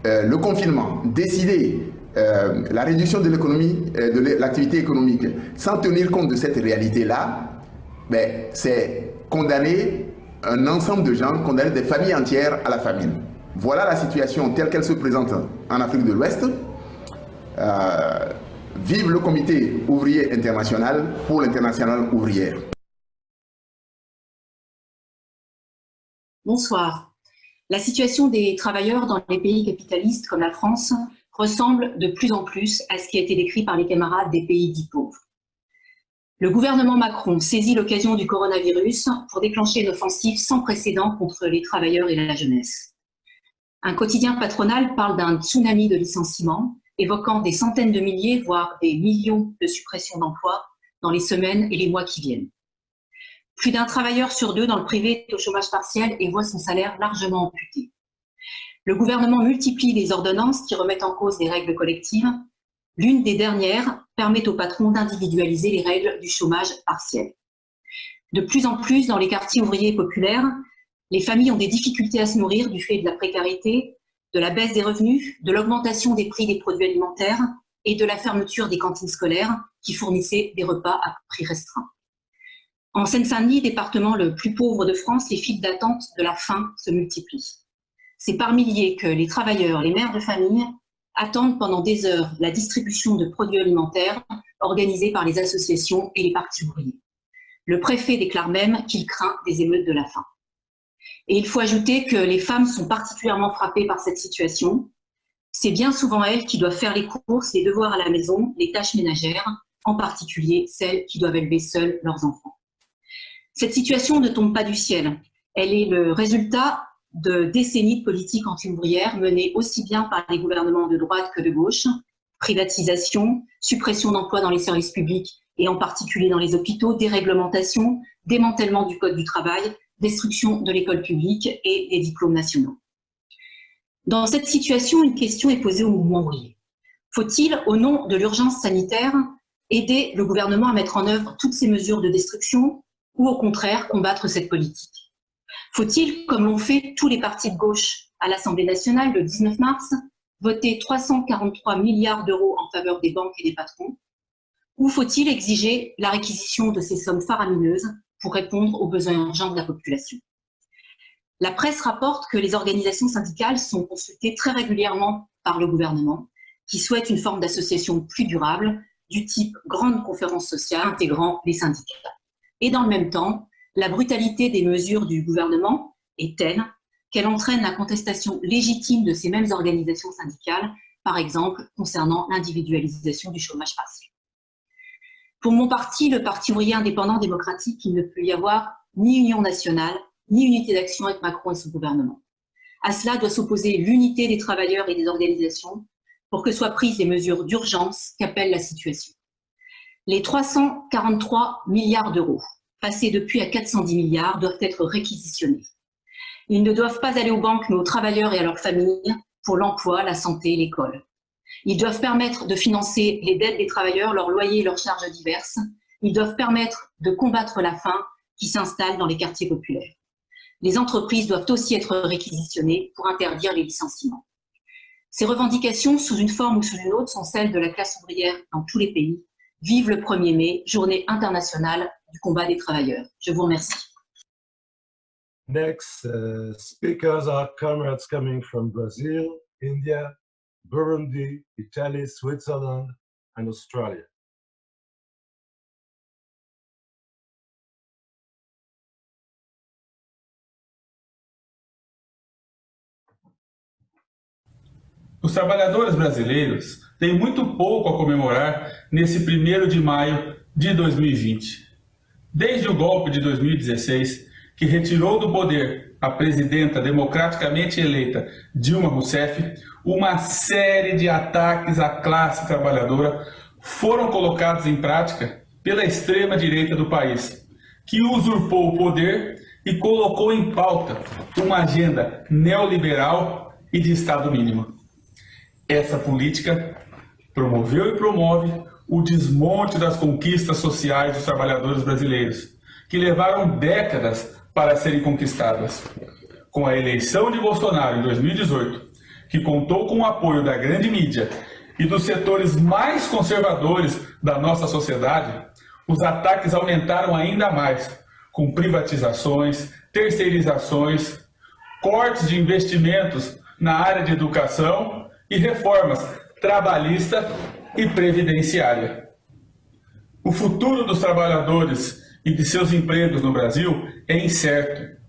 le confinement, décider la réduction de l'économie, de l'activité économique, sans tenir compte de cette réalité-là, ben, c'est condamner un ensemble de gens, condamner des familles entières à la famine. Voilà la situation telle qu'elle se présente en Afrique de l'Ouest. Vive le comité ouvrier international pour l'internationale ouvrière. Bonsoir. La situation des travailleurs dans les pays capitalistes comme la France ressemble de plus en plus à ce qui a été décrit par les camarades des pays dits pauvres. Le gouvernement Macron saisit l'occasion du coronavirus pour déclencher une offensive sans précédent contre les travailleurs et la jeunesse. Un quotidien patronal parle d'un tsunami de licenciements, évoquant des centaines de milliers, voire des millions de suppressions d'emplois dans les semaines et les mois qui viennent. Plus d'un travailleur sur deux dans le privé est au chômage partiel et voit son salaire largement amputé. Le gouvernement multiplie les ordonnances qui remettent en cause les règles collectives. L'une des dernières permet aux patrons d'individualiser les règles du chômage partiel. De plus en plus, dans les quartiers ouvriers populaires, les familles ont des difficultés à se nourrir du fait de la précarité, de la baisse des revenus, de l'augmentation des prix des produits alimentaires et de la fermeture des cantines scolaires qui fournissaient des repas à prix restreint. En Seine-Saint-Denis, département le plus pauvre de France, les files d'attente de la faim se multiplient. C'est par milliers que les travailleurs, les mères de famille, attendent pendant des heures la distribution de produits alimentaires organisée par les associations et les partis ouvriers. Le préfet déclare même qu'il craint des émeutes de la faim. Et il faut ajouter que les femmes sont particulièrement frappées par cette situation. C'est bien souvent elles qui doivent faire les courses, les devoirs à la maison, les tâches ménagères, en particulier celles qui doivent élever seules leurs enfants. Cette situation ne tombe pas du ciel. Elle est le résultat de décennies de politique anti-ouvrière menées aussi bien par les gouvernements de droite que de gauche, privatisation, suppression d'emplois dans les services publics et en particulier dans les hôpitaux, déréglementation, démantèlement du code du travail, destruction de l'école publique et des diplômes nationaux. Dans cette situation, une question est posée au mouvement ouvrier. Faut-il, au nom de l'urgence sanitaire, aider le gouvernement à mettre en œuvre toutes ces mesures de destruction ou au contraire combattre cette politique? Faut-il, comme l'ont fait tous les partis de gauche à l'Assemblée nationale le 19 mars, voter 343 milliards d'euros en faveur des banques et des patrons? Ou faut-il exiger la réquisition de ces sommes faramineuses pour répondre aux besoins urgents de la population? La presse rapporte que les organisations syndicales sont consultées très régulièrement par le gouvernement, qui souhaite une forme d'association plus durable, du type grande conférence sociale intégrant les syndicats. Et dans le même temps, la brutalité des mesures du gouvernement est telle qu'elle entraîne la contestation légitime de ces mêmes organisations syndicales, par exemple concernant l'individualisation du chômage partiel. Pour mon parti, le Parti ouvrier indépendant démocratique, il ne peut y avoir ni union nationale, ni unité d'action avec Macron et son gouvernement. À cela doit s'opposer l'unité des travailleurs et des organisations pour que soient prises les mesures d'urgence qu'appelle la situation. Les 343 milliards d'euros, passés depuis à 410 milliards, doivent être réquisitionnés. Ils ne doivent pas aller aux banques, mais aux travailleurs et à leurs familles pour l'emploi, la santé, l'école. Ils doivent permettre de financer les dettes des travailleurs, leurs loyers et leurs charges diverses. Ils doivent permettre de combattre la faim qui s'installe dans les quartiers populaires. Les entreprises doivent aussi être réquisitionnées pour interdire les licenciements. Ces revendications, sous une forme ou sous une autre, sont celles de la classe ouvrière dans tous les pays. Vive le 1er mai, journée internationale du combat des travailleurs. Je vous remercie. Next speakers are comrades coming from Brazil, India, Burundi, Italy, Switzerland, and Australia. Os trabalhadores brasileiros têm muito pouco a comemorar nesse 1º de maio de 2020. Desde o golpe de 2016, que retirou do poder a presidenta democraticamente eleita Dilma Rousseff, uma série de ataques à classe trabalhadora foram colocados em prática pela extrema-direita do país, que usurpou o poder e colocou em pauta uma agenda neoliberal e de Estado mínimo. Essa política promoveu e promove o desmonte das conquistas sociais dos trabalhadores brasileiros, que levaram décadas para serem conquistadas. Com a eleição de Bolsonaro em 2018, que contou com o apoio da grande mídia e dos setores mais conservadores da nossa sociedade, os ataques aumentaram ainda mais, com privatizações, terceirizações, cortes de investimentos na área de educação e reformas trabalhista e previdenciária. O futuro dos trabalhadores e de seus empregos no Brasil é incerto.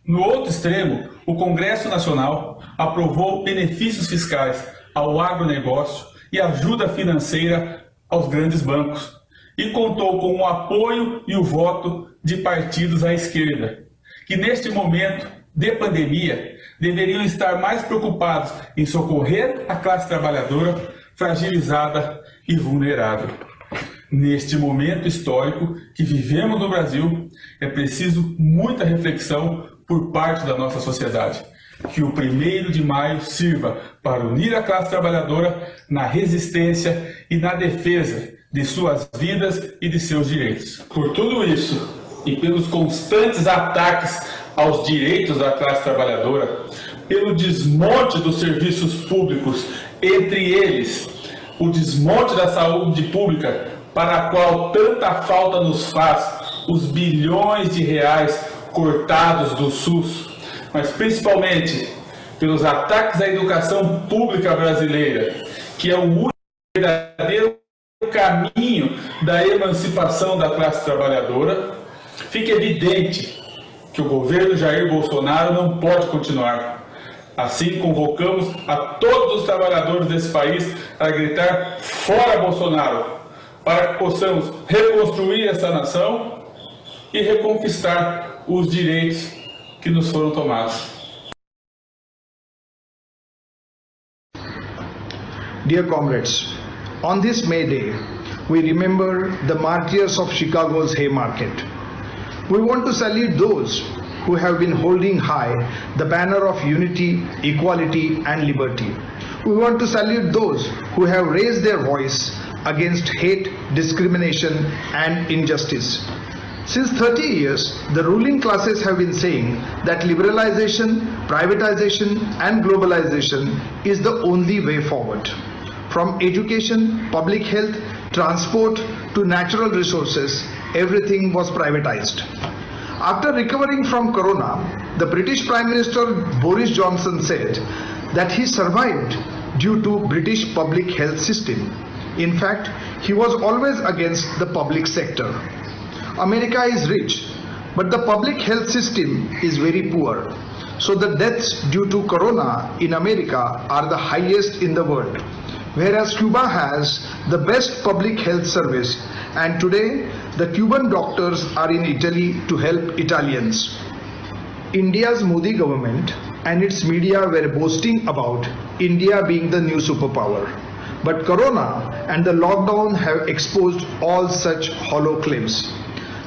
No outro extremo, o Congresso Nacional aprovou benefícios fiscais ao agronegócio e ajuda financeira aos grandes bancos, e contou com o apoio e o voto de partidos à esquerda, que neste momento de pandemia deveriam estar mais preocupados em socorrer a classe trabalhadora fragilizada e vulnerável. Neste momento histórico que vivemos no Brasil, é preciso muita reflexão por parte da nossa sociedade. Que o 1º de maio sirva para unir a classe trabalhadora na resistência e na defesa de suas vidas e de seus direitos. Por tudo isso, e pelos constantes ataques aos direitos da classe trabalhadora, pelo desmonte dos serviços públicos, entre eles o desmonte da saúde pública, para a qual tanta falta nos faz os bilhões de reais cortados do SUS, mas principalmente pelos ataques à educação pública brasileira, que é o único verdadeiro caminho da emancipação da classe trabalhadora, fica evidente que o governo Jair Bolsonaro não pode continuar. Assim, convocamos a todos os trabalhadores desse país a gritar fora Bolsonaro, para que possamos reconstruir essa nação e reconquistar os direitos que nos foram tomados. Dear comrades, on this May Day, we remember the martyrs of Chicago's Haymarket. We want to salute those who have been holding high the banner of unity, equality, and liberty. We want to salute those who have raised their voice against hate, discrimination, and injustice. Since 30 years, the ruling classes have been saying that liberalization, privatization, and globalization is the only way forward. From education, public health, transport to natural resources, everything was privatized. After recovering from Corona, the British Prime Minister Boris Johnson said that he survived due to British public health system. In fact, he was always against the public sector. America is rich, but the public health system is very poor. So the deaths due to Corona in America are the highest in the world, whereas Cuba has the best public health service, and today the Cuban doctors are in Italy to help Italians. India's Modi government and its media were boasting about India being the new superpower. But Corona and the lockdown have exposed all such hollow claims.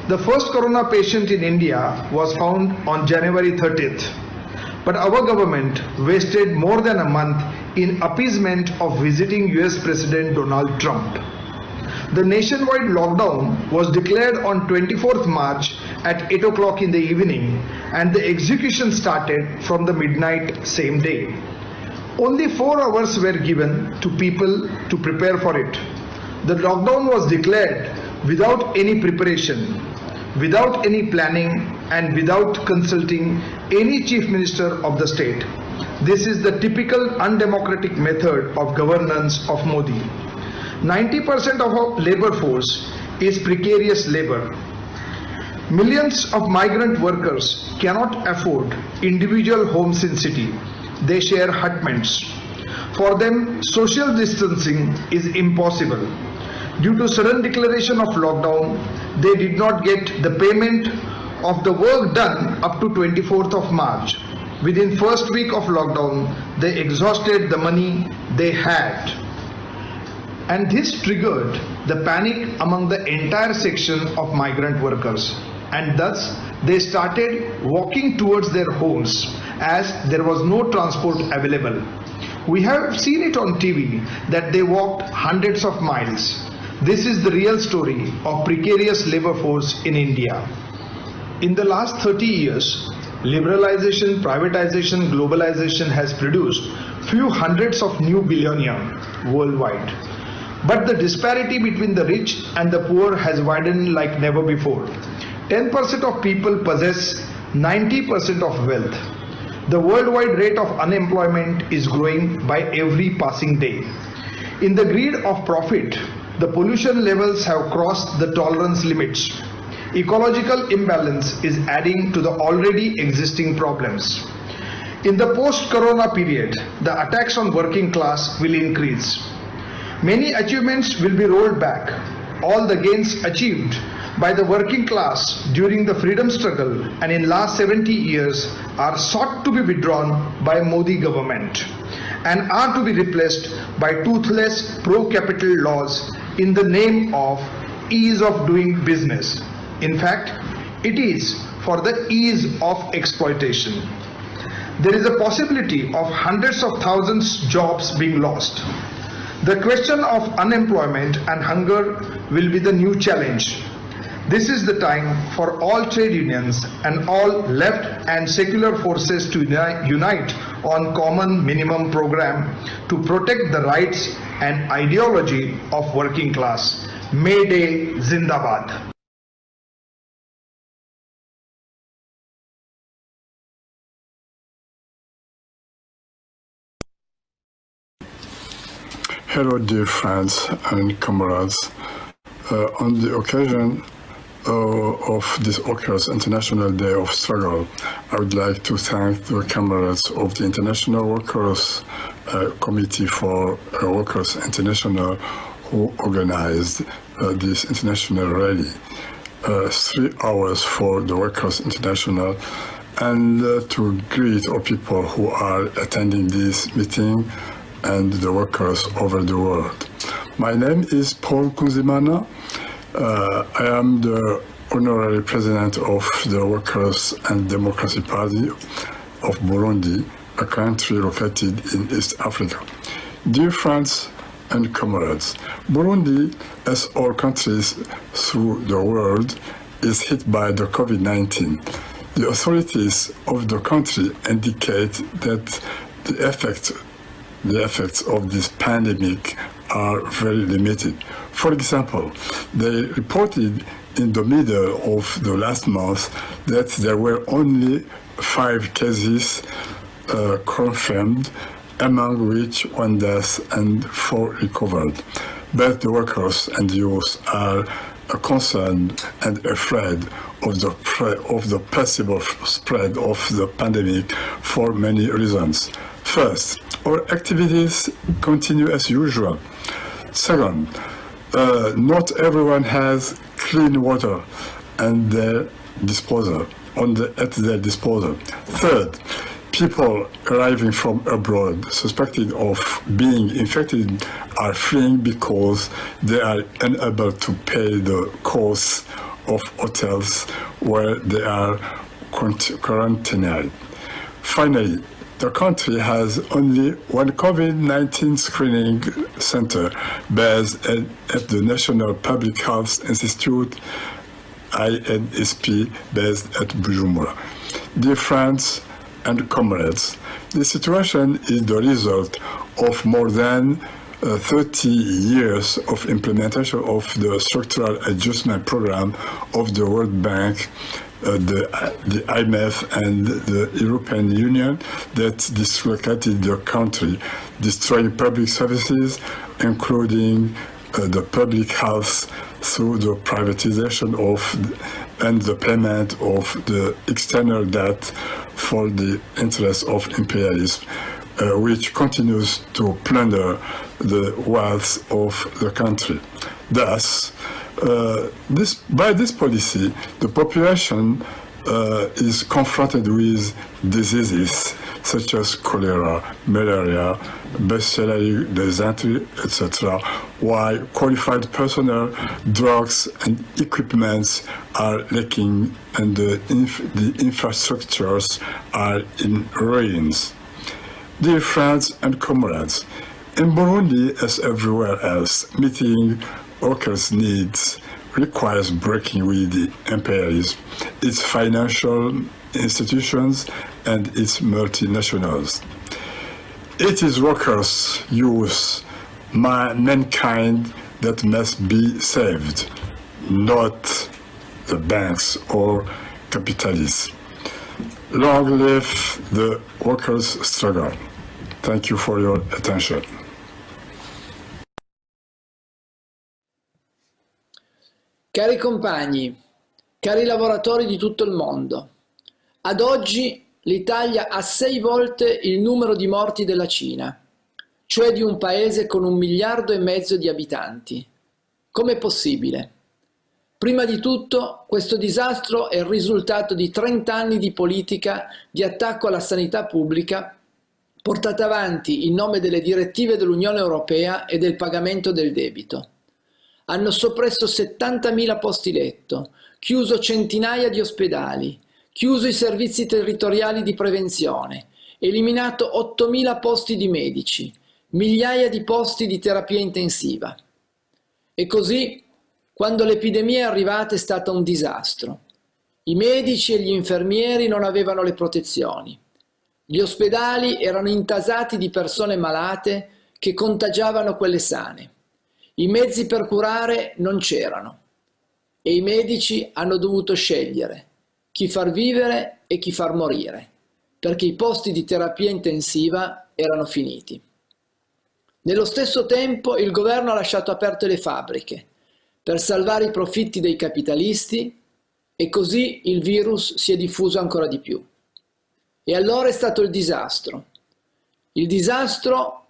The first Corona patient in India was found on January 30th. But our government wasted more than a month in appeasement of visiting US President Donald Trump. The nationwide lockdown was declared on 24th March at 8 o'clock in the evening, and the execution started from the midnight same day. Only 4 hours were given to people to prepare for it. The lockdown was declared without any preparation, without any planning, and without consulting any chief minister of the state. This is the typical undemocratic method of governance of Modi. 90% of our labor force is precarious labor. Millions of migrant workers cannot afford individual homes in city. They share hutments. For them, social distancing is impossible. Due to sudden declaration of lockdown, they did not get the payment of the work done up to 24th of March. Within first week of lockdown, they exhausted the money they had. And this triggered the panic among the entire section of migrant workers. And thus, they started walking towards their homes as there was no transport available. We have seen it on TV that they walked hundreds of miles. This is the real story of precarious labor force in India. In the last 30 years, liberalization, privatization, globalization has produced few hundreds of new billionaires worldwide. But the disparity between the rich and the poor has widened like never before. 10% of people possess 90% of wealth. The worldwide rate of unemployment is growing by every passing day. In the greed of profit, the pollution levels have crossed the tolerance limits. Ecological imbalance is adding to the already existing problems. In the post-corona period, the attacks on working class will increase. Many achievements will be rolled back. All the gains achieved by the working class during the freedom struggle and in last 70 years are sought to be withdrawn by Modi government and are to be replaced by toothless pro-capital laws in the name of ease of doing business. In fact, it is for the ease of exploitation. There is a possibility of hundreds of thousands of jobs being lost. The question of unemployment and hunger will be the new challenge. This is the time for all trade unions and all left and secular forces to unite on common minimum program to protect the rights and ideology of working class. May Day Zindabad. Hello, dear friends and comrades. On the occasion of this Workers' International Day of Struggle, I would like to thank the comrades of the International Workers' Committee for Workers International who organized this international rally. 3 hours for the Workers International, and to greet all people who are attending this meeting and the workers over the world. My name is Paul Kunzimana. I am the honorary president of the Workers and Democracy Party of Burundi, a country located in East Africa. Dear friends and comrades, Burundi, as all countries through the world, is hit by the COVID-19. The authorities of the country indicate that the effects of this pandemic are very limited. For example, they reported in the middle of the last month that there were only 5 cases confirmed, among which 1 death and 4 recovered. But the workers and youth are concerned and afraid of the possible spread of the pandemic for many reasons. First, our activities continue as usual. Second, not everyone has clean water at their disposal. Third, people arriving from abroad suspected of being infected are fleeing because they are unable to pay the costs of hotels where they are quarantined. Finally, the country has only 1 COVID-19 screening center based at the National Public Health Institute, INSP, based at Bujumbura. Dear friends and comrades, the situation is the result of more than 30 years of implementation of the structural adjustment program of the World Bank, the IMF and the European Union that dislocated the country, destroying public services, including the public health through the privatization and the payment of the external debt for the interests of imperialism, which continues to plunder the wealth of the country. Thus, by this policy, the population is confronted with diseases such as cholera, malaria, bacillary dysentery, etc., while qualified personnel, drugs, and equipments are lacking and the infrastructures are in ruins. Dear friends and comrades, in Burundi, as everywhere else, meeting workers' needs requires breaking with the imperialism, its financial institutions, and its multinationals. It is workers, youth, mankind that must be saved, not the banks or capitalists. Long live the workers' struggle. Thank you for your attention. Cari compagni, cari lavoratori di tutto il mondo, ad oggi l'Italia ha 6 volte il numero di morti della Cina, cioè di un paese con 1,5 miliardi di abitanti. Com'è possibile? Prima di tutto, questo disastro è il risultato di 30 anni di politica di attacco alla sanità pubblica portata avanti in nome delle direttive dell'Unione Europea e del pagamento del debito. Hanno soppresso 70.000 posti letto, chiuso centinaia di ospedali, chiuso i servizi territoriali di prevenzione, eliminato 8.000 posti di medici, migliaia di posti di terapia intensiva. E così, quando l'epidemia è arrivata, è stato un disastro. I medici e gli infermieri non avevano le protezioni. Gli ospedali erano intasati di persone malate che contagiavano quelle sane. I mezzi per curare non c'erano e i medici hanno dovuto scegliere chi far vivere e chi far morire, perché i posti di terapia intensiva erano finiti. Nello stesso tempo il governo ha lasciato aperte le fabbriche per salvare i profitti dei capitalisti e così il virus si è diffuso ancora di più. E allora è stato il disastro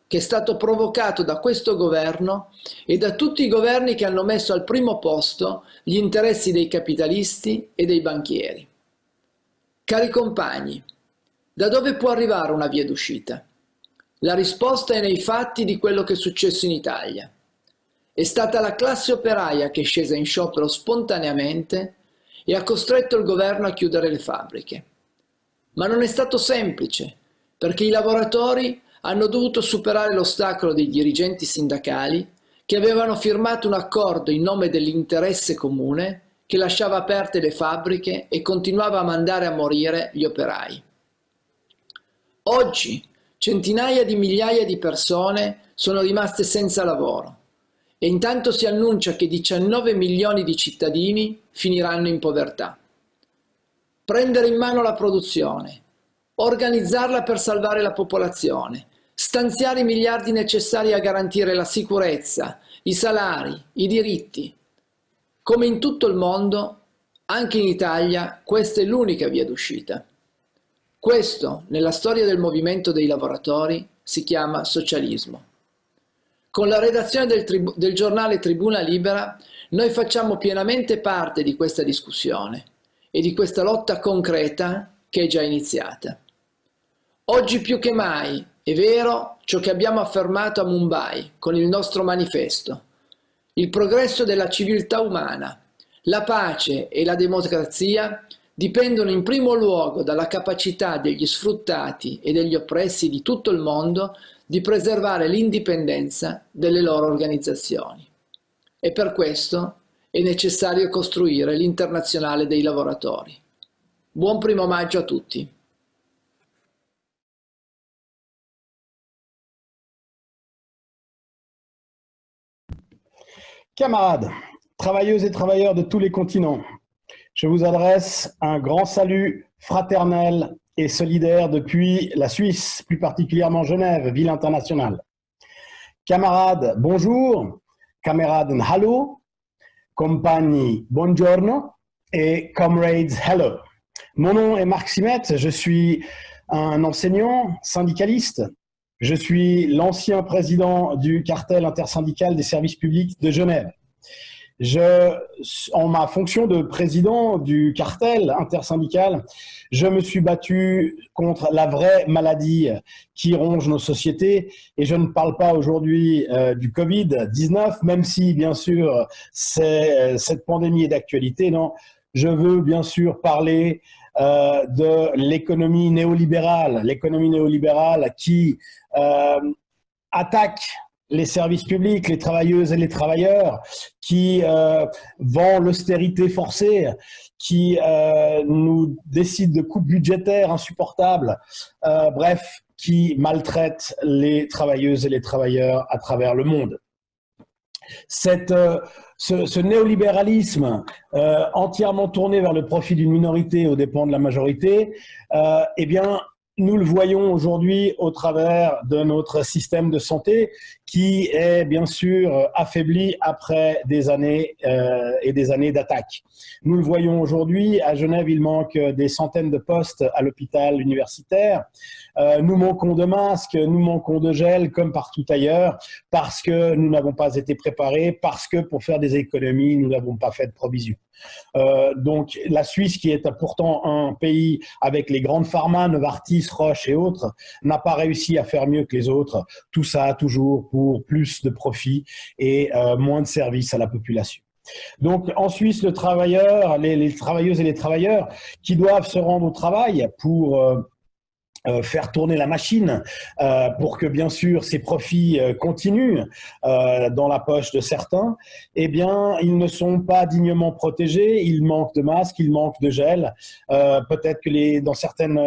che è stato provocato da questo governo e da tutti i governi che hanno messo al primo posto gli interessi dei capitalisti e dei banchieri. Cari compagni, da dove può arrivare una via d'uscita? La risposta è nei fatti di quello che è successo in Italia. È stata la classe operaia che è scesa in sciopero spontaneamente e ha costretto il governo a chiudere le fabbriche. Ma non è stato semplice, perché i lavoratori hanno dovuto superare l'ostacolo dei dirigenti sindacali che avevano firmato un accordo in nome dell'interesse comune che lasciava aperte le fabbriche e continuava a mandare a morire gli operai. Oggi centinaia di migliaia di persone sono rimaste senza lavoro e intanto si annuncia che 19 milioni di cittadini finiranno in povertà. Prendere in mano la produzione, organizzarla per salvare la popolazione, stanziare i miliardi necessari a garantire la sicurezza, i salari, i diritti. Come in tutto il mondo, anche in Italia questa è l'unica via d'uscita. Questo, nella storia del movimento dei lavoratori, si chiama socialismo. Con la redazione del giornale Tribuna Libera noi facciamo pienamente parte di questa discussione e di questa lotta concreta che è già iniziata. Oggi più che mai è vero ciò che abbiamo affermato a Mumbai con il nostro manifesto. Il progresso della civiltà umana, la pace e la democrazia dipendono in primo luogo dalla capacità degli sfruttati e degli oppressi di tutto il mondo di preservare l'indipendenza delle loro organizzazioni. E per questo è necessario costruire l'Internazionale dei lavoratori. Buon 1° maggio a tutti. Camarades, travailleuses et travailleurs de tous les continents, je vous adresse un grand salut fraternel et solidaire depuis la Suisse, plus particulièrement Genève, ville internationale. Camarades, bonjour, camarades, hallo, compagni, buongiorno et comrades, hello. Mon nom est Marc Simette, je suis un enseignant syndicaliste. Je suis l'ancien président du cartel intersyndical des services publics de Genève. En ma fonction de président du cartel intersyndical, je me suis battu contre la vraie maladie qui ronge nos sociétés. Et je ne parle pas aujourd'hui du Covid-19, même si, bien sûr, cette pandémie est d'actualité. Non, je veux bien sûr parler de l'économie néolibérale qui attaque les services publics, les travailleuses et les travailleurs, qui vend l'austérité forcée, qui nous décide de coupes budgétaires insupportables, bref, qui maltraite les travailleuses et les travailleurs à travers le monde. Ce néolibéralisme entièrement tourné vers le profit d'une minorité aux dépens de la majorité, eh bien, nous le voyons aujourd'hui au travers de notre système de santé qui est bien sûr affaibli après des années et des années d'attaques. Nous le voyons aujourd'hui, à Genève, il manque des centaines de postes à l'hôpital universitaire. Nous manquons de masques, nous manquons de gel comme partout ailleurs parce que nous n'avons pas été préparés, parce que pour faire des économies, nous n'avons pas fait de provisions. Donc la Suisse, qui est pourtant un pays avec les grandes pharma, Novartis, Roche et autres, n'a pas réussi à faire mieux que les autres. Tout ça toujours pour plus de profit et moins de services à la population. Donc en Suisse, le travailleur, les travailleuses et les travailleurs qui doivent se rendre au travail pour faire tourner la machine pour que bien sûr ces profits continuent dans la poche de certains, eh bien ils ne sont pas dignement protégés, ils manquent de masques, ils manquent de gel, peut-être que dans certaines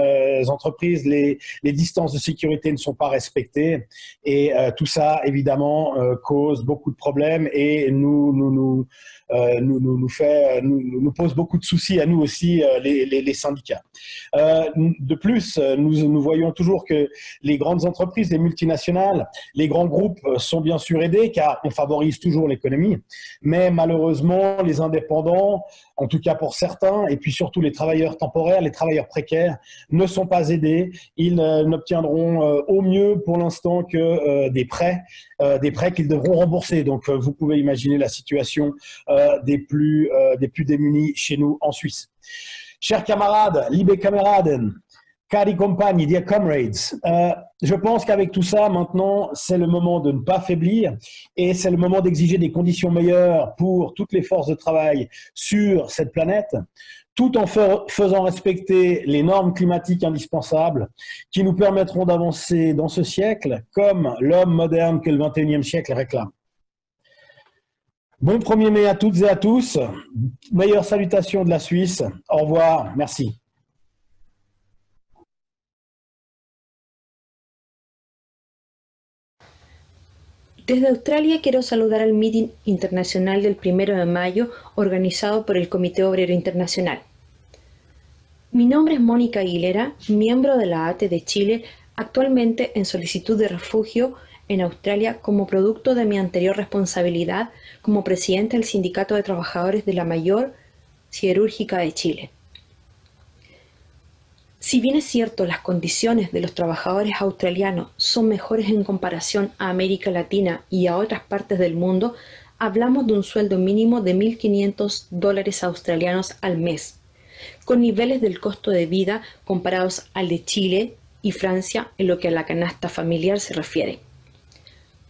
entreprises les distances de sécurité ne sont pas respectées et tout ça évidemment cause beaucoup de problèmes et nous pose beaucoup de soucis à nous aussi les syndicats. De plus, nous nous voyons toujours que les grandes entreprises, les multinationales, les grands groupes sont bien sûr aidés car on favorise toujours l'économie. Mais malheureusement, les indépendants, en tout cas pour certains, et puis surtout les travailleurs temporaires, les travailleurs précaires, ne sont pas aidés. Ils n'obtiendront au mieux pour l'instant que des prêts qu'ils devront rembourser. Donc vous pouvez imaginer la situation des plus démunis chez nous en Suisse. Chers camarades, liebe Kameraden, cari compagni, dear comrades, je pense qu'avec tout ça, maintenant, c'est le moment de ne pas faiblir et c'est le moment d'exiger des conditions meilleures pour toutes les forces de travail sur cette planète, tout en faisant respecter les normes climatiques indispensables qui nous permettront d'avancer dans ce siècle comme l'homme moderne que le XXIe siècle réclame. Bon 1er mai à toutes et à tous. Meilleures salutations de la Suisse. Au revoir. Merci. Desde Australia quiero saludar al meeting internacional del 1 de mayo organizado por el Comité Obrero Internacional. Mi nombre es Mónica Aguilera, miembro de la ATE de Chile, actualmente en solicitud de refugio en Australia como producto de mi anterior responsabilidad como presidente del Sindicato de Trabajadores de la Mayor Siderúrgica de Chile. Si bien es cierto, las condiciones de los trabajadores australianos son mejores en comparación a América Latina y a otras partes del mundo, hablamos de un sueldo mínimo de $1.500 australianos al mes, con niveles del costo de vida comparados al de Chile y Francia en lo que a la canasta familiar se refiere.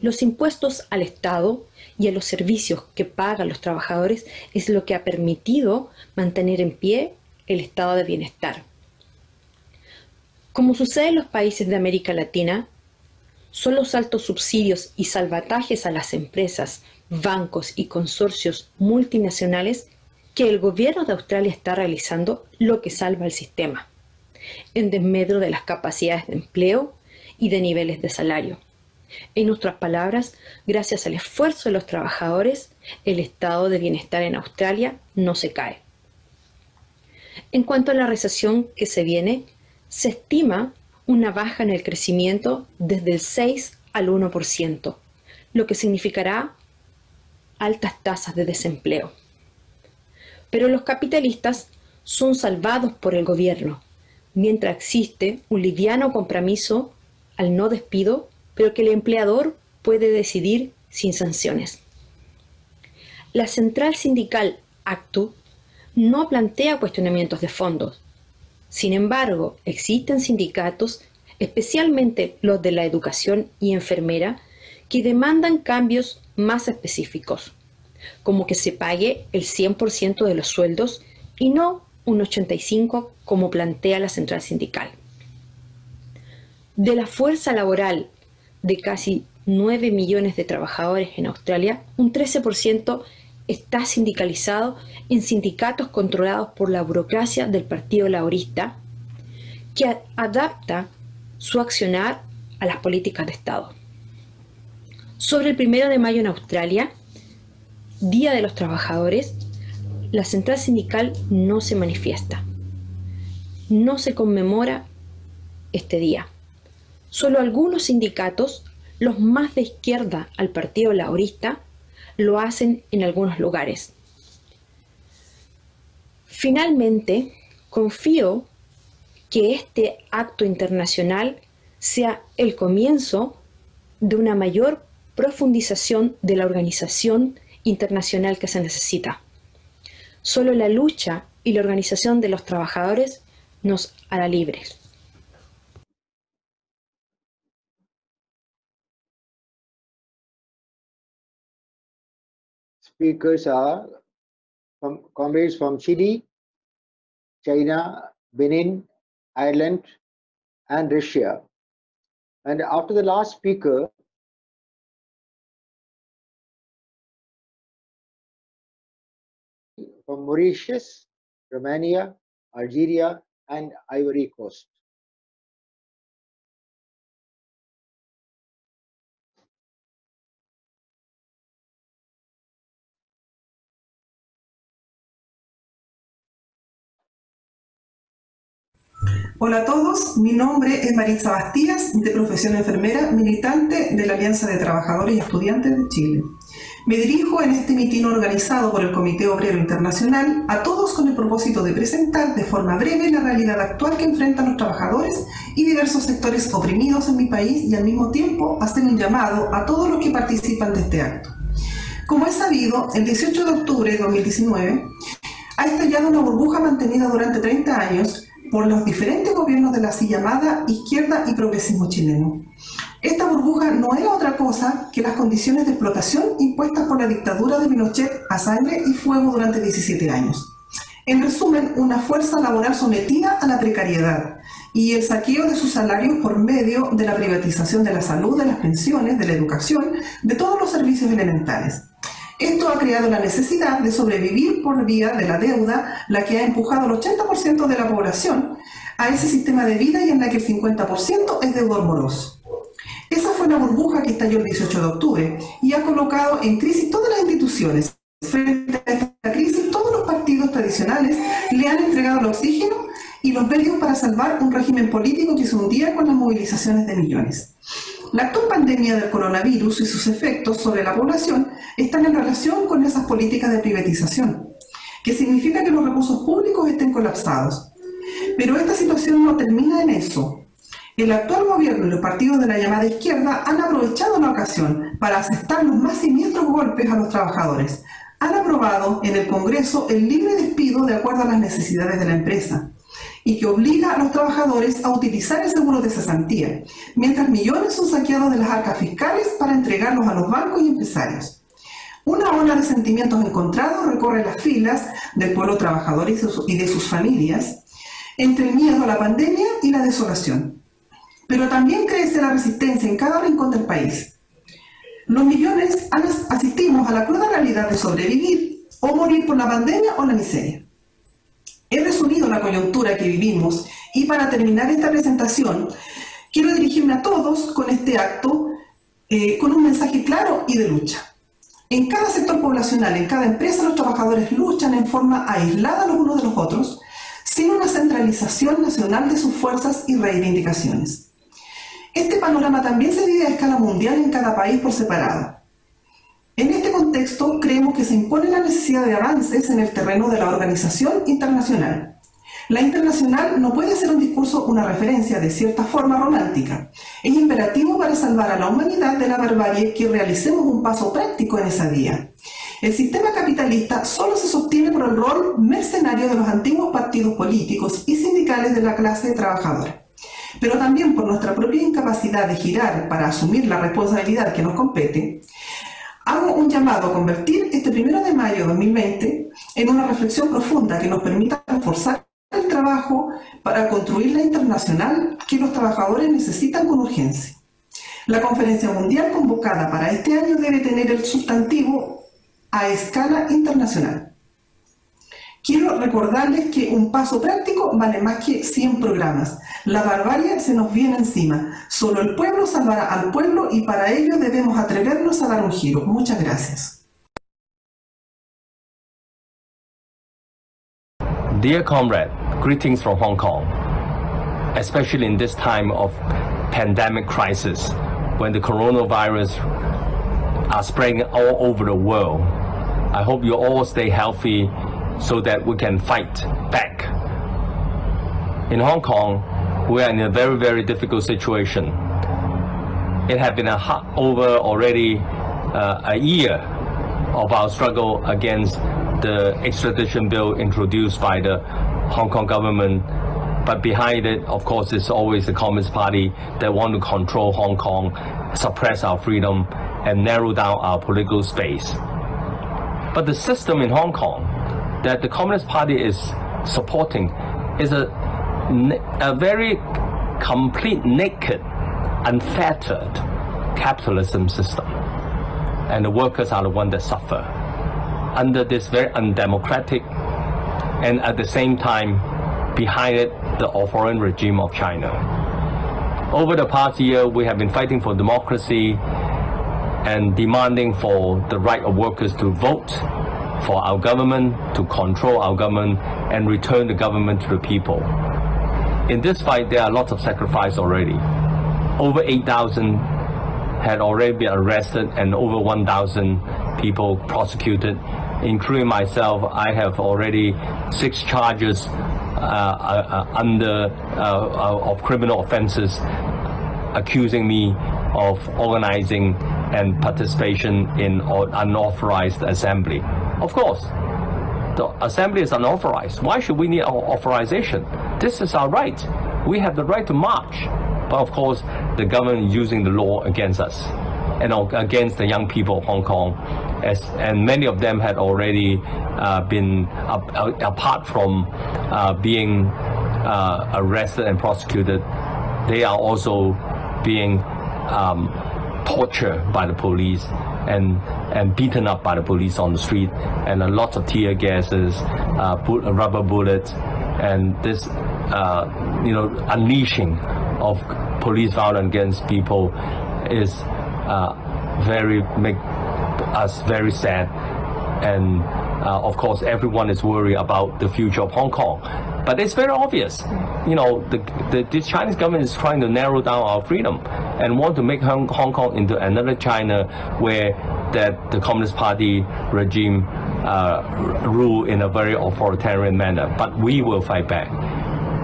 Los impuestos al Estado y a los servicios que pagan los trabajadores es lo que ha permitido mantener en pie el estado de bienestar. Como sucede en los países de América Latina, son los altos subsidios y salvatajes a las empresas, bancos y consorcios multinacionales que el gobierno de Australia está realizando lo que salva el sistema, en desmedro de las capacidades de empleo y de niveles de salario. En otras palabras, gracias al esfuerzo de los trabajadores, el estado de bienestar en Australia no se cae. En cuanto a la recesión que se viene, se estima una baja en el crecimiento desde el 6 al 1%, lo que significará altas tasas de desempleo. Pero los capitalistas son salvados por el gobierno, mientras existe un liviano compromiso al no despido, pero que el empleador puede decidir sin sanciones. La central sindical ACTU no plantea cuestionamientos de fondo. Sin embargo, existen sindicatos, especialmente los de la educación y enfermera, que demandan cambios más específicos, como que se pague el 100% de los sueldos y no un 85% como plantea la central sindical. De la fuerza laboral de casi 9 millones de trabajadores en Australia, un 13% está sindicalizado en sindicatos controlados por la burocracia del Partido Laborista, que adapta su accionar a las políticas de Estado. Sobre el 1 de mayo en Australia, Día de los Trabajadores, la central sindical no se manifiesta. No se conmemora este día. Solo algunos sindicatos, los más de izquierda al Partido Laborista, lo hacen en algunos lugares. Finalmente, confío que este acto internacional sea el comienzo de una mayor profundización de la organización internacional que se necesita. Solo la lucha y la organización de los trabajadores nos hará libres. Speakers are comrades from Chile, China, Benin, Ireland, and Russia. And after the last speaker, from Mauritius, Romania, Algeria, and Ivory Coast. Hola a todos, mi nombre es Maritza Bastías, de profesión enfermera, militante de la Alianza de Trabajadores y Estudiantes de Chile. Me dirijo en este mitin organizado por el Comité Obrero Internacional a todos con el propósito de presentar de forma breve la realidad actual que enfrentan los trabajadores y diversos sectores oprimidos en mi país y al mismo tiempo hacer un llamado a todos los que participan de este acto. Como es sabido, el 18 de octubre de 2019 ha estallado una burbuja mantenida durante 30 años por los diferentes gobiernos de la así llamada izquierda y progresismo chileno. Esta burbuja no era otra cosa que las condiciones de explotación impuestas por la dictadura de Pinochet a sangre y fuego durante 17 años. En resumen, una fuerza laboral sometida a la precariedad y el saqueo de sus salarios por medio de la privatización de la salud, de las pensiones, de la educación, de todos los servicios elementales. Esto ha creado la necesidad de sobrevivir por vía de la deuda, la que ha empujado al 80% de la población a ese sistema de vida y en la que el 50% es deudor moroso. Esa fue la burbuja que estalló el 18 de octubre y ha colocado en crisis todas las instituciones. Frente a esta crisis, todos los partidos tradicionales le han entregado el oxígeno y los medios para salvar un régimen político que se hundía con las movilizaciones de millones. La actual pandemia del coronavirus y sus efectos sobre la población están en relación con esas políticas de privatización, que significa que los recursos públicos estén colapsados. Pero esta situación no termina en eso. El actual gobierno y los partidos de la llamada izquierda han aprovechado la ocasión para asestar los más siniestros golpes a los trabajadores. Han aprobado en el Congreso el libre despido de acuerdo a las necesidades de la empresa y que obliga a los trabajadores a utilizar el seguro de cesantía, mientras millones son saqueados de las arcas fiscales para entregarlos a los bancos y empresarios. Una ola de sentimientos encontrados recorre las filas del pueblo trabajador y de sus familias, entre el miedo a la pandemia y la desolación. Pero también crece la resistencia en cada rincón del país. Los millones asistimos a la cruda realidad de sobrevivir o morir por la pandemia o la miseria. He resumido la coyuntura que vivimos y para terminar esta presentación quiero dirigirme a todos con este acto con un mensaje claro y de lucha. En cada sector poblacional, en cada empresa, los trabajadores luchan en forma aislada los unos de los otros, sin una centralización nacional de sus fuerzas y reivindicaciones. Este panorama también se vive a escala mundial en cada país por separado. En este contexto, creemos que se impone la necesidad de avances en el terreno de la organización internacional. La internacional no puede ser un discurso, una referencia de cierta forma romántica. Es imperativo para salvar a la humanidad de la barbarie que realicemos un paso práctico en esa vía. El sistema capitalista solo se sostiene por el rol mercenario de los antiguos partidos políticos y sindicales de la clase trabajadora, pero también por nuestra propia incapacidad de girar para asumir la responsabilidad que nos compete. Hago un llamado a convertir este 1 de mayo de 2020 en una reflexión profunda que nos permita reforzar el trabajo para construir la internacional que los trabajadores necesitan con urgencia. La conferencia mundial convocada para este año debe tener el sustantivo a escala internacional. Quiero recordarles que un paso práctico vale más que 100 programas. La barbarie se nos viene encima. Solo el pueblo salvará al pueblo y para ello debemos atrevernos a dar un giro. Muchas gracias. Dear comrade, greetings from Hong Kong, especially in this time of pandemic crisis when the coronavirus are spreading all over the world. I hope you all stay healthy so that we can fight back. In Hong Kong, we are in a very, very difficult situation. It has been over already a year of our struggle against the extradition bill introduced by the Hong Kong government. But behind it, of course, is always the Communist Party that want to control Hong Kong, suppress our freedom, and narrow down our political space. But the system in Hong Kong that the Communist Party is supporting is a very complete, naked, unfettered capitalism system. And the workers are the ones that suffer under this very undemocratic and at the same time behind it the foreign regime of China. Over the past year, we have been fighting for democracy and demanding for the right of workers to vote for our government, to control our government, and return the government to the people. in this fight, there are lots of sacrifice already. Over 8,000 had already been arrested and over 1,000 people prosecuted, including myself. I have already 6 charges of criminal offenses accusing me of organizing and participation in unauthorized assembly. Of course, the assembly is unauthorized. Why should we need authorization? This is our right. We have the right to march. But of course, the government is using the law against us and against the young people of Hong Kong. And many of them had already been, apart from being arrested and prosecuted, they are also being tortured by the police and beaten up by the police on the street, and lots of tear gases, rubber bullets, and this unleashing of police violence against people is make us very sad. And of course, everyone is worried about the future of Hong Kong. But it's very obvious, the Chinese government is trying to narrow down our freedom and want to make Hong Kong into another China where the Communist Party regime rule in a very authoritarian manner. But we will fight back.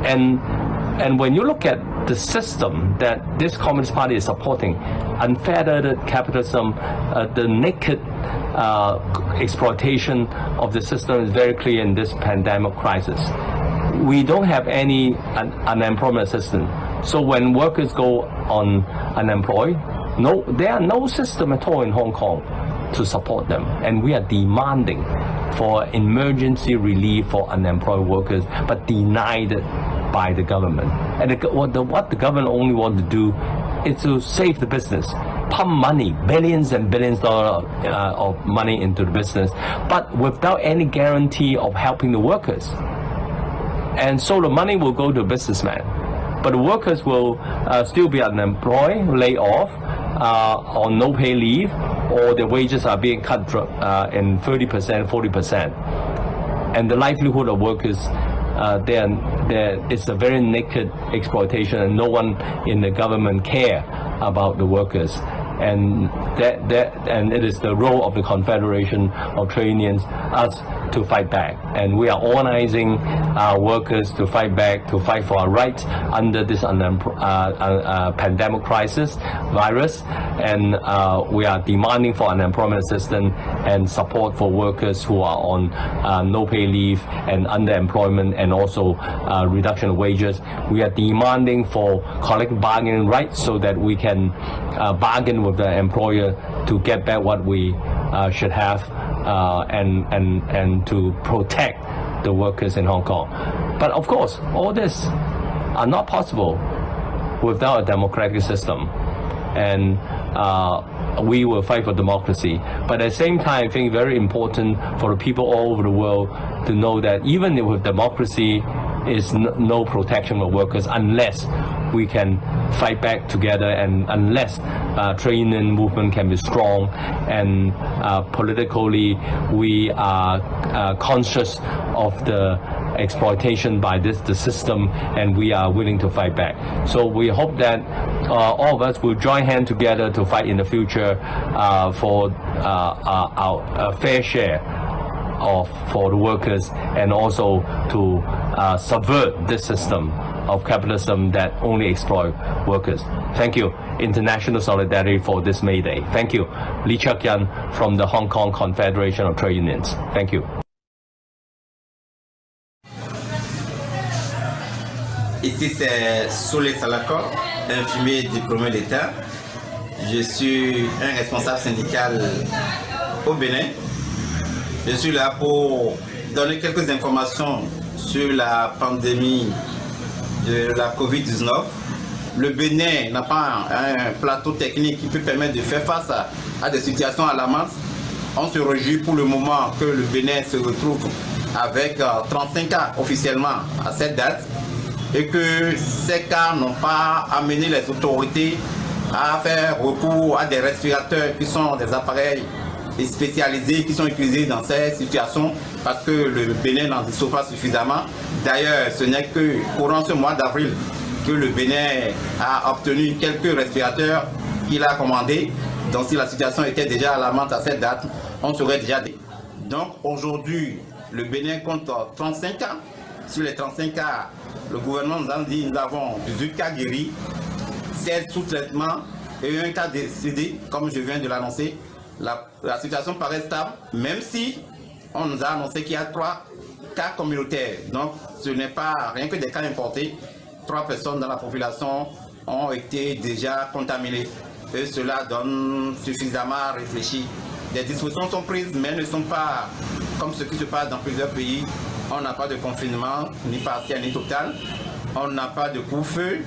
And when you look at the system that this Communist Party is supporting, unfettered capitalism, the naked exploitation of the system is very clear in this pandemic crisis. We don't have any unemployment assistance. So when workers go on unemployed, there are no system at all in Hong Kong to support them. And we are demanding for emergency relief for unemployed workers, but denied it by the government. And what the government only wants to do is to save the business, pump money, billions and billions of money into the business, but without any guarantee of helping the workers. And so the money will go to the businessman, but the workers will still be unemployed, laid off, on no pay leave, or their wages are being cut in 30%, 40%. And the livelihood of workers, it's a very naked exploitation, and no one in the government care about the workers. And it is the role of the Confederation of Trade Unions, us, to fight back. And we are organizing our workers to fight back, to fight for our rights under this pandemic virus. And we are demanding for unemployment assistance and support for workers who are on no pay leave and underemployment, and also reduction of wages. We are demanding for collective bargaining rights so that we can bargain with the employer to get back what we should have, and to protect the workers in Hong Kong. But of course, all this are not possible without a democratic system. And we will fight for democracy. But at the same time, I think very important for the people all over the world to know that even with democracy, is no protection for workers unless we can fight back together, and unless trade union movement can be strong, and politically we are conscious of the exploitation by the system, and we are willing to fight back. So we hope that all of us will join hands together to fight in the future for our fair share for the workers, and also to subvert this system of capitalism that only exploit workers. Thank you. International solidarity for this May Day. Thank you. Lee Chuk-yan from the Hong Kong Confederation of Trade Unions. Thank you. Ici c'est Soulé Salakot, infirmier diplômé d'État. Je suis un responsable syndical au Bénin. Je suis là pour donner quelques informations sur la pandémie de la COVID-19. Le Bénin n'a pas un plateau technique qui peut permettre de faire face à des situations alarmantes. On se réjouit pour le moment que le Bénin se retrouve avec 35 cas officiellement à cette date, et que ces cas n'ont pas amené les autorités à faire recours à des respirateurs qui sont des appareils spécialisés qui sont utilisés dans ces situations parce que le Bénin n'en dispose pas suffisamment. D'ailleurs, ce n'est que courant ce mois d'avril que le Bénin a obtenu quelques respirateurs qu'il a commandés. Donc si la situation était déjà alarmante à cette date, on serait déjà... Donc aujourd'hui, le Bénin compte 35 cas. Sur les 35 cas, le gouvernement nous a dit que nous avons 18 cas guéris, 16 sous traitement et un cas décédé, comme je viens de l'annoncer. La situation paraît stable, même si on nous a annoncé qu'il y a 3 cas communautaires. Donc ce n'est pas rien que des cas importés. 3 personnes dans la population ont été déjà contaminées. Et cela donne suffisamment à réfléchir. Des dispositions sont prises, mais ne sont pas comme ce qui se passe dans plusieurs pays. On n'a pas de confinement, ni partiel, ni total. On n'a pas de couvre-feu.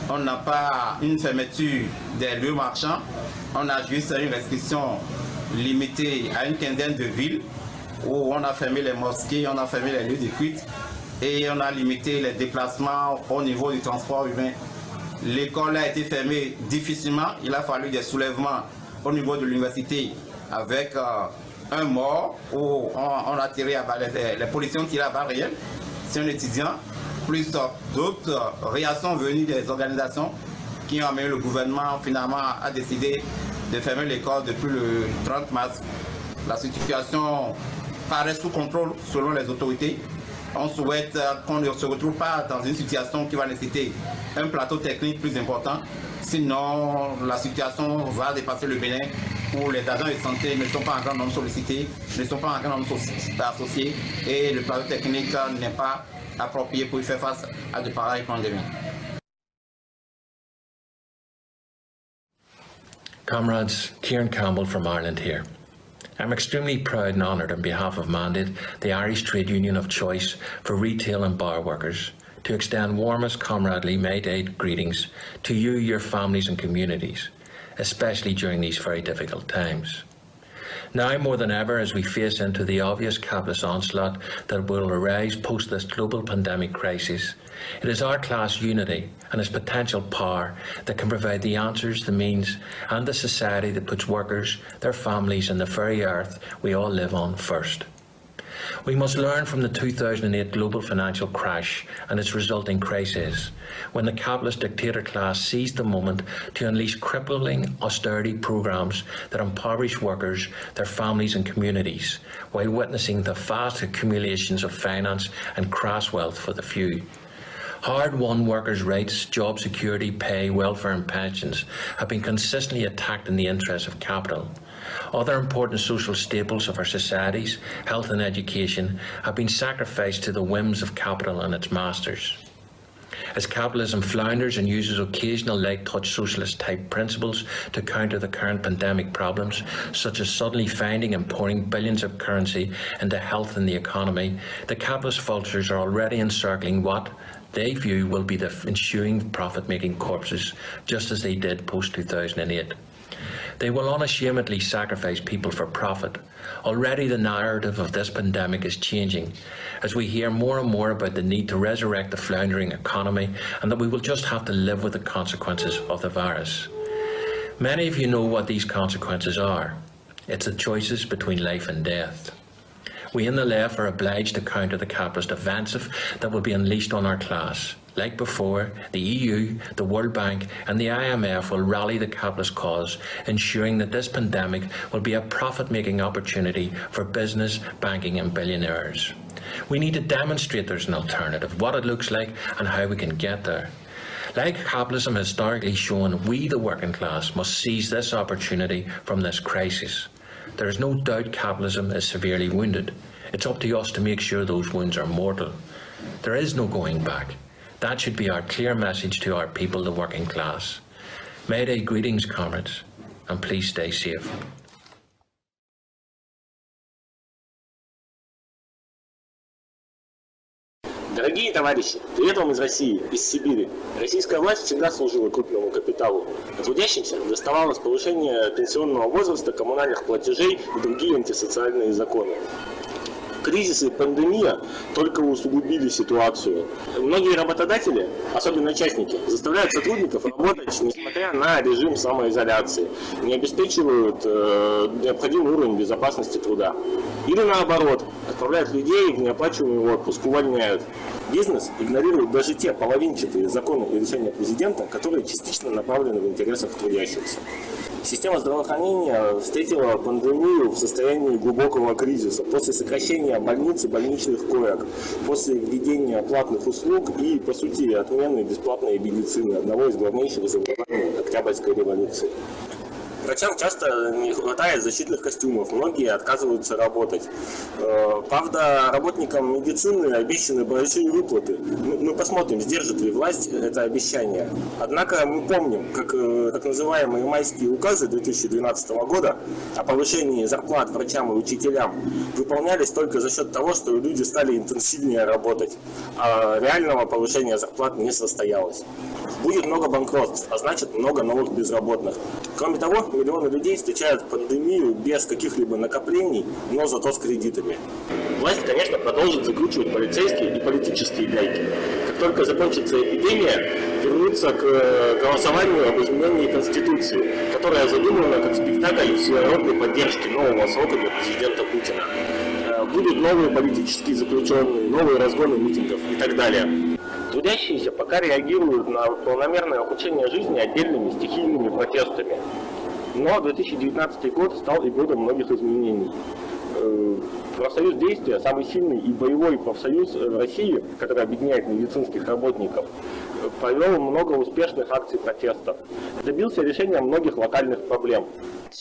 On n'a pas une fermeture des lieux marchands. On a juste une restriction limitée à une quinzaine de villes où on a fermé les mosquées, on a fermé les lieux de culte et on a limité les déplacements au niveau du transport urbain. L'école a été fermée difficilement. Il a fallu des soulèvements au niveau de l'université avec un mort où on a tiré à balles, les policiers ont tiré à balles réelles. C'est un étudiant, plus d'autres réactions venues des organisations qui ont amené le gouvernement finalement à décider de fermer l'école depuis le 30 mars. La situation paraît sous contrôle selon les autorités. On souhaite qu'on ne se retrouve pas dans une situation qui va nécessiter un plateau technique plus important. Sinon, la situation va dépasser le Bénin où les agents de santé ne sont pas en grand nombre sollicités, ne sont pas en grand nombre associés et le plateau technique n'est pas approprié pour y faire face à de pareilles pandémies. Comrades, Kieran Campbell from Ireland here. I'm extremely proud and honoured on behalf of Mandate, the Irish trade union of choice for retail and bar workers, to extend warmest comradely May Day greetings to you, your families and communities, especially during these very difficult times. Now more than ever, as we face into the obvious capitalist onslaught that will arise post this global pandemic crisis, it is our class unity and its potential power that can provide the answers, the means and the society that puts workers, their families and the very earth we all live on first. We must learn from the 2008 global financial crash and its resulting crisis, when the capitalist dictator class seized the moment to unleash crippling austerity programmes that impoverish workers, their families and communities, while witnessing the vast accumulations of finance and crass wealth for the few. Hard-won workers' rights, job security, pay, welfare and pensions have been consistently attacked in the interest of capital. Other important social staples of our societies, health and education, have been sacrificed to the whims of capital and its masters. As capitalism flounders and uses occasional light-touch socialist-type principles to counter the current pandemic problems, such as suddenly finding and pouring billions of currency into health and the economy, the capitalist vultures are already encircling what they view will be the ensuing profit-making corpses, just as they did post-2008. They will unashamedly sacrifice people for profit. Already the narrative of this pandemic is changing, as we hear more and more about the need to resurrect the floundering economy and that we will just have to live with the consequences of the virus. Many of you know what these consequences are. It's the choices between life and death. We in the left are obliged to counter the capitalist offensive that will be unleashed on our class. Like before, the EU, the World Bank and the IMF will rally the capitalist cause, ensuring that this pandemic will be a profit-making opportunity for business, banking and billionaires. We need to demonstrate there's an alternative, what it looks like and how we can get there. Like capitalism has historically shown, we the working class must seize this opportunity from this crisis. There is no doubt capitalism is severely wounded. It's up to us to make sure those wounds are mortal. There is no going back. That should be our clear message to our people, the working class. May Day greetings, comrades, and please stay safe. Дорогие товарищи, привет вам из России, из Сибири. Российская власть всегда служила крупному капиталу. Трудящимся доставалось повышение пенсионного возраста, коммунальных платежей и другие антисоциальные законы. Кризис и пандемия только усугубили ситуацию. Многие работодатели, особенно частники, заставляют сотрудников работать, несмотря на режим самоизоляции, не обеспечивают необходимый уровень безопасности труда. Или наоборот, отправляют людей в неоплачиваемый отпуск, увольняют. Бизнес игнорирует даже те половинчатые законы и решения президента, которые частично направлены в интересах трудящихся. Система здравоохранения встретила пандемию в состоянии глубокого кризиса после сокращения больниц и больничных коек, после введения платных услуг и, по сути, отмены бесплатной медицины, одного из главнейших заболеваний Октябрьской революции. Врачам часто не хватает защитных костюмов, многие отказываются работать. Правда, работникам медицины обещаны большие выплаты. Мы посмотрим, сдержит ли власть это обещание. Однако мы помним, как так называемые майские указы 2012 года о повышении зарплат врачам и учителям выполнялись только за счет того, что люди стали интенсивнее работать, а реального повышения зарплат не состоялось. Будет много банкротств, а значит много новых безработных. Кроме того, миллионы людей встречают пандемию без каких-либо накоплений, но зато с кредитами. Власть, конечно, продолжит закручивать полицейские и политические гайки. Как только закончится эпидемия, вернуться к голосованию об изменении Конституции, которая задумана как спектакль всенародной поддержки нового срока для президента Путина. Будут новые политические заключенные, новые разгоны митингов и так далее. Трудящиеся пока реагируют на планомерное ухудшение жизни отдельными стихийными протестами. Но 2019 год стал и годом многих изменений. Профсоюз «Действия», самый сильный и боевой профсоюз в России, который объединяет медицинских работников, провел много успешных акций протеста. Добился решения многих локальных проблем.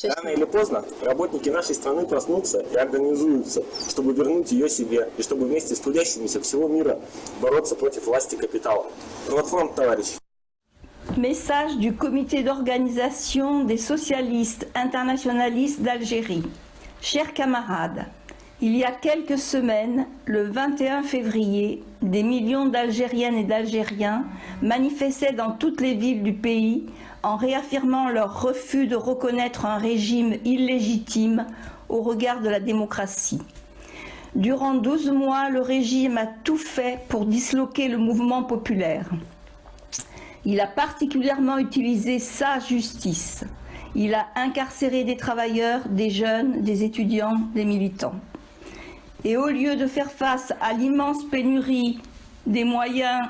Рано или поздно работники нашей страны проснутся и организуются, чтобы вернуть ее себе и чтобы вместе с трудящимися всего мира бороться против власти капитала. Вот фронт, товарищи. Message du comité d'organisation des socialistes internationalistes d'Algérie. Chers camarades, il y a quelques semaines, le 21 février, des millions d'Algériennes et d'Algériens manifestaient dans toutes les villes du pays en réaffirmant leur refus de reconnaître un régime illégitime au regard de la démocratie. Durant 12 mois, le régime a tout fait pour disloquer le mouvement populaire. Il a particulièrement utilisé sa justice. Il a incarcéré des travailleurs, des jeunes, des étudiants, des militants. Et au lieu de faire face à l'immense pénurie des moyens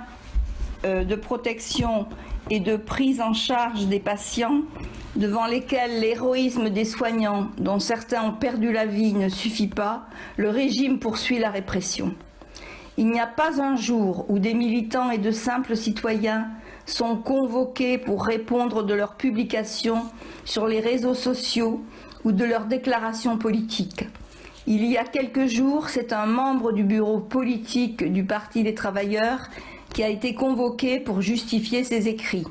de protection et de prise en charge des patients, devant lesquels l'héroïsme des soignants, dont certains ont perdu la vie, ne suffit pas, le régime poursuit la répression. Il n'y a pas un jour où des militants et de simples citoyens sont convoqués pour répondre de leurs publications sur les réseaux sociaux ou de leurs déclarations politiques. Il y a quelques jours, c'est un membre du bureau politique du Parti des travailleurs qui a été convoqué pour justifier ses écrits.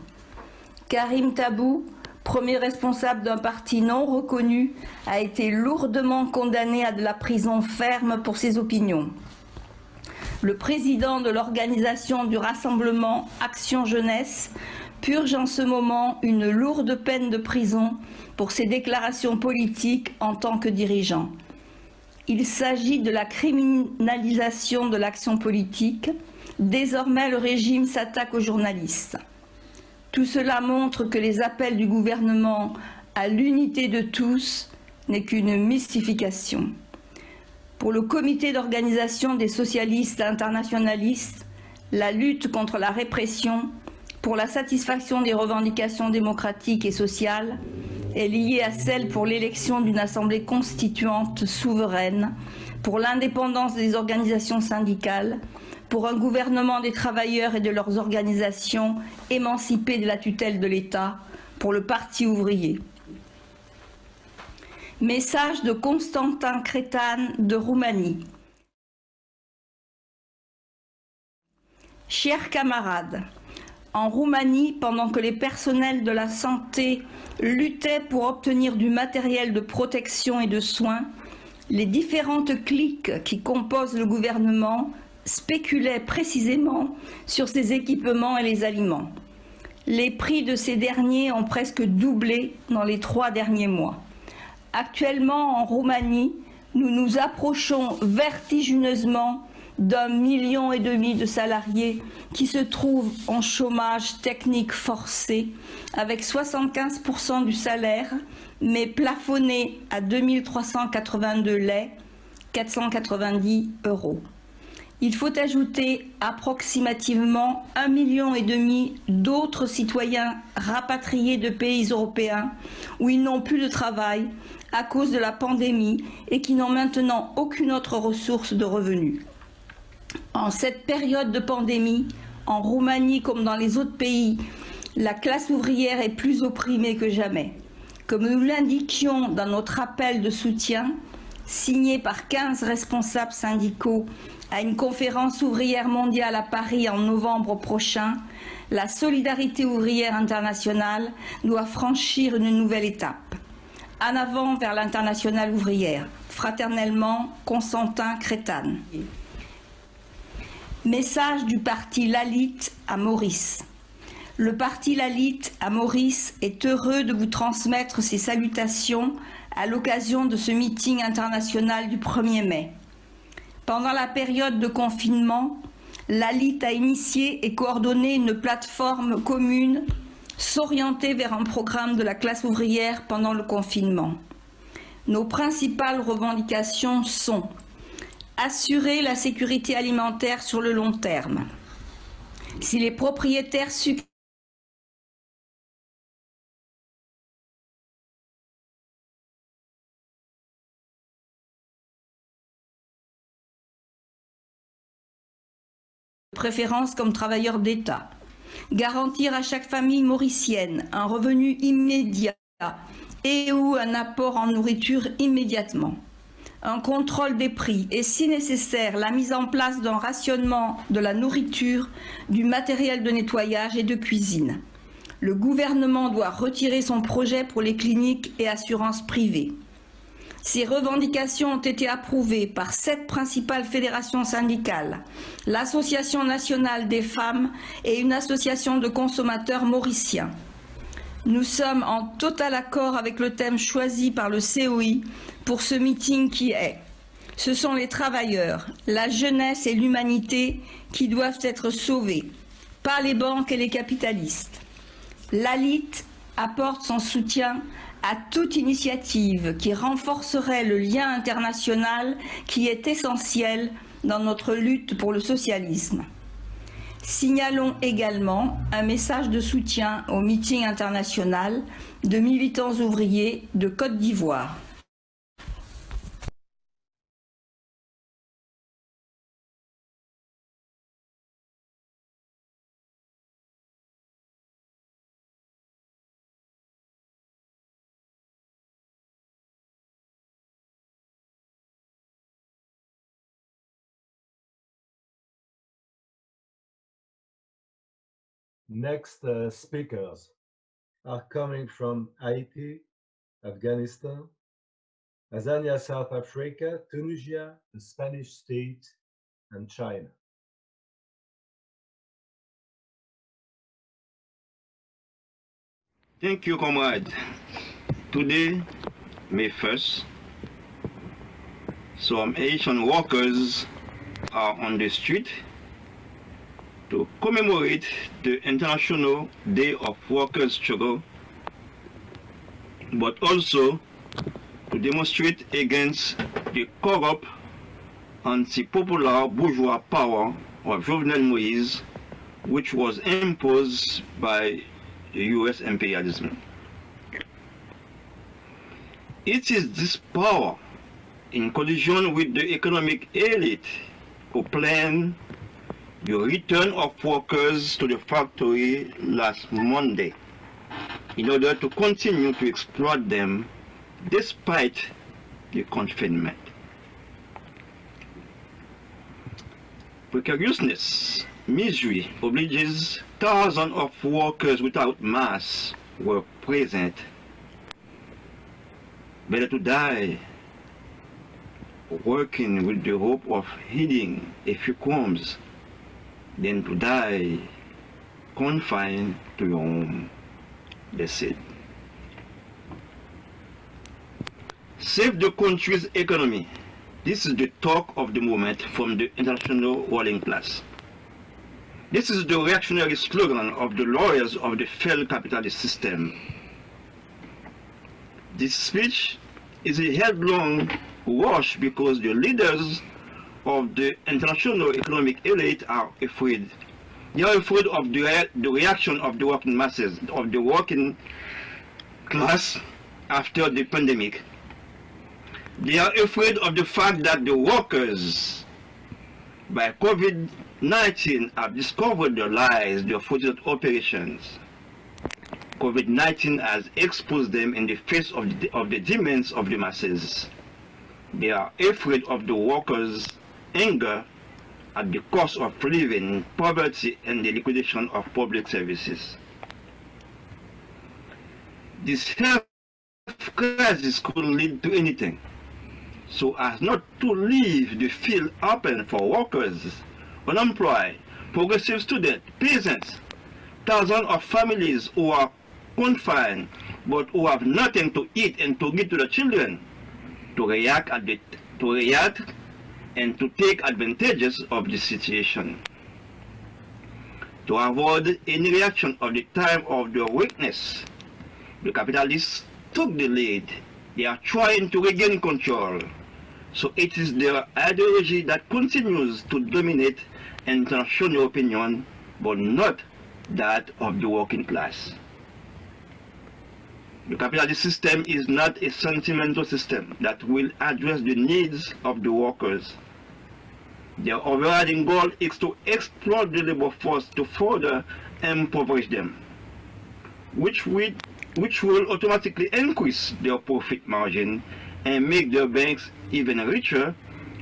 Karim Tabou, premier responsable d'un parti non reconnu, a été lourdement condamné à de la prison ferme pour ses opinions. Le président de l'organisation du rassemblement Action Jeunesse purge en ce moment une lourde peine de prison pour ses déclarations politiques en tant que dirigeant. Il s'agit de la criminalisation de l'action politique. Désormais, le régime s'attaque aux journalistes. Tout cela montre que les appels du gouvernement à l'unité de tous n'est qu'une mystification. Pour le comité d'organisation des socialistes internationalistes, la lutte contre la répression pour la satisfaction des revendications démocratiques et sociales est liée à celle pour l'élection d'une assemblée constituante souveraine, pour l'indépendance des organisations syndicales, pour un gouvernement des travailleurs et de leurs organisations émancipés de la tutelle de l'État, pour le Parti ouvrier. Message de Constantin Cretan de Roumanie. Chers camarades, en Roumanie, pendant que les personnels de la santé luttaient pour obtenir du matériel de protection et de soins, les différentes cliques qui composent le gouvernement spéculaient précisément sur ces équipements et les aliments. Les prix de ces derniers ont presque doublé dans les 3 derniers mois. Actuellement, en Roumanie, nous nous approchons vertigineusement d'1,5 million de salariés qui se trouvent en chômage technique forcé avec 75% du salaire, mais plafonné à 2 382 lei, 490 €. Il faut ajouter approximativement 1,5 million d'autres citoyens rapatriés de pays européens où ils n'ont plus de travail à cause de la pandémie et qui n'ont maintenant aucune autre ressource de revenus. En cette période de pandémie, en Roumanie comme dans les autres pays, la classe ouvrière est plus opprimée que jamais. Comme nous l'indiquions dans notre appel de soutien, signé par 15 responsables syndicaux à une conférence ouvrière mondiale à Paris en novembre prochain, la solidarité ouvrière internationale doit franchir une nouvelle étape. En avant vers l'internationale ouvrière. Fraternellement, Constantin Crétane. Message du parti Lalit à Maurice. Le parti Lalit à Maurice est heureux de vous transmettre ses salutations à l'occasion de ce meeting international du 1er mai. Pendant la période de confinement, Lalit a initié et coordonné une plateforme commune s'orienter vers un programme de la classe ouvrière pendant le confinement. Nos principales revendications sont assurer la sécurité alimentaire sur le long terme. Si les propriétaires préférence comme travailleurs d'État, garantir à chaque famille mauricienne un revenu immédiat et ou un apport en nourriture immédiatement, un contrôle des prix et si nécessaire la mise en place d'un rationnement de la nourriture, du matériel de nettoyage et de cuisine. Le gouvernement doit retirer son projet pour les cliniques et assurances privées. Ces revendications ont été approuvées par 7 principales fédérations syndicales, l'Association nationale des femmes et une association de consommateurs mauriciens. Nous sommes en total accord avec le thème choisi par le COI pour ce meeting qui est « Ce sont les travailleurs, la jeunesse et l'humanité qui doivent être sauvés, pas les banques et les capitalistes ». Lalit apporte son soutien à toute initiative qui renforcerait le lien international qui est essentiel dans notre lutte pour le socialisme. Signalons également un message de soutien au meeting international de militants ouvriers de Côte d'Ivoire. Next speakers are coming from Haiti, Afghanistan, Tanzania, South Africa, Tunisia, the Spanish state, and China. Thank you, comrade. Today, May 1st, some Haitian workers are on the street to commemorate the International Day of Workers' Struggle, but also to demonstrate against the corrupt, anti-popular bourgeois power of Jovenel Moïse, which was imposed by the US imperialism. It is this power, in collision with the economic elite, who planned the return of workers to the factory last Monday in order to continue to exploit them despite the confinement. Precariousness, misery obliges thousands of workers without masks were present. Better to die working with the hope of heeding a few crumbs than to die confined to your home, they said. Save the country's economy This is the talk of the moment from the international ruling class. This is the reactionary slogan of the lawyers of the failed capitalist system. This speech is a headlong rush because the leaders of the international economic elite are afraid. They are afraid of the reaction of the working masses, of the working class after the pandemic. They are afraid of the fact that the workers, by COVID-19, have discovered the lies, the fraudulent operations. COVID-19 has exposed them in the face of the demands of the masses. They are afraid of the workers' anger at the cost of living, poverty, and the liquidation of public services. This health crisis could lead to anything, so as not to leave the field open for workers, unemployed, progressive students, peasants, thousands of families who are confined but who have nothing to eat and to give to the children, to react and to take advantages of the situation. To avoid any reaction of the time of their weakness, the capitalists took the lead. They are trying to regain control. So it is their ideology that continues to dominate international opinion, but not that of the working class. The capitalist system is not a sentimental system that will address the needs of the workers. Their overriding goal is to exploit the labor force to further impoverish them, which will automatically increase their profit margin and make their banks even richer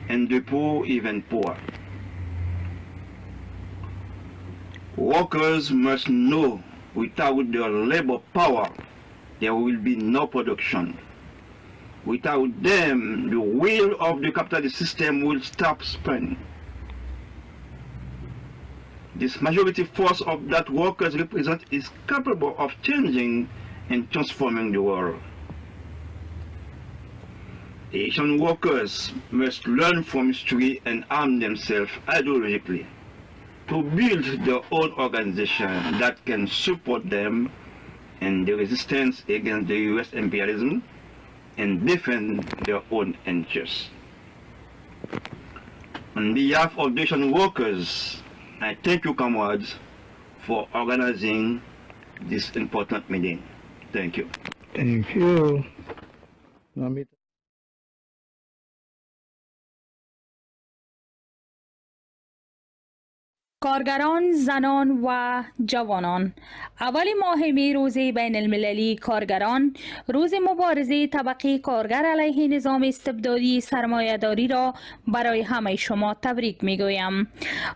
and the poor even poorer. Workers must know without their labor power there will be no production. Without them, the wheel of the capitalist system will stop spinning. This majority force of that workers represent is capable of changing and transforming the world. Asian workers must learn from history and arm themselves ideologically to build their own organization that can support them in the resistance against the US imperialism and defend their own interests. On behalf of the Asian workers, I thank you, comrades, for organizing this important meeting. Thank you. Thank you. کارگران، زنان و جوانان، اول ماه می روز بین المللی کارگران، روز مبارزه طبقه کارگر علیه نظام استبدادی سرمایه‌داری را برای همه شما تبریک می گویم.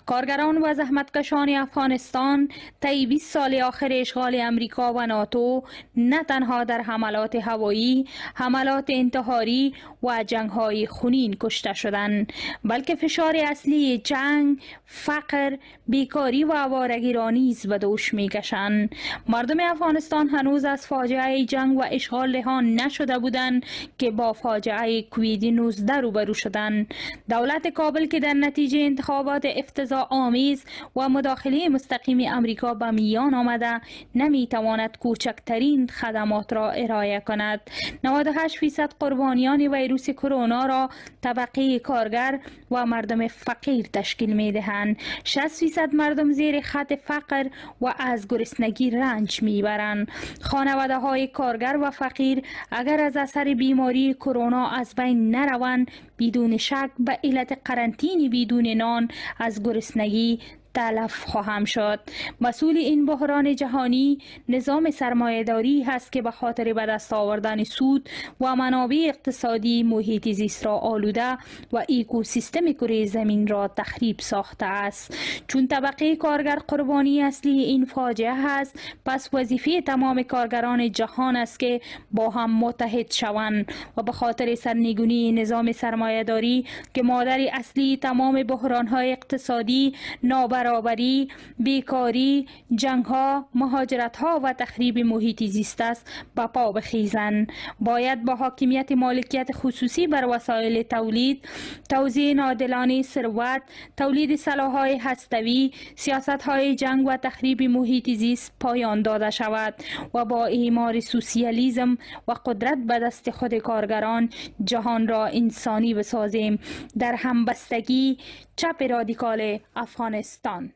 کارگران و زحمتکشان افغانستان طی 20 سال آخر اشغال امریکا و ناتو نه تنها در حملات هوایی، حملات انتحاری و جنگ‌های خونین کشته شدند، بلکه فشار اصلی جنگ، فقر، بیکاری و آوارگی را نیز به دوش می‌کشند. مردم افغانستان هنوز از فاجعه جنگ و اشغال رهان نشده بودند که با فاجعه کووید 19 روبرو شدند. دولت کابل که در نتیجه انتخابات افتضاح آمیز و مداخله مستقیم امریکا به میان آمده نمیتواند کوچکترین خدمات را ارائه کند. 98% قربانیان ویروس کرونا را طبقه کارگر و مردم فقیر تشکیل می‌دهند. 60% مردم زیر خط فقر و از گرسنگی رنج میبرند. خانواده های کارگر و فقیر اگر از اثر بیماری کرونا از بین نروند، بدون شک به علت قرنطینه بدون نان از گرسنگی تلف خواهم شد. مسئول این بحران جهانی نظام سرمایه‌داری هست که به خاطر به دست آوردن سود و منابع اقتصادی محیط زیست را آلوده و اکوسیستم کره زمین را تخریب ساخته است. چون طبقه کارگر قربانی اصلی این فاجعه است، پس وظیفه تمام کارگران جهان است که با هم متحد شوند و به خاطر سرنگونی نظام سرمایه‌داری که مادر اصلی تمام بحران‌های اقتصادی، نابرابری نابرابری، بیکاری، جنگ‌ها، مهاجرت‌ها و تخریب محیط زیست است به پا بخیزند. باید با حاکمیت مالکیت خصوصی بر وسایل تولید، توزیع ناعادلانه ثروت، تولید سلاح‌های هسته‌ای، سیاست‌های جنگ و تخریب محیط زیست پایان داده شود و با اعمار سوسیالیسم و قدرت به دست خود کارگران جهان را انسانی بسازیم. در همبستگی چپ رادیکال افغانستان.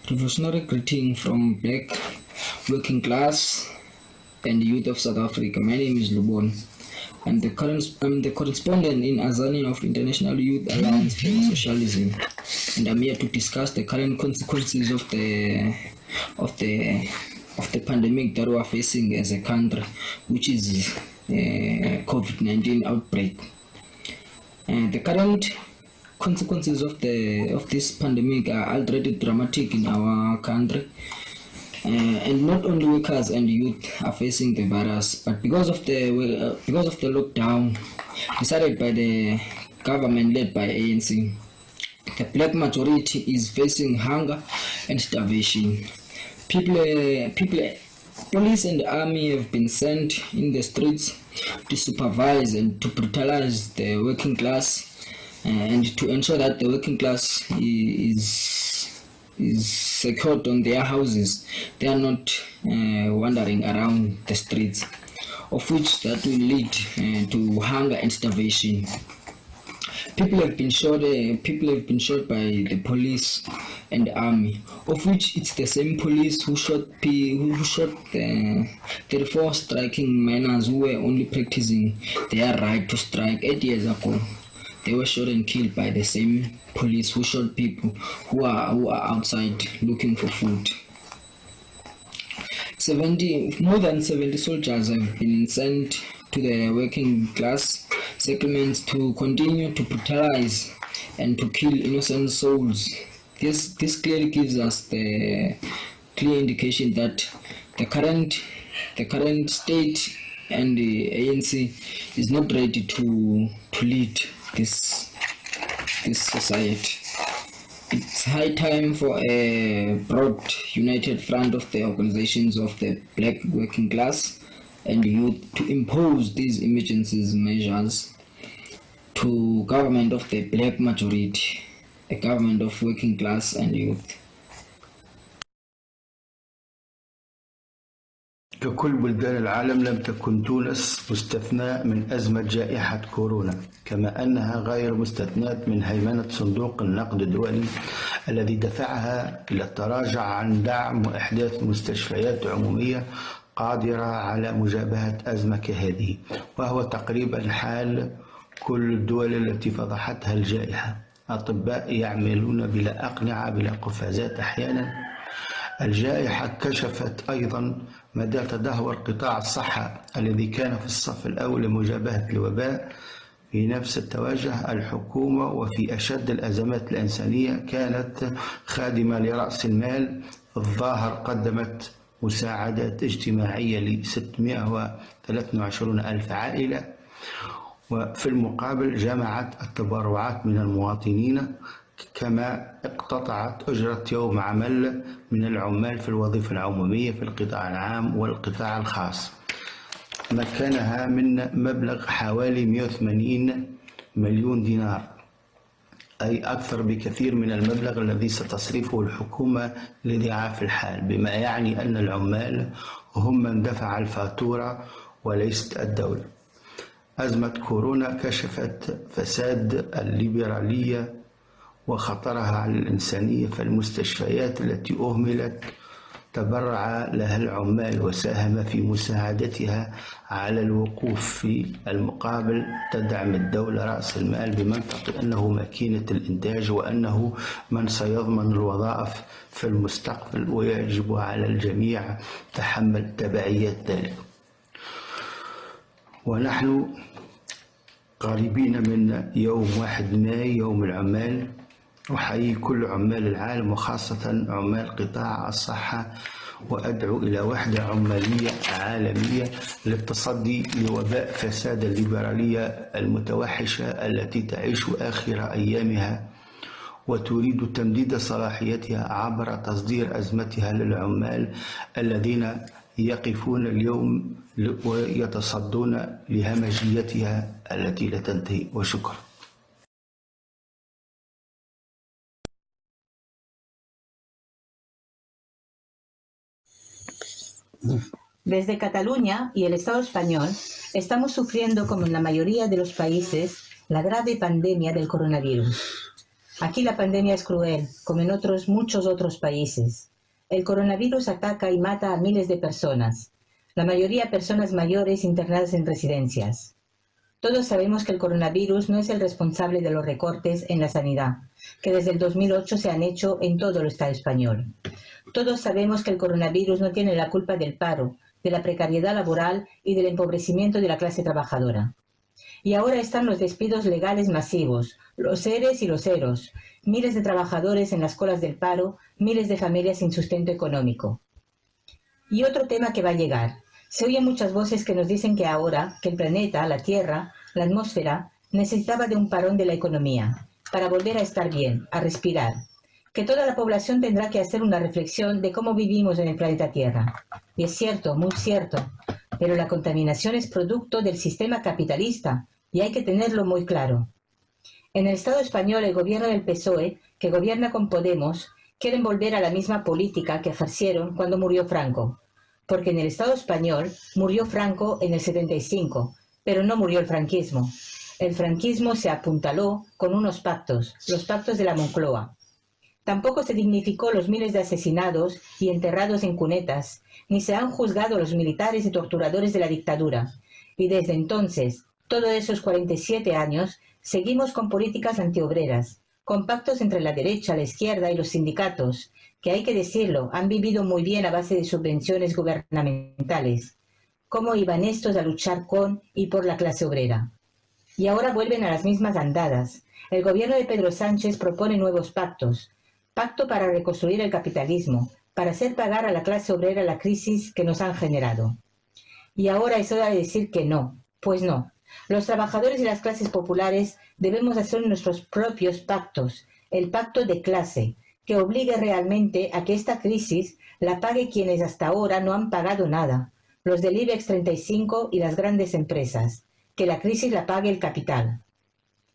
Revolutionary greeting from black working class and youth of South Africa. My name is Lubon. I'm the correspondent in Azani of International Youth Alliance for Socialism, and I'm here to discuss the current consequences of the pandemic that we are facing as a country, which is COVID-19 outbreak. The current consequences of this pandemic are already dramatic in our country. And not only workers and youth are facing the virus, but because of the lockdown decided by the government led by ANC, the black majority is facing hunger and starvation. Police and army have been sent in the streets to supervise and to brutalize the working class, and to ensure that the working class is secured on their houses. They are not wandering around the streets, of which that will lead to hunger and starvation. People have been shot by the police and army, of which it's the same police who shot 34 striking miners who were only practicing their right to strike 8 years ago. They were shot and killed by the same police who shot people who are outside looking for food. More than 70 soldiers have been sent to the working class settlements to continue to brutalize and to kill innocent souls. This clearly gives us the clear indication that the current state and the ANC is not ready to lead this society. It's high time for a broad united front of the organizations of the black working class and youth to impose these emergency measures to government of the black majority, a government of working class and youth. ككل بلدان العالم لم تكن تونس مستثناء من أزمة جائحة كورونا، كما أنها غير مستثناة من هيمنة صندوق النقد الدولي الذي دفعها إلى التراجع عن دعم وإحداث مستشفيات عمومية قادرة على مجابهة أزمة كهذه، وهو تقريبا حال كل الدول التي فضحتها الجائحة. أطباء يعملون بلا أقنعة بلا قفازات أحيانا. الجائحة كشفت أيضا مدى تدهور قطاع الصحة الذي كان في الصف الأول لمجابهة الوباء. في نفس التوجه الحكومة وفي أشد الأزمات الإنسانية كانت خادمة لرأس المال. الظاهر قدمت مساعدات اجتماعية ل 623 ألف عائلة، وفي المقابل جمعت التبرعات من المواطنين، كما اقتطعت أجرة يوم عمل من العمال في الوظيفة العمومية في القطاع العام والقطاع الخاص، مكنها من مبلغ حوالي 180 مليون دينار، أي أكثر بكثير من المبلغ الذي ستصرفه الحكومة لضعاف الحال، بما يعني أن العمال هم من دفع الفاتورة وليست الدولة. أزمة كورونا كشفت فساد الليبرالية وخطرها على الإنسانية، فالمستشفيات التي أهملت تبرع لها العمال وساهم في مساعدتها على الوقوف. في المقابل تدعم الدولة رأس المال بمنطق أنه ماكينة الإنتاج وأنه من سيضمن الوظائف في المستقبل، ويجب على الجميع تحمل تبعيات ذلك. ونحن قريبين من يوم 1 ماي يوم العمال. أحيي كل عمال العالم وخاصة عمال قطاع الصحة وأدعو إلى وحدة عمالية عالمية للتصدي لوباء فساد الليبرالية المتوحشة التي تعيش آخر أيامها وتريد تمديد صلاحيتها عبر تصدير أزمتها للعمال الذين يقفون اليوم ويتصدون لهمجيتها التي لا تنتهي. وشكرا. Desde Cataluña y el Estado español estamos sufriendo, como en la mayoría de los países, la grave pandemia del coronavirus. Aquí la pandemia es cruel, como en muchos otros países. El coronavirus ataca y mata a miles de personas, la mayoría personas mayores internadas en residencias. Todos sabemos que el coronavirus no es el responsable de los recortes en la sanidad, que desde el 2008 se han hecho en todo el Estado español. Todos sabemos que el coronavirus no tiene la culpa del paro, de la precariedad laboral y del empobrecimiento de la clase trabajadora. Y ahora están los despidos legales masivos, los ERES y los EROS, miles de trabajadores en las colas del paro, miles de familias sin sustento económico. Y otro tema que va a llegar. Se oyen muchas voces que nos dicen que ahora, que el planeta, la Tierra, la atmósfera, necesitaba de un parón de la economía, para volver a estar bien, a respirar. Que toda la población tendrá que hacer una reflexión de cómo vivimos en el planeta Tierra. Y es cierto, muy cierto, pero la contaminación es producto del sistema capitalista y hay que tenerlo muy claro. En el Estado español, el gobierno del PSOE, que gobierna con Podemos, quieren volver a la misma política que ejercieron cuando murió Franco. Porque en el Estado español murió Franco en el 75, pero no murió el franquismo. El franquismo se apuntaló con unos pactos, los pactos de la Moncloa. Tampoco se dignificó los miles de asesinados y enterrados en cunetas, ni se han juzgado los militares y torturadores de la dictadura. Y desde entonces, todos esos 47 años, seguimos con políticas antiobreras, con pactos entre la derecha, la izquierda y los sindicatos, que hay que decirlo, han vivido muy bien a base de subvenciones gubernamentales. ¿Cómo iban estos a luchar con y por la clase obrera? Y ahora vuelven a las mismas andadas. El gobierno de Pedro Sánchez propone nuevos pactos. Pacto para reconstruir el capitalismo, para hacer pagar a la clase obrera la crisis que nos han generado. Y ahora es hora de decir que no. Pues no. Los trabajadores y las clases populares debemos hacer nuestros propios pactos, el pacto de clase, que obligue realmente a que esta crisis la pague quienes hasta ahora no han pagado nada, los del IBEX 35 y las grandes empresas, que la crisis la pague el capital.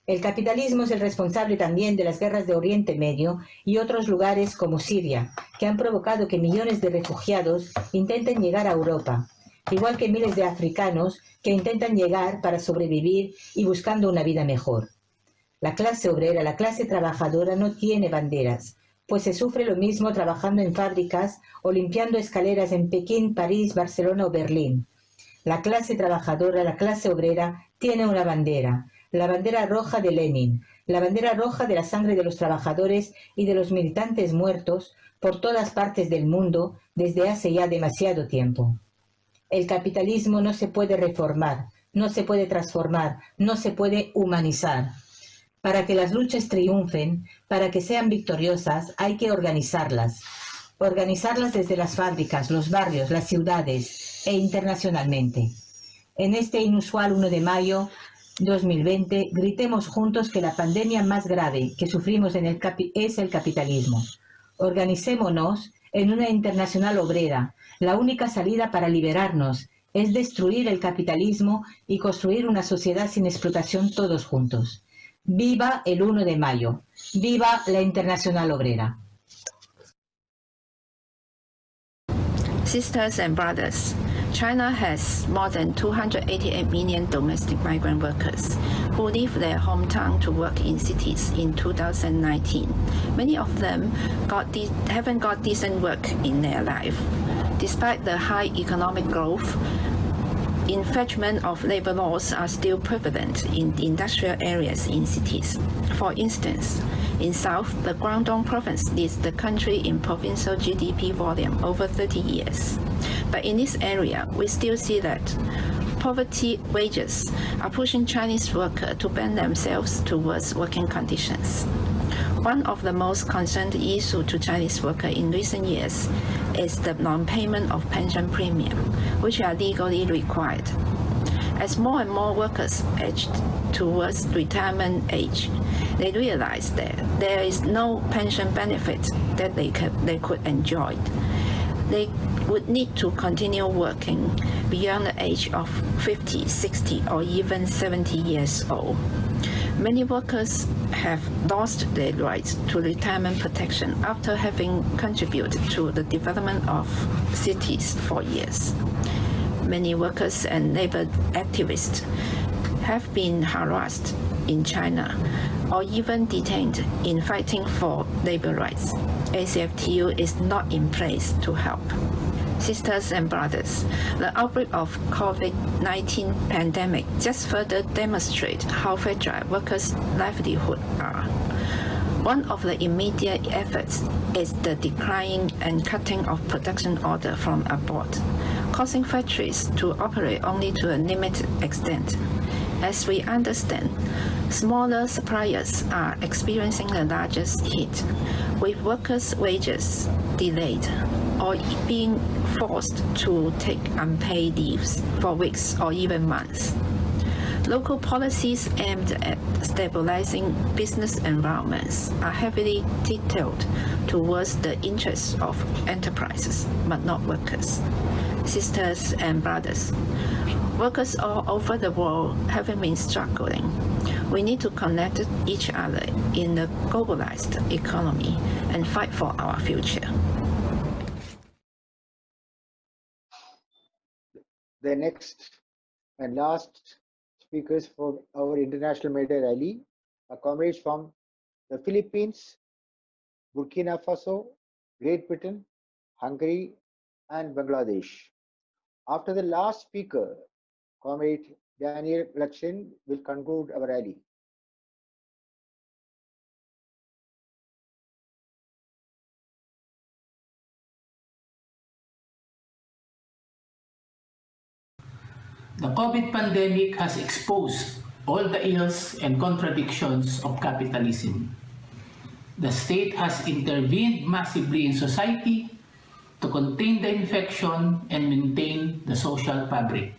El capitalismo es el responsable también de las guerras de Oriente Medio y otros lugares como Siria, que han provocado que millones de refugiados intenten llegar a Europa, igual que miles de africanos que intentan llegar para sobrevivir y buscando una vida mejor. La clase obrera, la clase trabajadora no tiene banderas, pues se sufre lo mismo trabajando en fábricas o limpiando escaleras en Pekín, París, Barcelona o Berlín. La clase trabajadora, la clase obrera, tiene una bandera, la bandera roja de Lenin, la bandera roja de la sangre de los trabajadores y de los militantes muertos por todas partes del mundo desde hace ya demasiado tiempo. El capitalismo no se puede reformar, no se puede transformar, no se puede humanizar. Para que las luchas triunfen, para que sean victoriosas, hay que organizarlas. Organizarlas desde las fábricas, los barrios, las ciudades e internacionalmente. En este inusual 1 de mayo 2020, gritemos juntos que la pandemia más grave que sufrimos es el capitalismo. Organicémonos en una internacional obrera. La única salida para liberarnos es destruir el capitalismo y construir una sociedad sin explotación todos juntos. ¡Viva el 1 de mayo! ¡Viva la Internacional Obrera! Sisters and brothers, China has more than 288 million domestic migrant workers who leave their hometown to work in cities in 2019. Many of them haven't got decent work in their life. Despite the high economic growth, infringement of labor laws are still prevalent in industrial areas in cities. For instance, in South, the Guangdong province leads the country in provincial GDP volume over 30 years. But in this area, we still see that poverty wages are pushing Chinese workers to bend themselves towards working conditions. One of the most concerned issues to Chinese workers in recent years is the non-payment of pension premium, which are legally required. As more and more workers age towards retirement age, they realize that there is no pension benefit that they could enjoy. They would need to continue working beyond the age of 50, 60, or even 70 years old. Many workers have lost their rights to retirement protection after having contributed to the development of cities for years. Many workers and labor activists have been harassed in China or even detained in fighting for labor rights. ACFTU is not in place to help. Sisters and brothers, the outbreak of COVID-19 pandemic just further demonstrates how fragile workers' livelihoods are. One of the immediate efforts is the declining and cutting of production orders from abroad, causing factories to operate only to a limited extent. As we understand, smaller suppliers are experiencing the largest hit, with workers' wages delayed or being forced to take unpaid leaves for weeks or even months. Local policies aimed at stabilizing business environments are heavily tilted towards the interests of enterprises, but not workers. Sisters and brothers, workers all over the world have been struggling. We need to connect each other in a globalized economy and fight for our future. The next and last speakers for our International May Day rally are comrades from the Philippines, Burkina Faso, Great Britain, Hungary, and Bangladesh. After the last speaker, Comrade Daniel Lakshin will conclude our rally. The COVID pandemic has exposed all the ills and contradictions of capitalism. The state has intervened massively in society to contain the infection and maintain the social fabric.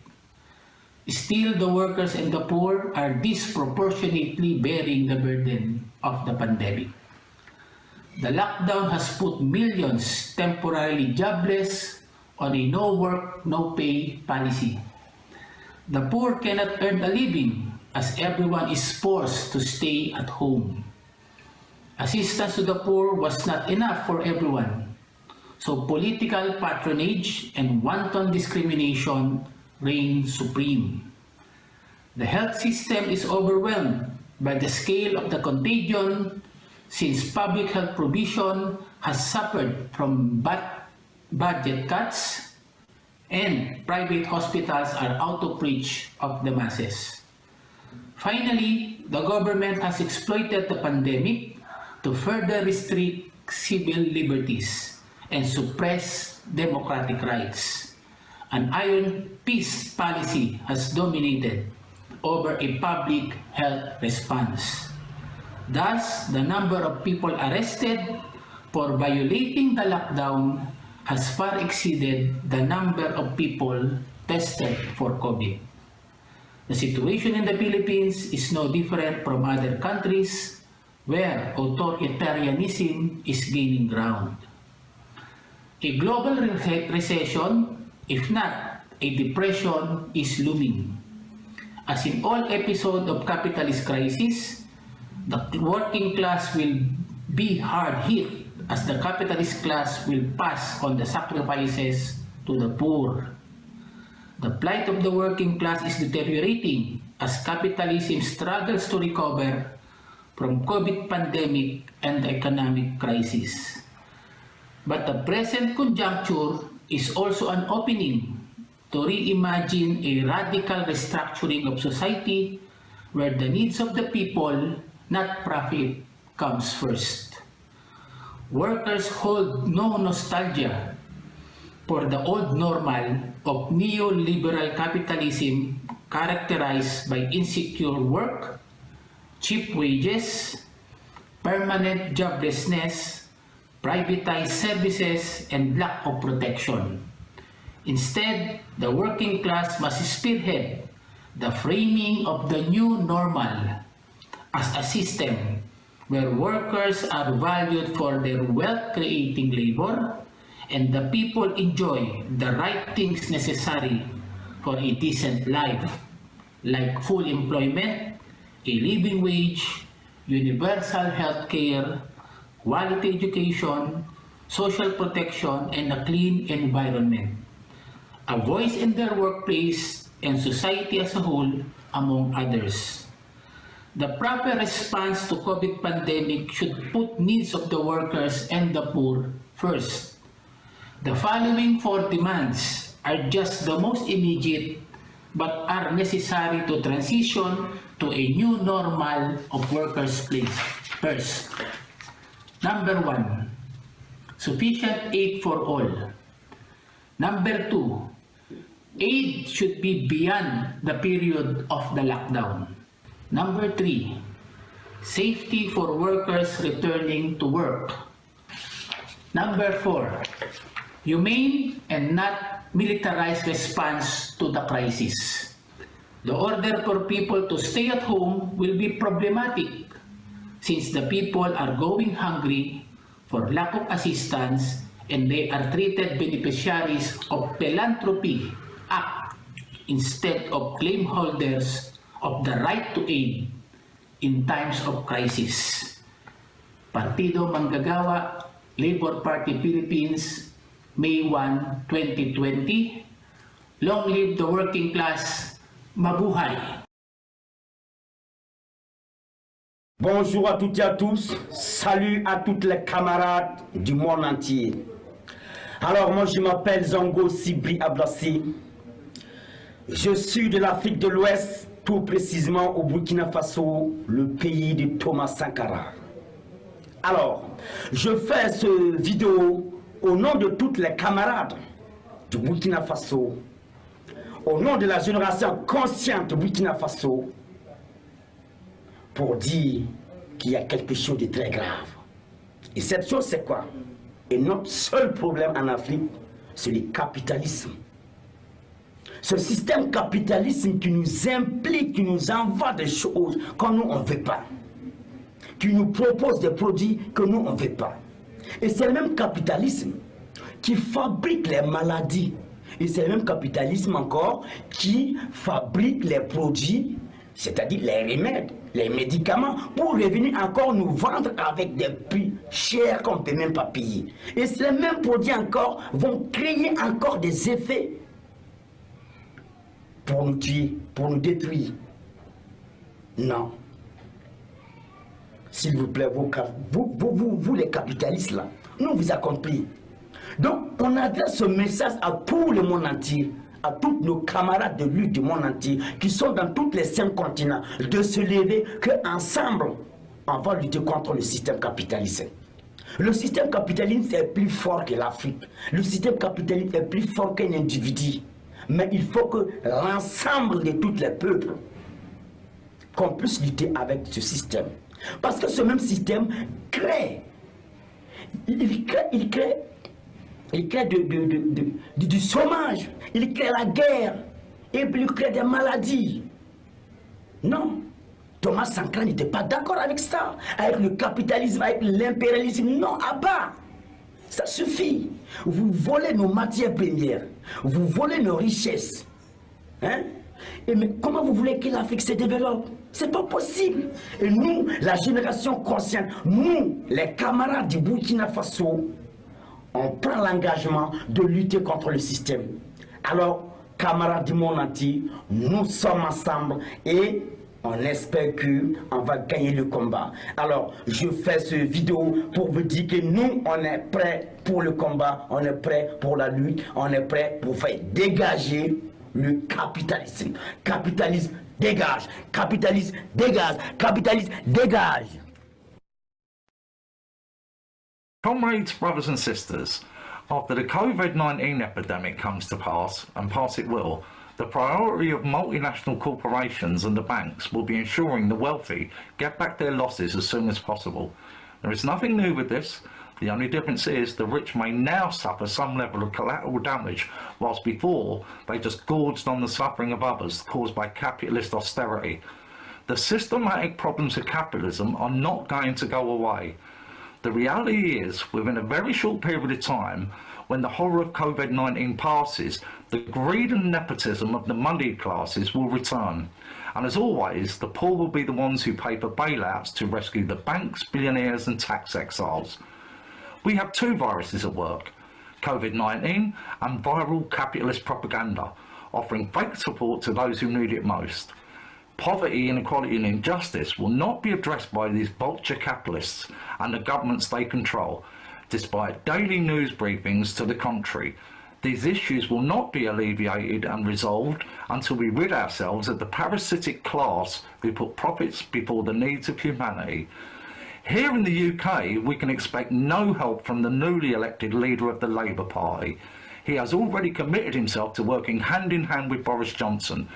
Still, the workers and the poor are disproportionately bearing the burden of the pandemic. The lockdown has put millions temporarily jobless on a no work, no pay policy. The poor cannot earn a living as everyone is forced to stay at home. Assistance to the poor was not enough for everyone, so political patronage and wanton discrimination reign supreme. The health system is overwhelmed by the scale of the contagion since public health provision has suffered from budget cuts and private hospitals are out of reach of the masses. Finally, the government has exploited the pandemic to further restrict civil liberties and suppress democratic rights. An iron fist policy has dominated over a public health response. Thus, the number of people arrested for violating the lockdown has far exceeded the number of people tested for COVID. The situation in the Philippines is no different from other countries where authoritarianism is gaining ground. A global recession, if not a depression, is looming. As in all episodes of capitalist crisis, the working class will be hard hit as the capitalist class will pass on the sacrifices to the poor. The plight of the working class is deteriorating as capitalism struggles to recover from COVID pandemic and the economic crisis. But the present conjuncture is also an opening to reimagine a radical restructuring of society where the needs of the people, not profit, comes first. Workers hold no nostalgia for the old normal of neoliberal capitalism characterized by insecure work, cheap wages, permanent joblessness, privatized services, and lack of protection. Instead, the working class must spearhead the framing of the new normal as a system where workers are valued for their wealth-creating labor and the people enjoy the right things necessary for a decent life, like full employment, a living wage, universal health care, quality education, social protection, and a clean environment. A voice in their workplace and society as a whole, among others. The proper response to COVID pandemic should put needs of the workers and the poor first. The following 4 demands are just the most immediate but are necessary to transition to a new normal of workers' place. First, number 1, sufficient aid for all. Number 2, aid should be beyond the period of the lockdown. Number 3, safety for workers returning to work. Number 4, humane and not militarized response to the crisis. The order for people to stay at home will be problematic since the people are going hungry for lack of assistance and they are treated beneficiaries of Philanthropy Act instead of claim holders of the right to aid in times of crisis. Partido Manggagawa, Labor Party Philippines, May 1, 2020. Long live the working class. Mabuhay! Bonjour à toutes et à tous, salut à toutes les camarades du monde entier. Alors moi je m'appelle Zango Sibri Ablasi, je suis de l'Afrique de l'Ouest, tout précisément au Burkina Faso, le pays de Thomas Sankara. Alors, je fais ce vidéo au nom de toutes les camarades du Burkina Faso, au nom de la génération consciente du Burkina Faso, pour dire qu'il y a quelque chose de très grave. Et cette chose, c'est quoi? Et notre seul problème en Afrique, c'est le capitalisme. Ce système capitaliste qui nous implique, qui nous envoie des choses que nous, on ne veut pas. Qui nous propose des produits que nous, on ne veut pas. Et c'est le même capitalisme qui fabrique les maladies. Et c'est le même capitalisme encore qui fabrique les produits, c'est-à-dire les remèdes, les médicaments, pour revenir encore nous vendre avec des prix chers qu'on ne peut même pas payer. Et ces mêmes produits encore vont créer encore des effets pour nous tuer, pour nous détruire. Non. S'il vous plaît, vous les capitalistes là, nous vous avons compris. Donc, on adresse ce message à tout le monde entier, à tous nos camarades de lutte du monde entier, qui sont dans tous les 5 continents, de se lever, qu'ensemble, on va lutter contre le système capitaliste. Le système capitaliste est plus fort que l'Afrique. Le système capitaliste est plus fort qu'un individu. Mais il faut que l'ensemble de tous les peuples, qu'on puisse lutter avec ce système. Parce que ce même système crée, il crée du chômage, il crée la guerre, et puis il crée des maladies. Non, Thomas Sankara n'était pas d'accord avec ça, avec le capitalisme, avec l'impérialisme. Non, à bas, ça suffit. Vous volez nos matières premières, vous volez nos richesses. Hein? Et mais comment vous voulez que l'Afrique se développe? C'est pas possible. Et nous, la génération consciente, nous, les camarades du Burkina Faso, on prend l'engagement de lutter contre le système. Alors, camarades du monde entier, nous sommes ensemble et on espère qu'on va gagner le combat. Alors, je fais cette vidéo pour vous dire que nous, on est prêts pour le combat, on est prêts pour la lutte, on est prêts pour faire dégager le capitalisme. Capitalisme, dégage. Capitalisme, dégage. Capitalisme, dégage. Comrades, brothers and sisters, after the COVID-19 epidemic comes to pass, and pass it will, The priority of multinational corporations and the banks will be ensuring the wealthy get back their losses as soon as possible. There is nothing new with this. The only difference is the rich may now suffer some level of collateral damage, whilst before they just gorged on the suffering of others caused by capitalist austerity. The systematic problems of capitalism are not going to go away. The reality is, within a very short period of time, when the horror of COVID-19 passes, the greed and nepotism of the moneyed classes will return. And as always, the poor will be the ones who pay for bailouts to rescue the banks, billionaires and tax exiles. We have two viruses at work, COVID-19 and viral capitalist propaganda, offering fake support to those who need it most. Poverty, inequality and injustice will not be addressed by these vulture capitalists and the governments they control, despite daily news briefings to the contrary. These issues will not be alleviated and resolved until we rid ourselves of the parasitic class who put profits before the needs of humanity. Here in the UK, we can expect no help from the newly elected leader of the Labour Party. He has already committed himself to working hand in hand with Boris Johnson.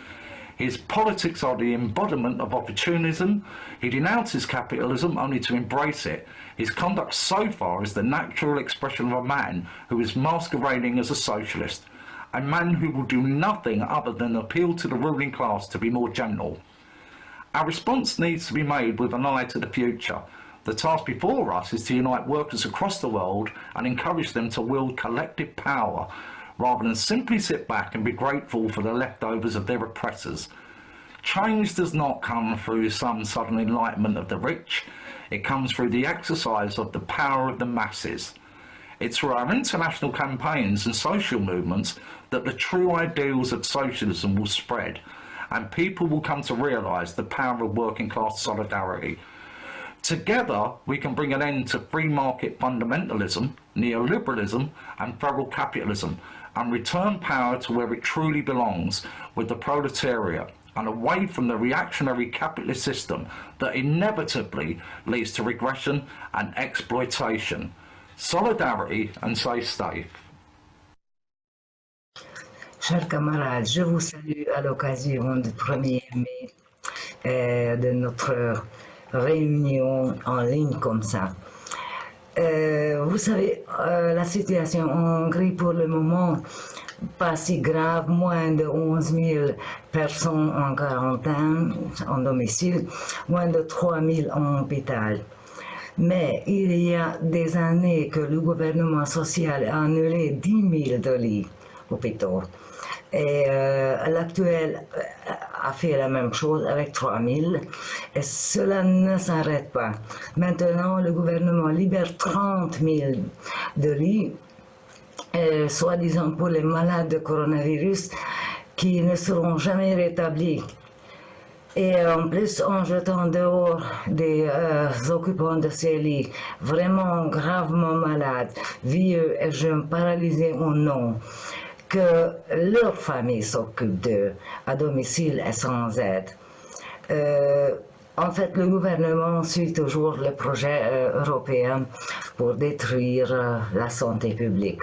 His politics are the embodiment of opportunism. He denounces capitalism only to embrace it. His conduct so far is the natural expression of a man who is masquerading as a socialist, a man who will do nothing other than appeal to the ruling class to be more gentle. Our response needs to be made with an eye to the future. The task before us is to unite workers across the world and encourage them to wield collective power, rather than simply sit back and be grateful for the leftovers of their oppressors. Change does not come through some sudden enlightenment of the rich. It comes through the exercise of the power of the masses. It's through our international campaigns and social movements that the true ideals of socialism will spread, and people will come to realise the power of working class solidarity. Together, we can bring an end to free market fundamentalism, neoliberalism and feral capitalism, and return power to where it truly belongs, with the proletariat, and away from the reactionary capitalist system that inevitably leads to regression and exploitation. Solidarity and stay safe. Chers camarades, je vous salue à l'occasion du 1er mai de notre réunion en ligne comme ça. Vous savez, la situation en Hongrie pour le moment, pas si grave, moins de 11 000 personnes en quarantaine, en domicile, moins de 3 000 en hôpital. Mais il y a des années que le gouvernement social a annulé 10 000 de lits hôpitaux. Et l'actuel a fait la même chose avec 3 000 et cela ne s'arrête pas. Maintenant, le gouvernement libère 30 000 de lits, soi-disant pour les malades de coronavirus qui ne seront jamais rétablis. Et en plus, en jetant dehors des occupants de ces lits vraiment gravement malades, vieux et jeunes, paralysés ou non, que leur famille s'occupe d'eux à domicile et sans aide. En fait, le gouvernement suit toujours le projet européen pour détruire la santé publique.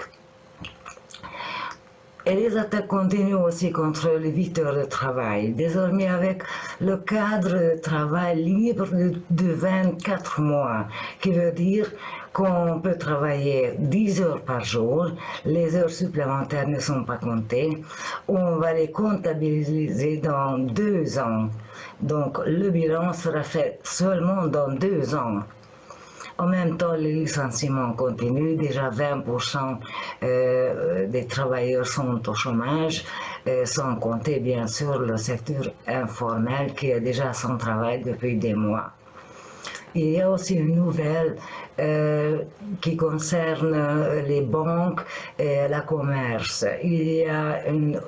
Et les attaques continuent aussi contre les 8 heures de travail. Désormais, avec le cadre de travail libre de 24 mois, qui veut dire qu'on peut travailler 10 heures par jour, les heures supplémentaires ne sont pas comptées, on va les comptabiliser dans 2 ans. Donc le bilan sera fait seulement dans 2 ans. En même temps, les licenciements continuent. Déjà 20% des travailleurs sont au chômage, sans compter bien sûr le secteur informel qui est déjà sans travail depuis des mois. Il y a aussi une nouvelle qui concerne les banques et le commerce. Il y a une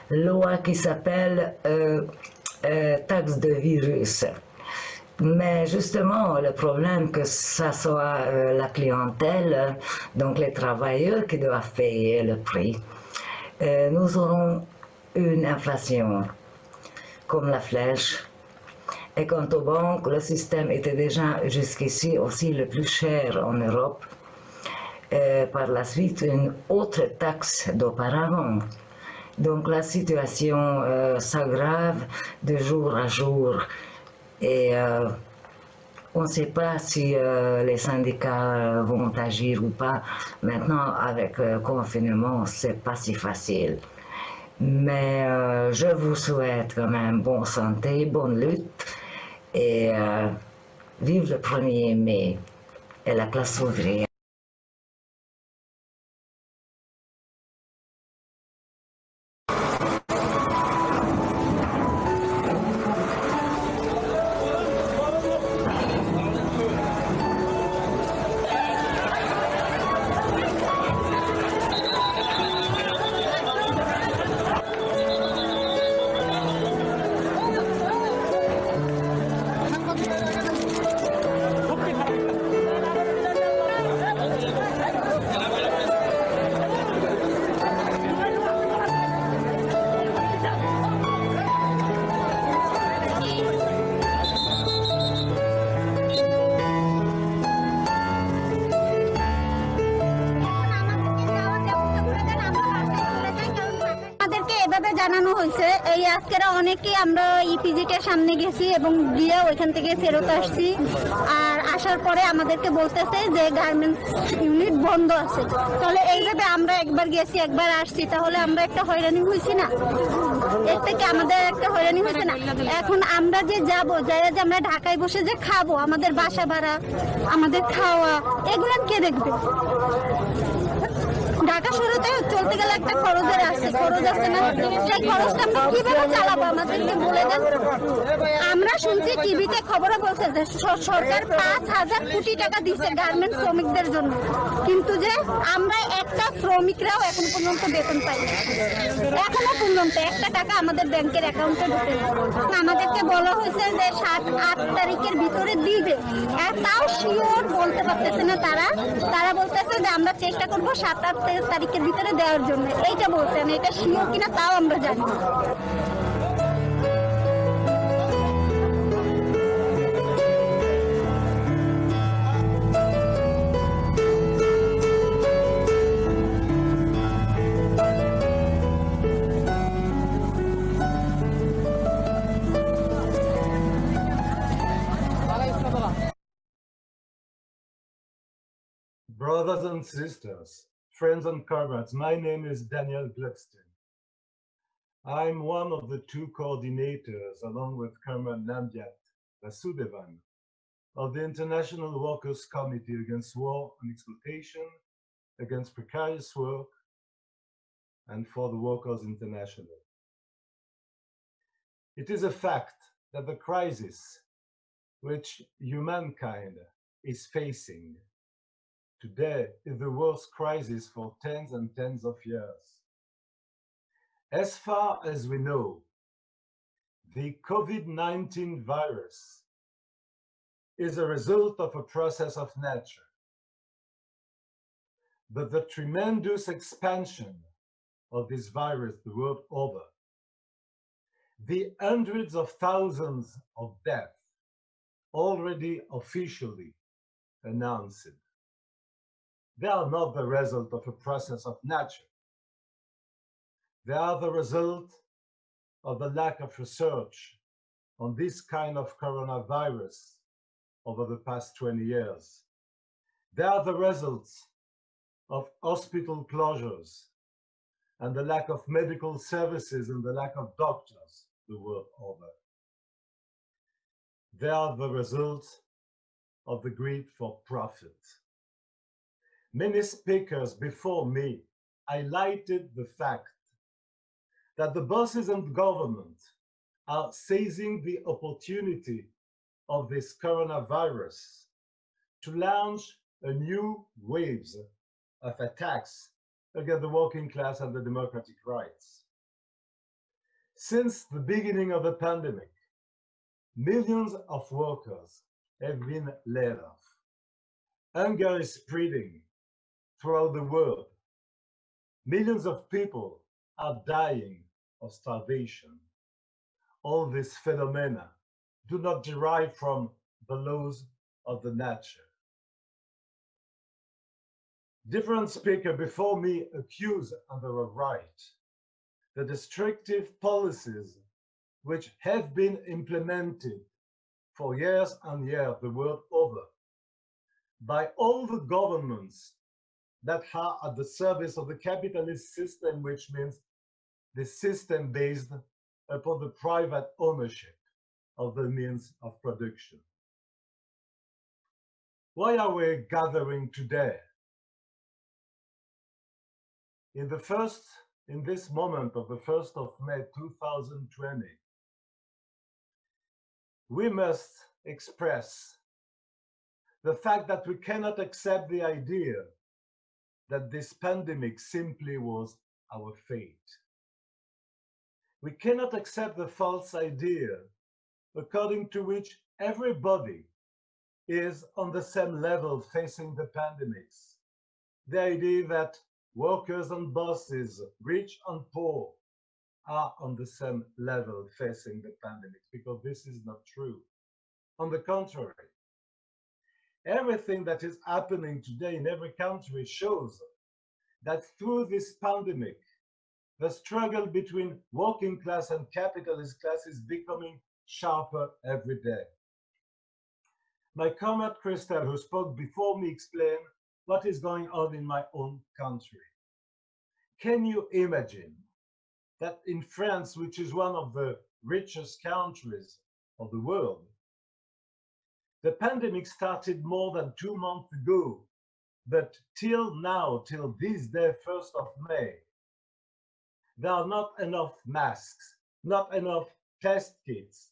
loi qui s'appelle taxe de virus. Mais justement, le problème que ce soit la clientèle, donc les travailleurs qui doivent payer le prix, nous aurons une inflation comme la flèche. Et quant aux banques, le système était déjà jusqu'ici aussi le plus cher en Europe. Par la suite, une autre taxe d'auparavant Donc la situation s'aggrave de jour à jour et on ne sait pas si les syndicats vont agir ou pas. Maintenant, avec le confinement, c'est pas si facile. Mais je vous souhaite quand même bonne santé, bonne lutte et vive le 1er mai et la classe ouvrière. জানানো হয়েছে এই আজকেরা অনেকেই আমরা ইপিজিটের সামনে গেছি এবং গিয়ে ওইখান থেকে ফেরত আসছি আর আসার পরে আমাদেরকে বলতেছে যে গার্মেন্টস ইউনিট বন্ধ আছে তাহলে এইভাবে আমরা একবার গেছি একবার আসছি তাহলে আমরা একটা হয়রানি হইছি না এর থেকে আমাদের একটা হয়রানি হয়েছে না এখন আমরা যে যাব যাই যে আমরা ঢাকায় বসে যে খাবো আমাদের বাসা ভাড়া আমাদের খাওয়া এগুলো কে দেখবে ঢাকা শহরে চলতে গেলে একটা খরচ আছে না সেই খরচটা আমরা কিভাবে চালাবো আমাদেরকে বলে দেন আমরা শুনছি টিভিতে খবরে বলছে যে সরকার 5,000 কোটি টাকা দিচ্ছে গার্মেন্টস শ্রমিকদের জন্য কিন্তু যে আমরা একটা শ্রমিকরাও এখন পর্যন্ত বেতন পাই এখনো পর্যন্ত একটা টাকা আমাদের ব্যাংকের অ্যাকাউন্টে ঢুকে আমাদেরকে বলা হয়েছে যে 7-8 তারিখের ভিতরে দিবে তাও শিওর বলতে পারতেছে না তারা বলতেছে যে আমরা চেষ্টা করবো 7-8 তারিখের ভিতরে দেওয়ার জন্য এইটা বলছেন এটা শিওর কিনা তাও আমরা জানি Brothers and sisters, friends and comrades, my name is Daniel Gluckstein. I'm one of the two coordinators, along with Comrade Namdiat Vasudevan, of the International Workers' Committee Against War and Exploitation, Against Precarious Work, and for the Workers International. It is a fact that the crisis which humankind is facing today is the worst crisis for tens and tens of years. As far as we know, the COVID-19 virus is a result of a process of nature. But the tremendous expansion of this virus the world over, the hundreds of thousands of deaths already officially announced, they are not the result of a process of nature. They are the result of the lack of research on this kind of coronavirus over the past 20 years. They are the results of hospital closures and the lack of medical services and the lack of doctors the world over. They are the result of the greed for profit. Many speakers before me highlighted the fact that the bosses and government are seizing the opportunity of this coronavirus to launch a new wave of attacks against the working class and the democratic rights. Since the beginning of the pandemic, millions of workers have been laid off. Hunger is spreading throughout the world. Millions of people are dying of starvation. All these phenomena do not derive from the laws of the nature. Different speakers before me accuse on the right the destructive policies which have been implemented for years and years the world over by all the governments that are at the service of the capitalist system, which means the system based upon the private ownership of the means of production. Why are we gathering today? In this moment of the 1st of May 2020, we must express the fact that we cannot accept the idea that this pandemic simply was our fate. We cannot accept the false idea according to which everybody is on the same level facing the pandemics. The idea that workers and bosses, rich and poor, are on the same level facing the pandemics, because this is not true. On the contrary, everything that is happening today in every country shows that through this pandemic, the struggle between working class and capitalist class is becoming sharper every day. My comrade Christelle, who spoke before me, explained what is going on in my own country. Can you imagine that in France, which is one of the richest countries of the world, the pandemic started more than 2 months ago, but till now, till this day, 1st of May, there are not enough masks, not enough test kits,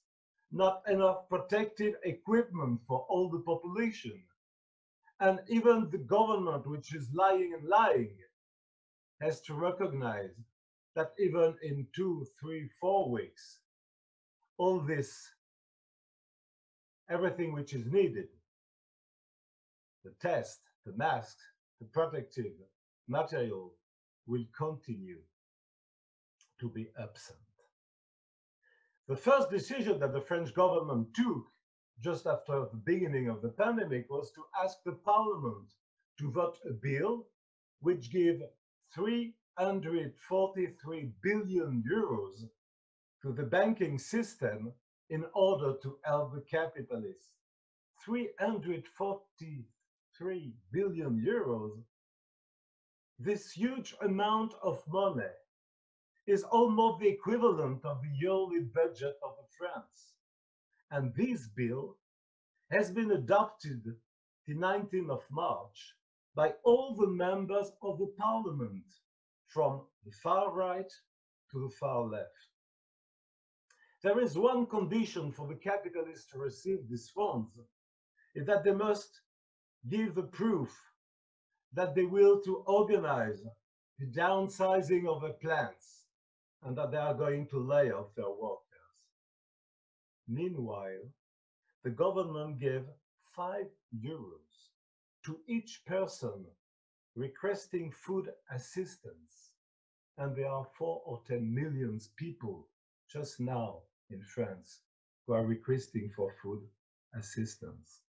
not enough protective equipment for all the population. And even the government, which is lying and lying, has to recognize that even in 2, 3, 4 weeks, all this, everything which is needed, the test, the masks, the protective material, will continue to be absent. The first decision that the French government took just after the beginning of the pandemic was to ask the parliament to vote a bill which gave 343 billion euros to the banking system in order to help the capitalists. 343 billion euros. This huge amount of money is almost the equivalent of the yearly budget of France. And this bill has been adopted the 19th of March by all the members of the parliament, from the far right to the far left. There is one condition for the capitalists to receive these funds, is that they must give the proof that they will to organize the downsizing of their plants and that they are going to lay off their workers. Meanwhile, the government gave 5 euros to each person requesting food assistance, and there are 4 or 10 million people just now in France who are requesting for food assistance.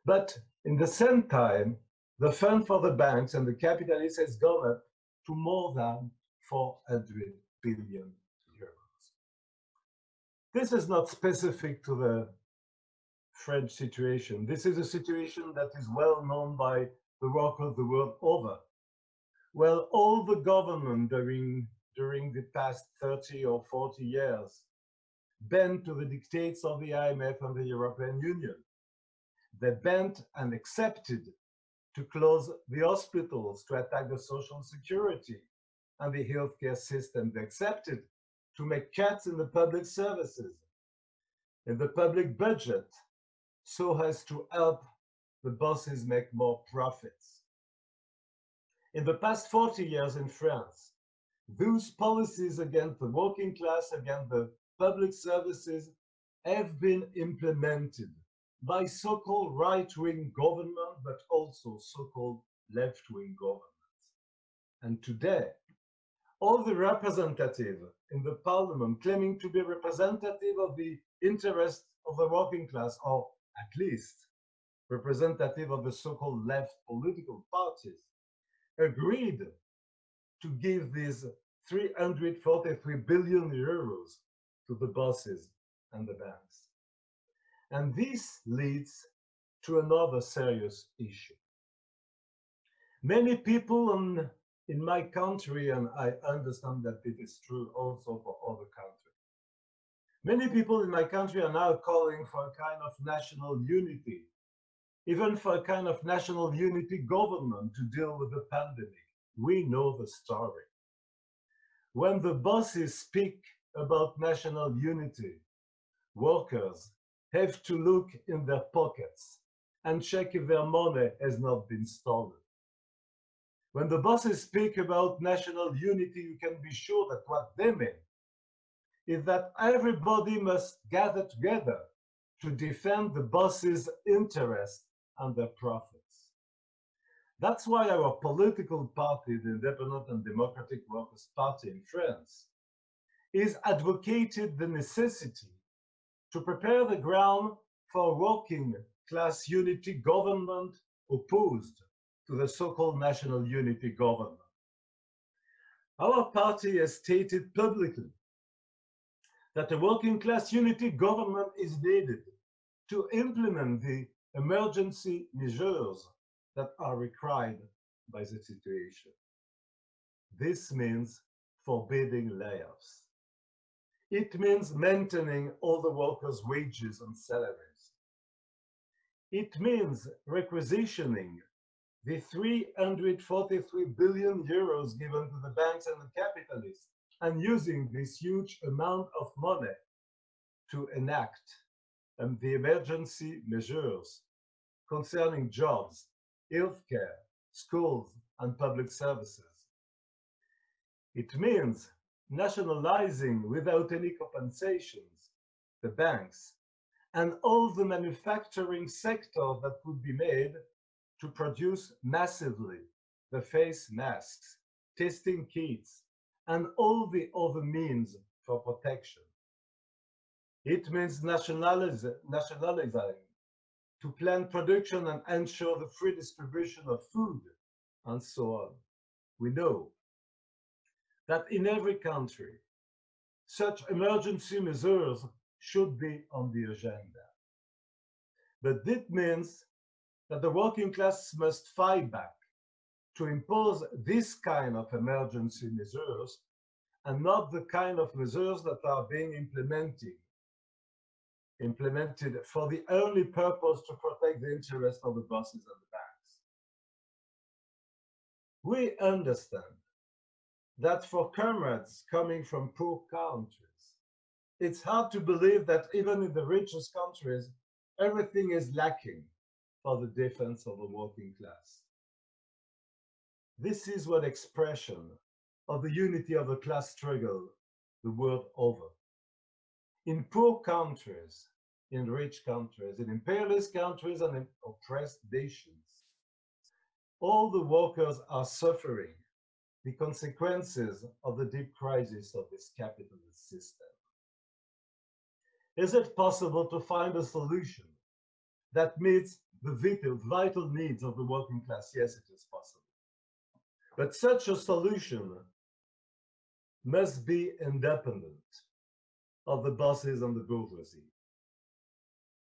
But in the same time, the fund for the banks and the capitalists has gone up to more than 400 billion euros. This is not specific to the French situation. This is a situation that is well known by the workers the world over. Well, all the government during the past 30 or 40 years bent to the dictates of the IMF and the European Union. They bent and accepted to close the hospitals, to attack the social security and the healthcare system. They accepted to make cuts in the public services, in the public budget, so as to help the bosses make more profits. In the past 40 years in France, those policies against the working class, against the public services, have been implemented by so-called right-wing government, but also so-called left-wing governments. And today, all the representatives in the parliament claiming to be representative of the interests of the working class, or at least representative of the so-called left political parties, agreed to give these 343 billion euros to the bosses and the banks. And this leads to another serious issue. Many people in my country, and I understand that it is true also for other countries, many people in my country are now calling for a kind of national unity, even for a kind of national unity government to deal with the pandemic. We know the story. When the bosses speak about national unity, workers have to look in their pockets and check if their money has not been stolen. When the bosses speak about national unity, you can be sure that what they mean is that everybody must gather together to defend the bosses' interests and their profits. That's why our political party, the Independent and Democratic Workers' Party in France, is advocated the necessity to prepare the ground for a working class unity government opposed to the so-called national unity government. Our party has stated publicly that a working class unity government is needed to implement the emergency measures that are required by the situation. This means forbidding layoffs. It means maintaining all the workers' wages and salaries. It means requisitioning the 343 billion euros given to the banks and the capitalists, and using this huge amount of money to enact the emergency measures concerning jobs, healthcare, schools, and public services. It means nationalizing without any compensations the banks and all the manufacturing sector that would be made to produce massively the face masks, testing kits, and all the other means for protection. It means nationalizing to plan production and ensure the free distribution of food, and so on. We know that in every country, such emergency measures should be on the agenda. But this means that the working class must fight back to impose this kind of emergency measures and not the kind of measures that are being implemented for the only purpose to protect the interests of the bosses and the banks. We understand that for comrades coming from poor countries, it's hard to believe that even in the richest countries, everything is lacking for the defense of the working class. This is one expression of the unity of the class struggle the world over. In poor countries, in rich countries, in imperialist countries and in oppressed nations, all the workers are suffering the consequences of the deep crisis of this capitalist system. Is it possible to find a solution that meets the vital needs of the working class? Yes, it is possible. But such a solution must be independent of the bosses and the bourgeoisie.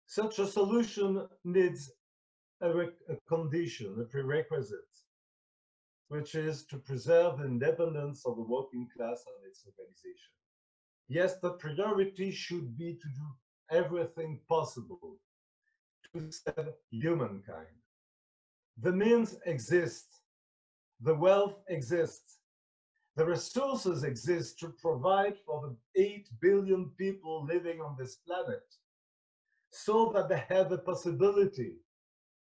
Such a solution needs a condition, a prerequisite, which is to preserve the independence of the working class and its organization. Yes, the priority should be to do everything possible to save humankind. The means exist, the wealth exists, the resources exist to provide for the 8 billion people living on this planet, so that they have the possibility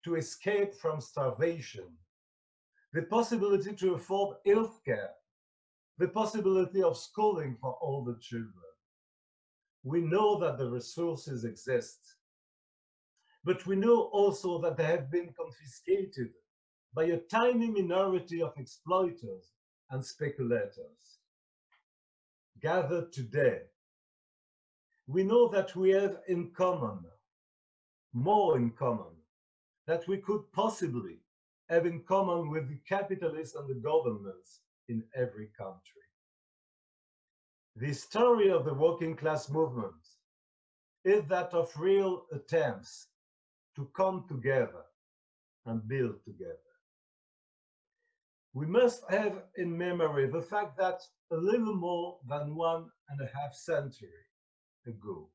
to escape from starvation, the possibility to afford health care, the possibility of schooling for all the children. We know that the resources exist, but we know also that they have been confiscated by a tiny minority of exploiters and speculators. Gathered today, we know that we have in common, more in common, that we could possibly have in common with the capitalists and the governments in every country. The story of the working class movement is that of real attempts to come together and build together. We must have in memory the fact that a little more than 1.5 centuries ago,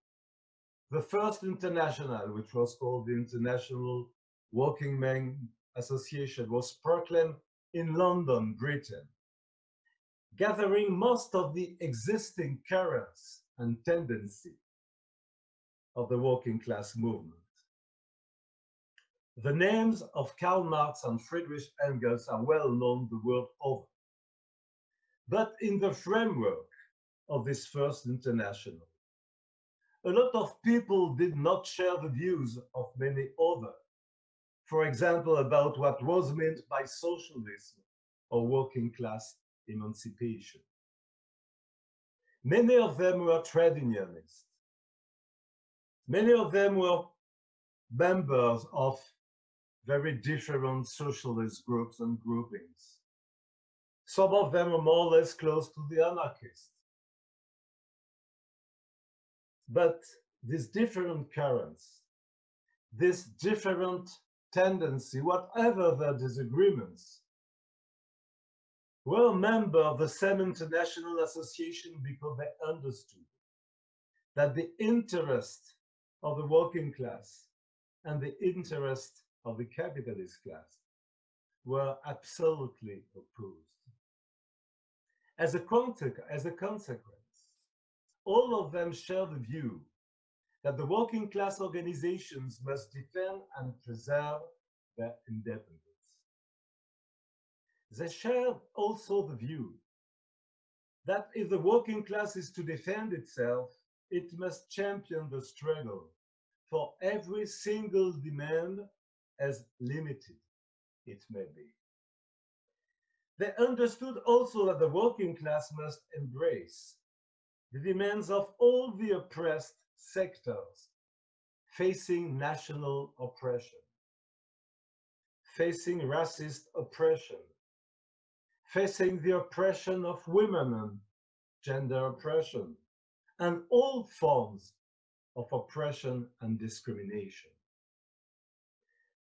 the first international, which was called the International Working Men Association, was proclaimed in London, Britain, gathering most of the existing currents and tendencies of the working class movement. The names of Karl Marx and Friedrich Engels are well known the world over. But in the framework of this first international, a lot of people did not share the views of many others. For example, about what was meant by socialism or working class emancipation. Many of them were trade unionists. Many of them were members of very different socialist groups and groupings. Some of them are more or less close to the anarchists. But these different currents, this different tendency, whatever their disagreements, were members of the same international association because they understood that the interest of the working class and the interest of the capitalist class were absolutely opposed. As a consequence, all of them share the view that the working class organizations must defend and preserve their independence. They share also the view that if the working class is to defend itself, it must champion the struggle for every single demand, as limited it may be. They understood also that the working class must embrace the demands of all the oppressed sectors facing national oppression, facing racist oppression, facing the oppression of women and gender oppression, and all forms of oppression and discrimination.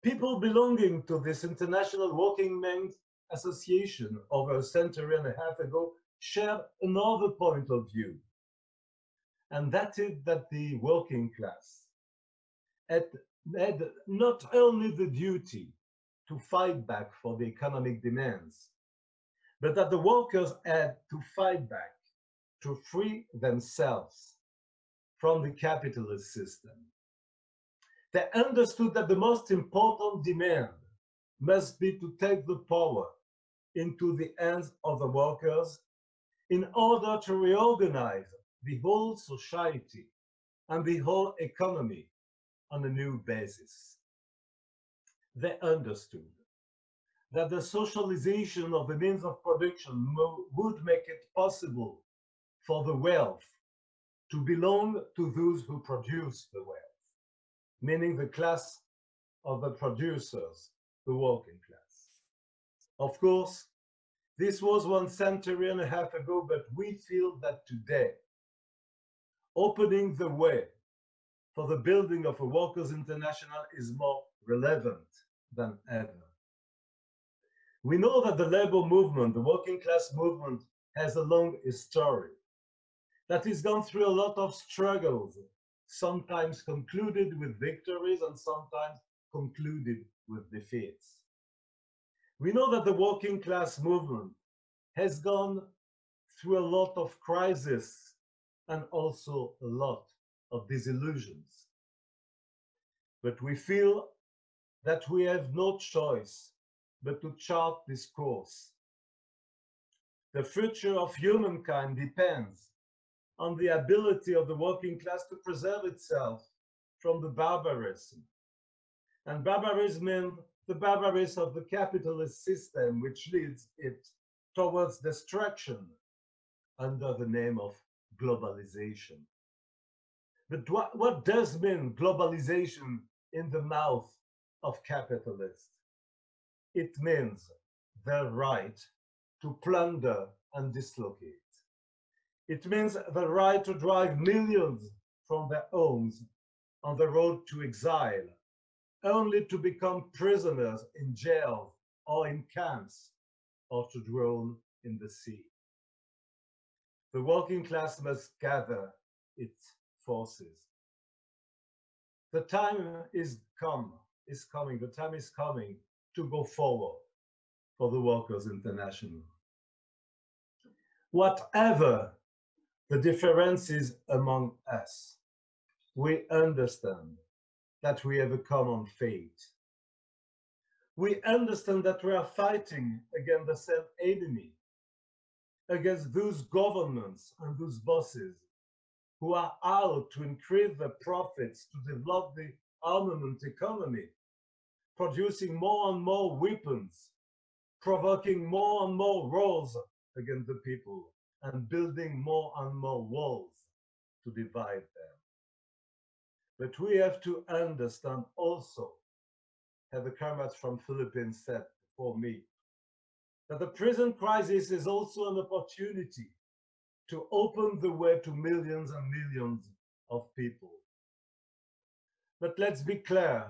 People belonging to this International Working Men's Association over a century and a half ago shared another point of view, and that is that the working class had not only the duty to fight back for the economic demands, but that the workers had to fight back to free themselves from the capitalist system. They understood that the most important demand must be to take the power into the hands of the workers in order to reorganize the whole society and the whole economy on a new basis. They understood that the socialization of the means of production would make it possible for the wealth to belong to those who produce the wealth, meaning the class of the producers, the working class. Of course, this was 1.5 centuries ago, but we feel that today, opening the way for the building of a Workers' International is more relevant than ever. We know that the labor movement, the working class movement, has a long history that has gone through a lot of struggles, sometimes concluded with victories and sometimes concluded with defeats. We know that the working class movement has gone through a lot of crises and also a lot of disillusions. But we feel that we have no choice but to chart this course. The future of humankind depends on the ability of the working class to preserve itself from the barbarism. And barbarism means the barbarism of the capitalist system, which leads it towards destruction under the name of globalization. But what does mean globalization in the mouth of capitalists? It means their right to plunder and dislocate. It means the right to drive millions from their homes on the road to exile, only to become prisoners in jails or in camps, or to drown in the sea. The working class must gather its forces. The time is coming, the time is coming to go forward for the Workers' International. Whatever the differences among us, we understand that we have a common fate. We understand that we are fighting against the same enemy, against those governments and those bosses who are out to increase the profits, to develop the armament economy, producing more and more weapons, provoking more and more wars against the people, and building more and more walls to divide them. But we have to understand also, as the comrades from Philippines said before me, that the present crisis is also an opportunity to open the way to millions and millions of people. But let's be clear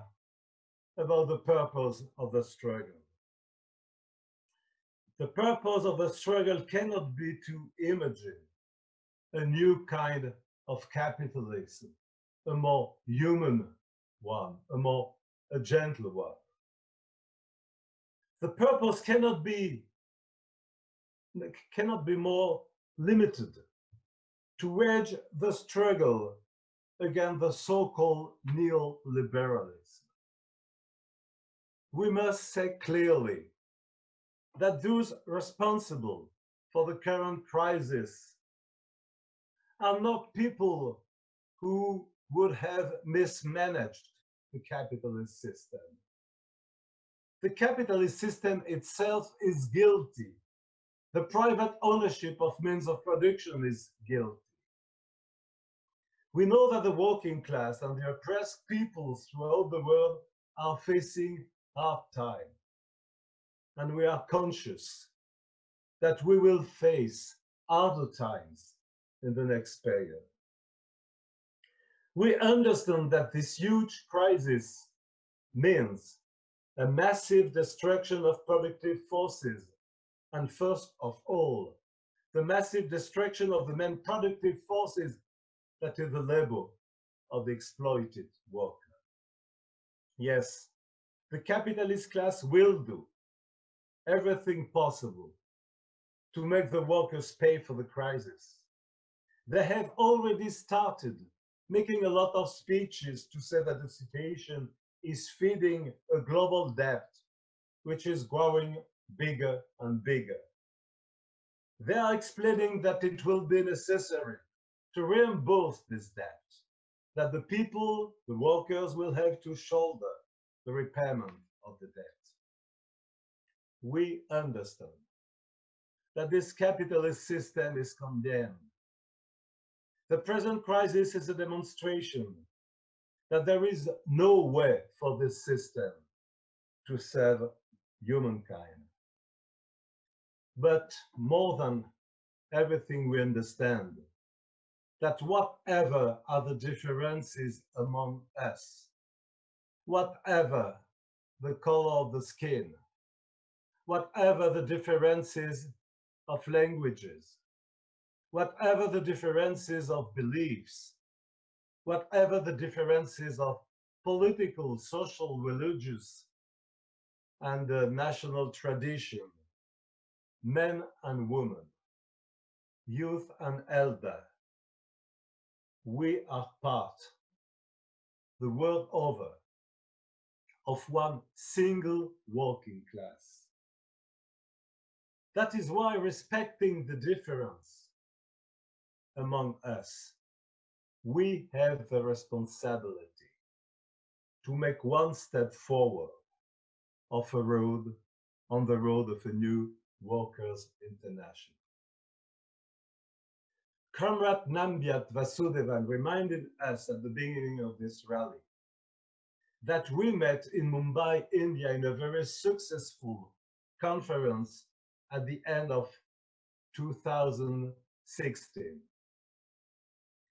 about the purpose of the struggle. The purpose of the struggle cannot be to imagine a new kind of capitalism, a more human one, a gentle one. The purpose cannot be more limited to wage the struggle against the so-called neoliberalism. We must say clearly that those responsible for the current crisis are not people who would have mismanaged the capitalist system. The capitalist system itself is guilty. The private ownership of means of production is guilty. We know that the working class and the oppressed peoples throughout the world are facing hard times. And we are conscious that we will face harder times in the next period. We understand that this huge crisis means a massive destruction of productive forces, and first of all, the massive destruction of the main productive forces, that is the labor of the exploited worker. Yes, the capitalist class will do everything possible to make the workers pay for the crisis. They have already started making a lot of speeches to say that the situation is feeding a global debt, which is growing bigger and bigger. They are explaining that it will be necessary to reimburse this debt, that the people, the workers, will have to shoulder the repayment of the debt. We understand that this capitalist system is condemned. The present crisis is a demonstration that there is no way for this system to serve humankind. But more than everything, we understand that whatever are the differences among us, whatever the color of the skin, whatever the differences of languages, whatever the differences of beliefs, whatever the differences of political, social, religious, and national tradition, men and women, youth and elder, we are part, the world over, of one single working class. That is why respecting the difference among us, we have the responsibility to make one step forward on the road of a new Workers' International. Comrade Nambiat Vasudevan reminded us at the beginning of this rally that we met in Mumbai, India, in a very successful conference at the end of 2016. 16.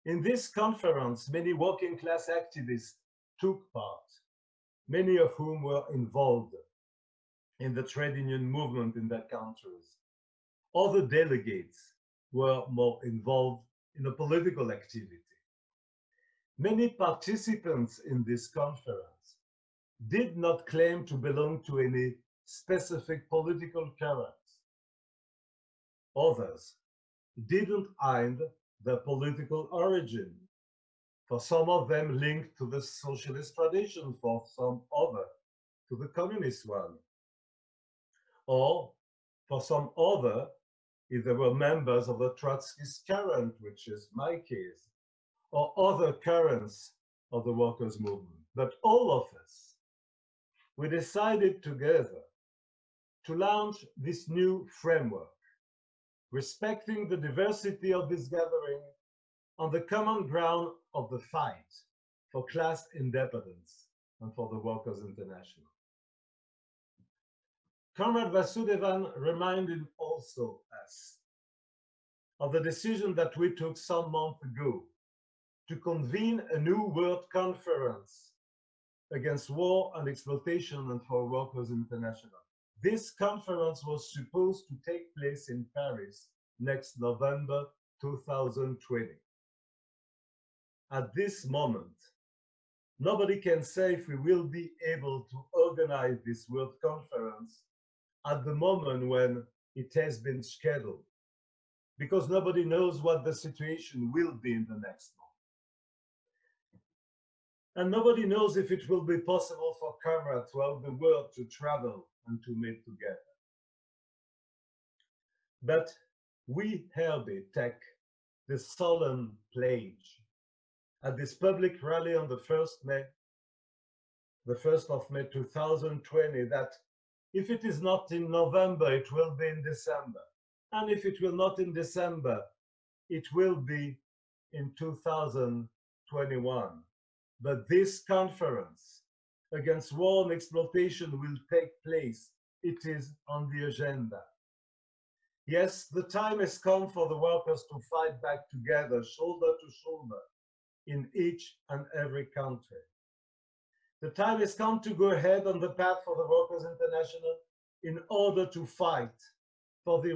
In this conference, many working class activists took part, many of whom were involved in the trade union movement in their countries. Other delegates were more involved in a political activity. Many participants in this conference did not claim to belong to any specific political current. Others didn't hide their political origin. For some of them linked to the socialist tradition, for some other to the communist one. Or for some other, if they were members of the Trotskyist current, which is my case, or other currents of the workers' movement. But all of us, we decided together to launch this new framework, respecting the diversity of this gathering on the common ground of the fight for class independence and for the Workers' International. Comrade Vasudevan reminded also us of the decision that we took some months ago to convene a new World Conference against war and exploitation and for Workers' International. This conference was supposed to take place in Paris next November 2020. At this moment, nobody can say if we will be able to organize this World Conference at the moment when it has been scheduled, because nobody knows what the situation will be in the next month. And nobody knows if it will be possible for comrades throughout the world to travel and to meet together. But we hereby take the solemn pledge at this public rally on the 1st of May 2020, that if it is not in November, it will be in December. And if it will not in December, it will be in 2021. But this conference against war and exploitation will take place. It is on the agenda. Yes, the time has come for the workers to fight back together, shoulder to shoulder, in each and every country. The time has come to go ahead on the path for the Workers' International in order to fight for the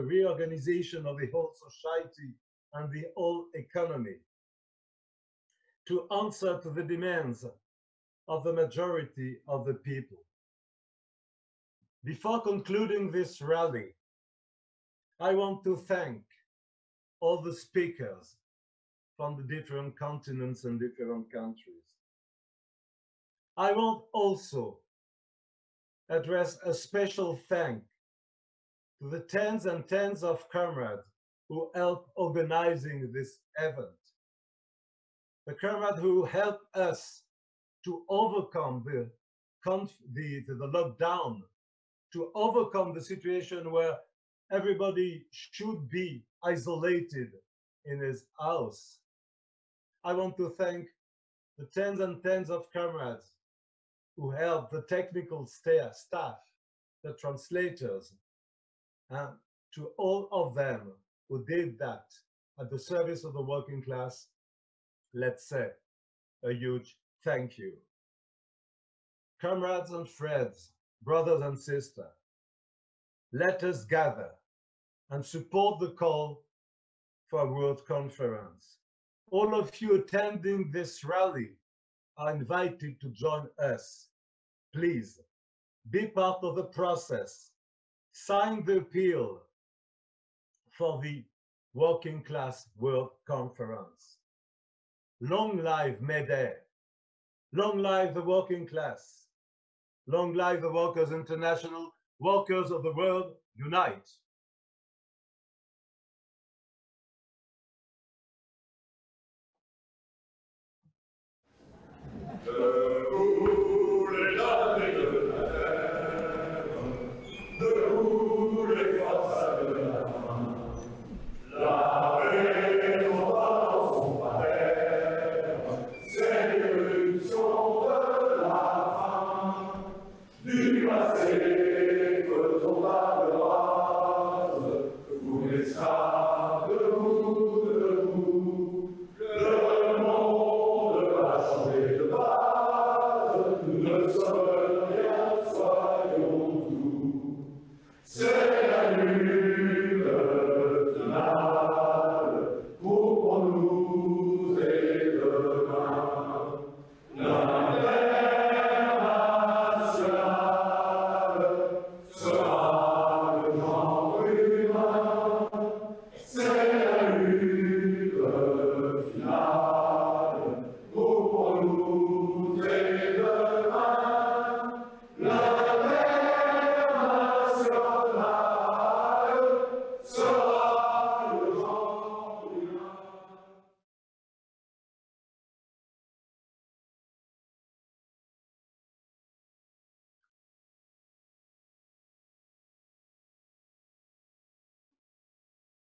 reorganization of the whole society and the whole economy, to answer to the demands of the majority of the people. Before concluding this rally, I want to thank all the speakers from the different continents and different countries. I want also address a special thank to the tens and tens of comrades who helped organizing this event. The comrades who helped us to overcome the lockdown, to overcome the situation where everybody should be isolated in his house. I want to thank the tens and tens of comrades who helped the technical staff, the translators, and to all of them who did that at the service of the working class, let's say a huge thank you. Comrades and friends, brothers and sisters, let us gather and support the call for a World Conference. All of you attending this rally are invited to join us. Please be part of the process. Sign the appeal for the Working Class World Conference. Long live May Day. Long live the working class. Long live the Workers' International. Workers of the world, unite.